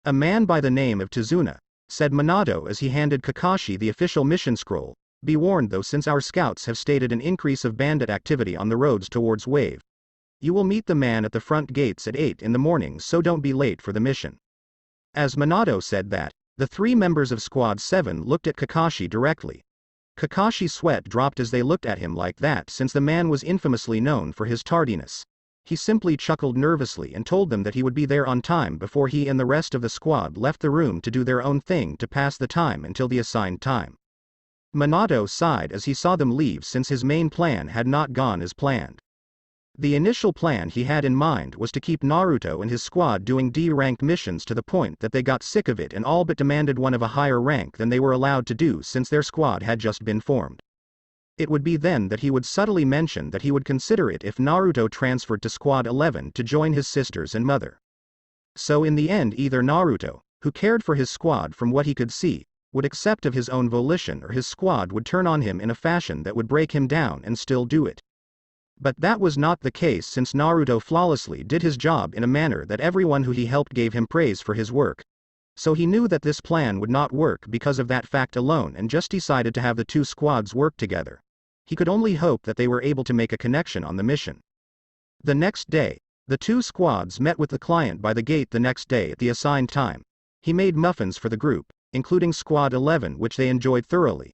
"A man by the name of Tazuna," said Minato as he handed Kakashi the official mission scroll. "Be warned though, since our scouts have stated an increase of bandit activity on the roads towards Wave. You will meet the man at the front gates at 8 in the morning, so don't be late for the mission." As Minato said that, the 3 members of Squad 7 looked at Kakashi directly. Kakashi's sweat dropped as they looked at him like that, since the man was infamously known for his tardiness. He simply chuckled nervously and told them that he would be there on time before he and the rest of the squad left the room to do their own thing to pass the time until the assigned time. Minato sighed as he saw them leave since his main plan had not gone as planned. The initial plan he had in mind was to keep Naruto and his squad doing D-ranked missions to the point that they got sick of it and all but demanded one of a higher rank than they were allowed to do since their squad had just been formed. It would be then that he would subtly mention that he would consider it if Naruto transferred to Squad 11 to join his sisters and mother. So in the end either Naruto, who cared for his squad from what he could see, would accept of his own volition, or his squad would turn on him in a fashion that would break him down and still do it. But that was not the case, since Naruto flawlessly did his job in a manner that everyone who he helped gave him praise for his work. So he knew that this plan would not work because of that fact alone and just decided to have the 2 squads work together. He could only hope that they were able to make a connection on the mission. The next day, the 2 squads met with the client by the gate the next day at the assigned time. He made muffins for the group, including Squad 11, which they enjoyed thoroughly.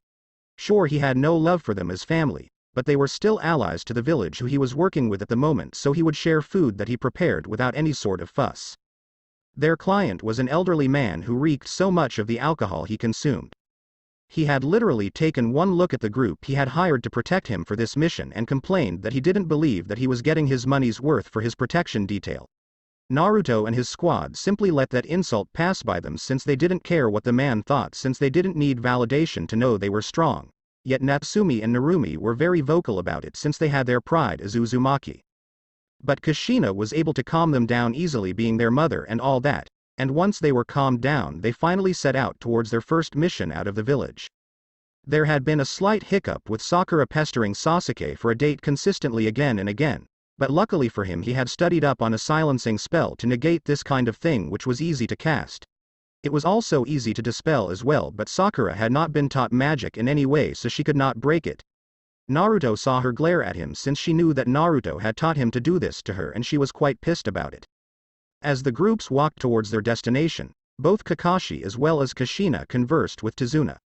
Sure, he had no love for them as family, but they were still allies to the village who he was working with at the moment, so he would share food that he prepared without any sort of fuss. Their client was an elderly man who reeked so much of the alcohol he consumed. He had literally taken one look at the group he had hired to protect him for this mission and complained that he didn't believe that he was getting his money's worth for his protection detail. Naruto and his squad simply let that insult pass by them since they didn't care what the man thought, since they didn't need validation to know they were strong. Yet Natsumi and Narumi were very vocal about it since they had their pride as Uzumaki. But Kushina was able to calm them down easily, being their mother and all that, and once they were calmed down they finally set out towards their first mission out of the village. There had been a slight hiccup with Sakura pestering Sasuke for a date consistently again and again, but luckily for him he had studied up on a silencing spell to negate this kind of thing, which was easy to cast. It was also easy to dispel as well, but Sakura had not been taught magic in any way, so she could not break it. Naruto saw her glare at him since she knew that Naruto had taught him to do this to her, and she was quite pissed about it. As the groups walked towards their destination, both Kakashi as well as Kushina conversed with Tazuna.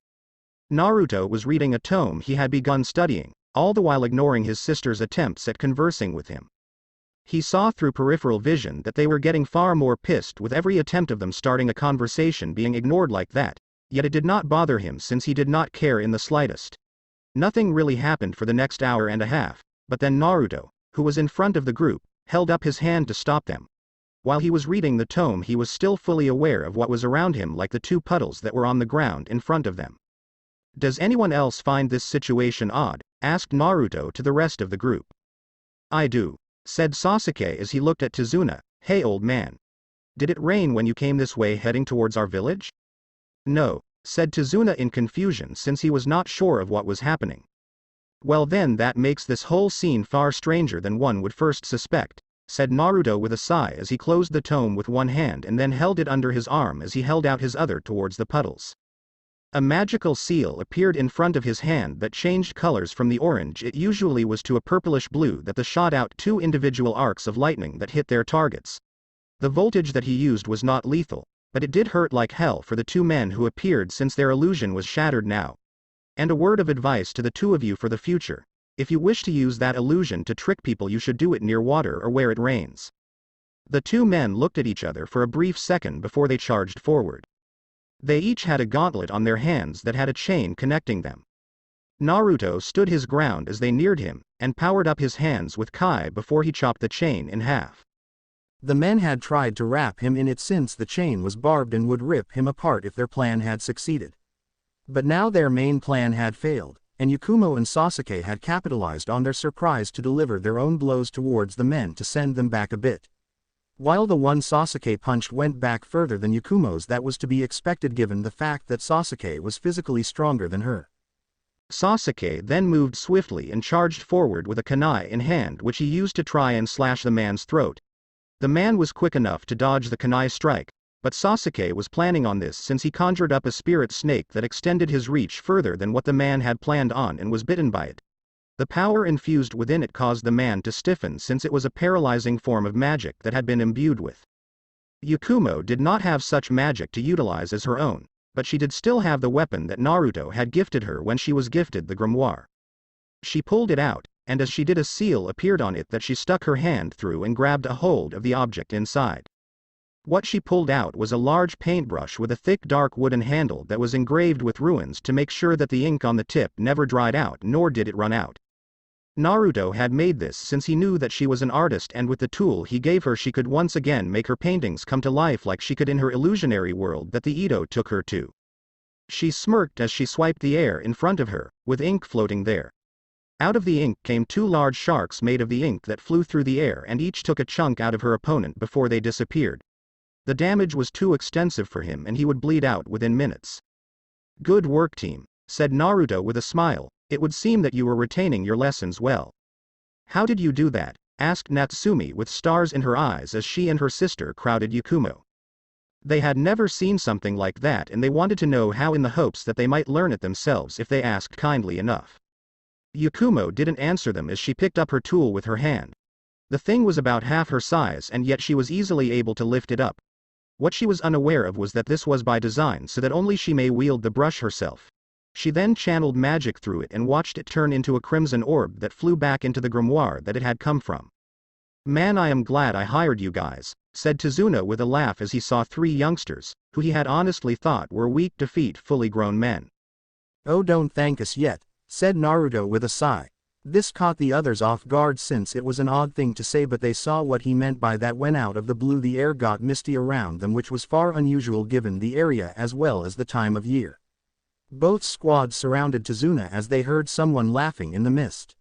Naruto was reading a tome he had begun studying, all the while ignoring his sister's attempts at conversing with him. He saw through peripheral vision that they were getting far more pissed with every attempt of them starting a conversation being ignored like that, yet it did not bother him since he did not care in the slightest. Nothing really happened for the next hour and a half, but then Naruto, who was in front of the group, held up his hand to stop them. While he was reading the tome he was still fully aware of what was around him, like the two puddles that were on the ground in front of them. "Does anyone else find this situation odd?" asked Naruto to the rest of the group. "I do," said Sasuke as he looked at Tazuna. "Hey old man. Did it rain when you came this way heading towards our village?" "No," said Tazuna in confusion since he was not sure of what was happening. "Well then that makes this whole scene far stranger than one would first suspect," said Naruto with a sigh as he closed the tome with one hand and then held it under his arm as he held out his other towards the puddles. A magical seal appeared in front of his hand that changed colors from the orange it usually was to a purplish blue that shot out two individual arcs of lightning that hit their targets. The voltage that he used was not lethal, but it did hurt like hell for the two men who appeared since their illusion was shattered now. And a word of advice to the two of you for the future: if you wish to use that illusion to trick people you should do it near water or where it rains. The two men looked at each other for a brief second before they charged forward. They each had a gauntlet on their hands that had a chain connecting them. Naruto stood his ground as they neared him, and powered up his hands with Kai before he chopped the chain in half. The men had tried to wrap him in it since the chain was barbed and would rip him apart if their plan had succeeded. But now their main plan had failed, and Yakumo and Sasuke had capitalized on their surprise to deliver their own blows towards the men to send them back a bit. While the one Sasuke punched went back further than Yakumo's, that was to be expected given the fact that Sasuke was physically stronger than her. Sasuke then moved swiftly and charged forward with a kunai in hand, which he used to try and slash the man's throat. The man was quick enough to dodge the kunai strike, but Sasuke was planning on this since he conjured up a spirit snake that extended his reach further than what the man had planned on and was bitten by it. The power infused within it caused the man to stiffen since it was a paralyzing form of magic that had been imbued with. Yakumo did not have such magic to utilize as her own, but she did still have the weapon that Naruto had gifted her when she was gifted the grimoire. She pulled it out, and as she did a seal appeared on it that she stuck her hand through and grabbed a hold of the object inside. What she pulled out was a large paintbrush with a thick dark wooden handle that was engraved with runes to make sure that the ink on the tip never dried out nor did it run out. Naruto had made this since he knew that she was an artist, and with the tool he gave her she could once again make her paintings come to life like she could in her illusionary world that the Edo took her to. She smirked as she swiped the air in front of her, with ink floating there. Out of the ink came two large sharks made of the ink that flew through the air, and each took a chunk out of her opponent before they disappeared. The damage was too extensive for him and he would bleed out within minutes. "Good work team," said Naruto with a smile. "It would seem that you were retaining your lessons well." "How did you do that?" asked Natsumi with stars in her eyes as she and her sister crowded Yakumo. They had never seen something like that and they wanted to know how, in the hopes that they might learn it themselves if they asked kindly enough. Yakumo didn't answer them as she picked up her tool with her hand. The thing was about half her size and yet she was easily able to lift it up. What she was unaware of was that this was by design so that only she may wield the brush herself. She then channeled magic through it and watched it turn into a crimson orb that flew back into the grimoire that it had come from. "Man, I am glad I hired you guys," said Tazuna with a laugh as he saw three youngsters, who he had honestly thought were weak, defeat fully grown men. Oh, don't thank us yet, said Naruto with a sigh. This caught the others off guard since it was an odd thing to say, but they saw what he meant by that. When out of the blue the air got misty around them, which was far unusual given the area as well as the time of year. Both squads surrounded Tazuna as they heard someone laughing in the mist.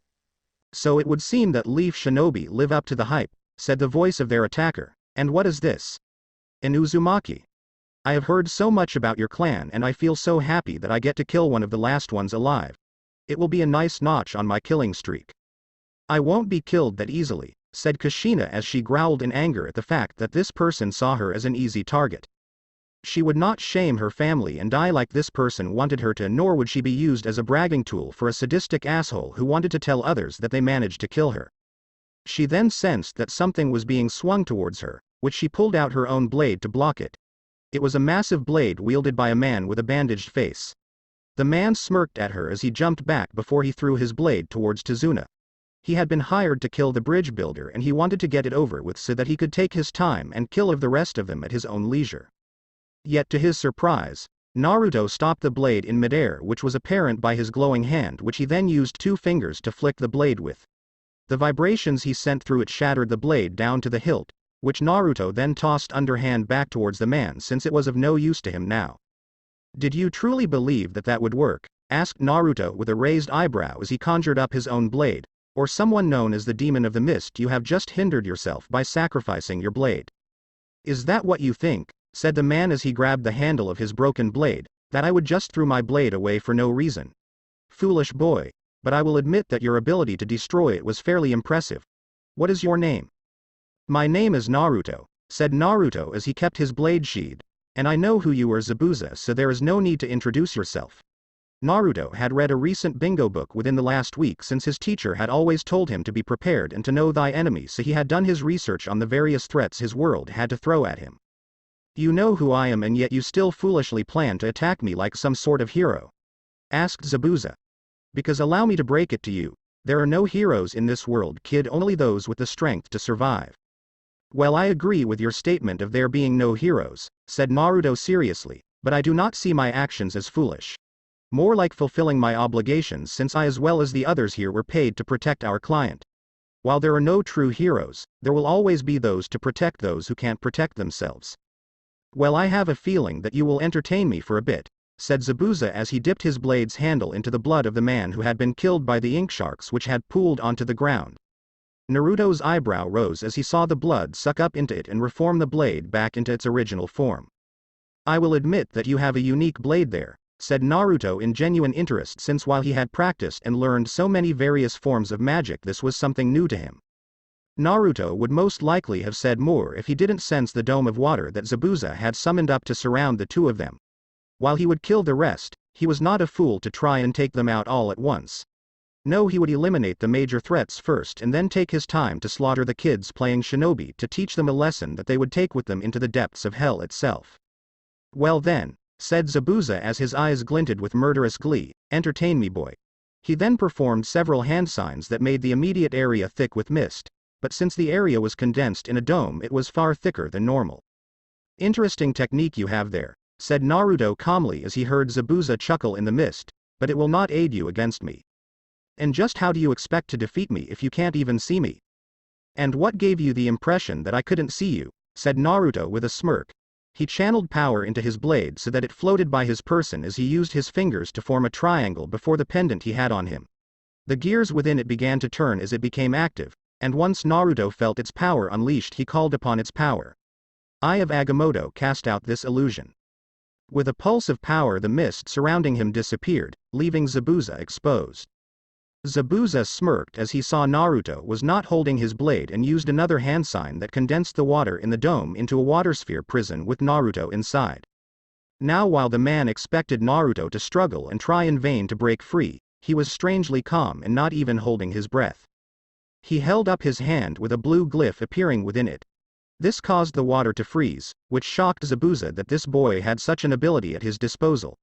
So it would seem that Leaf Shinobi live up to the hype, said the voice of their attacker. And what is this? An Uzumaki. I have heard so much about your clan and I feel so happy that I get to kill one of the last ones alive. It will be a nice notch on my killing streak. I won't be killed that easily, said Kushina as she growled in anger at the fact that this person saw her as an easy target. She would not shame her family and die like this person wanted her to, nor would she be used as a bragging tool for a sadistic asshole who wanted to tell others that they managed to kill her. She then sensed that something was being swung towards her, which she pulled out her own blade to block it. It was a massive blade wielded by a man with a bandaged face. The man smirked at her as he jumped back before he threw his blade towards Tazuna. He had been hired to kill the bridge builder and he wanted to get it over with so that he could take his time and kill the rest of them at his own leisure. Yet to his surprise, Naruto stopped the blade in midair, which was apparent by his glowing hand, which he then used 2 fingers to flick the blade with. The vibrations he sent through it shattered the blade down to the hilt, which Naruto then tossed underhand back towards the man since it was of no use to him now. Did you truly believe that that would work? Asked Naruto with a raised eyebrow as he conjured up his own blade, or someone known as the Demon of the Mist. You have just hindered yourself by sacrificing your blade. Is that what you think? Said the man as he grabbed the handle of his broken blade, that I would just throw my blade away for no reason. Foolish boy, but I will admit that your ability to destroy it was fairly impressive. What is your name? My name is Naruto, said Naruto as he kept his blade sheathed, and I know who you are, Zabuza, so there is no need to introduce yourself. Naruto had read a recent bingo book within the last week since his teacher had always told him to be prepared and to know thy enemy, so he had done his research on the various threats his world had to throw at him. You know who I am and yet you still foolishly plan to attack me like some sort of hero? Asked Zabuza. Because allow me to break it to you, there are no heroes in this world, kid, only those with the strength to survive. Well, I agree with your statement of there being no heroes, said Naruto seriously, but I do not see my actions as foolish. More like fulfilling my obligations, since I as well as the others here were paid to protect our client. While there are no true heroes, there will always be those to protect those who can't protect themselves. Well, I have a feeling that you will entertain me for a bit, said Zabuza as he dipped his blade's handle into the blood of the man who had been killed by the ink sharks which had pooled onto the ground. Naruto's eyebrow rose as he saw the blood suck up into it and reform the blade back into its original form. I will admit that you have a unique blade there, said Naruto in genuine interest, since while he had practiced and learned so many various forms of magic, this was something new to him. Naruto would most likely have said more if he didn't sense the dome of water that Zabuza had summoned up to surround the two of them. While he would kill the rest, he was not a fool to try and take them out all at once. No, he would eliminate the major threats first and then take his time to slaughter the kids playing shinobi to teach them a lesson that they would take with them into the depths of hell itself. Well then, said Zabuza as his eyes glinted with murderous glee, entertain me, boy. He then performed several hand signs that made the immediate area thick with mist, but since the area was condensed in a dome it was far thicker than normal. Interesting technique you have there, said Naruto calmly as he heard Zabuza chuckle in the mist, but it will not aid you against me. And just how do you expect to defeat me if you can't even see me? And what gave you the impression that I couldn't see you? Said Naruto with a smirk. He channeled power into his blade so that it floated by his person as he used his fingers to form a triangle before the pendant he had on him. The gears within it began to turn as it became active, and once Naruto felt its power unleashed, he called upon its power. Eye of Agamotto cast out this illusion. With a pulse of power the mist surrounding him disappeared, leaving Zabuza exposed. Zabuza smirked as he saw Naruto was not holding his blade and used another hand sign that condensed the water in the dome into a water sphere prison with Naruto inside. Now while the man expected Naruto to struggle and try in vain to break free, he was strangely calm and not even holding his breath. He held up his hand with a blue glyph appearing within it. This caused the water to freeze, which shocked Zabuza that this boy had such an ability at his disposal.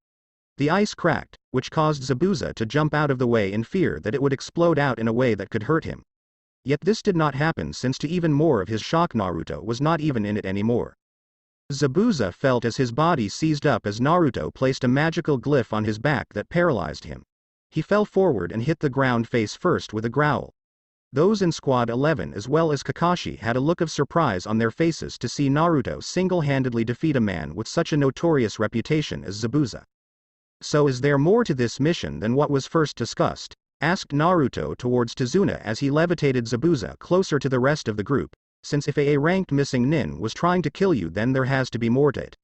The ice cracked, which caused Zabuza to jump out of the way in fear that it would explode out in a way that could hurt him. Yet this did not happen, since to even more of his shock Naruto was not even in it anymore. Zabuza felt as his body seized up as Naruto placed a magical glyph on his back that paralyzed him. He fell forward and hit the ground face first with a growl. Those in Squad 11 as well as Kakashi had a look of surprise on their faces to see Naruto single-handedly defeat a man with such a notorious reputation as Zabuza. "So is there more to this mission than what was first discussed?" asked Naruto towards Tazuna as he levitated Zabuza closer to the rest of the group, "since if a ranked missing nin was trying to kill you then there has to be more to it."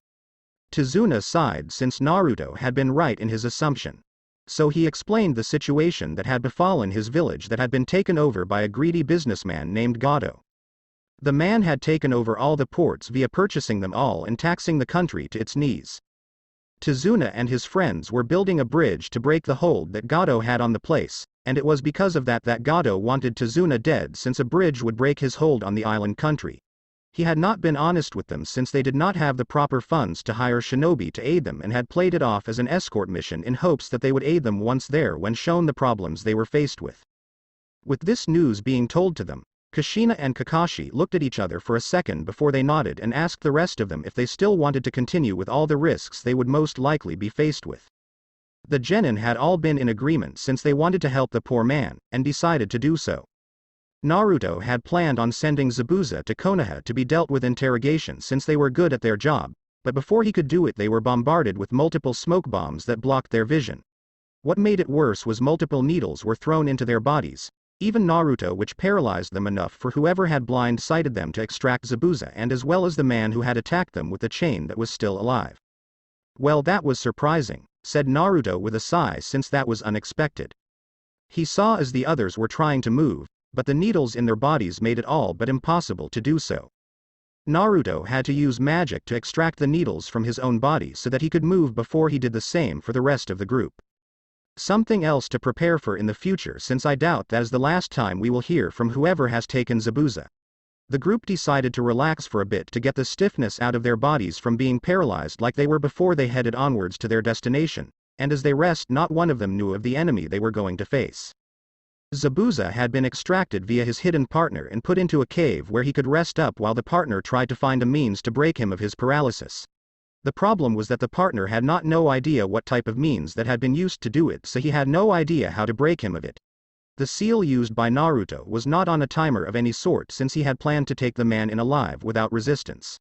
Tazuna sighed since Naruto had been right in his assumption. So he explained the situation that had befallen his village that had been taken over by a greedy businessman named Gado. The man had taken over all the ports via purchasing them all and taxing the country to its knees. Tazuna and his friends were building a bridge to break the hold that Gado had on the place, and it was because of that Gado wanted Tazuna dead since a bridge would break his hold on the island country. He had not been honest with them since they did not have the proper funds to hire shinobi to aid them and had played it off as an escort mission in hopes that they would aid them once there when shown the problems they were faced with. With this news being told to them, Kushina and Kakashi looked at each other for a second before they nodded and asked the rest of them if they still wanted to continue with all the risks they would most likely be faced with. The genin had all been in agreement since they wanted to help the poor man, and decided to do so. Naruto had planned on sending Zabuza to Konoha to be dealt with interrogation since they were good at their job, but before he could do it they were bombarded with multiple smoke bombs that blocked their vision. What made it worse was multiple needles were thrown into their bodies, even Naruto, which paralyzed them enough for whoever had blind-sighted them to extract Zabuza and as well as the man who had attacked them with the chain that was still alive. "Well, that was surprising," said Naruto with a sigh since that was unexpected. He saw as the others were trying to move, but the needles in their bodies made it all but impossible to do so. Naruto had to use magic to extract the needles from his own body so that he could move before he did the same for the rest of the group. "Something else to prepare for in the future since I doubt that is the last time we will hear from whoever has taken Zabuza." The group decided to relax for a bit to get the stiffness out of their bodies from being paralyzed like they were before they headed onwards to their destination, and as they rest not one of them knew of the enemy they were going to face. Zabuza had been extracted via his hidden partner and put into a cave where he could rest up while the partner tried to find a means to break him of his paralysis. The problem was that the partner had no idea what type of means that had been used to do it, so he had no idea how to break him of it. The seal used by Naruto was not on a timer of any sort since he had planned to take the man in alive without resistance.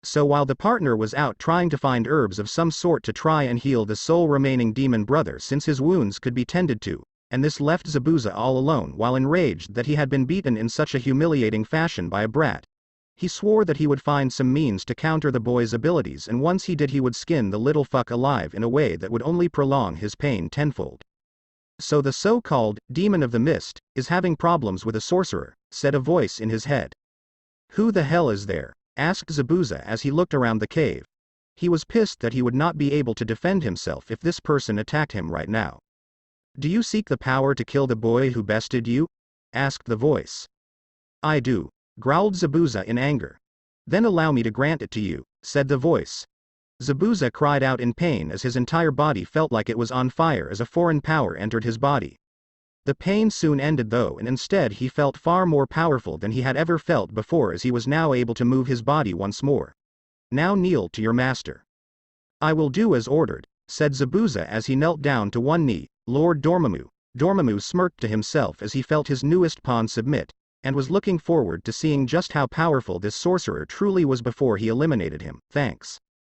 So while the partner was out trying to find herbs of some sort to try and heal the sole remaining demon brother since his wounds could be tended to, and this left Zabuza all alone while enraged that he had been beaten in such a humiliating fashion by a brat. He swore that he would find some means to counter the boy's abilities, and once he did he would skin the little fuck alive in a way that would only prolong his pain tenfold. "So the so-called demon of the mist is having problems with a sorcerer," said a voice in his head. "Who the hell is there?" asked Zabuza as he looked around the cave. He was pissed that he would not be able to defend himself if this person attacked him right now. "Do you seek the power to kill the boy who bested you?" asked the voice. "I do," growled Zabuza in anger. "Then allow me to grant it to you," said the voice. Zabuza cried out in pain as his entire body felt like it was on fire as a foreign power entered his body. The pain soon ended though, and instead he felt far more powerful than he had ever felt before as he was now able to move his body once more. "Now kneel to your master." "I will do as ordered," said Zabuza as he knelt down to one knee. "Lord Dormammu." Dormammu smirked to himself as he felt his newest pawn submit, and was looking forward to seeing just how powerful this sorcerer truly was before he eliminated him. "Thanks."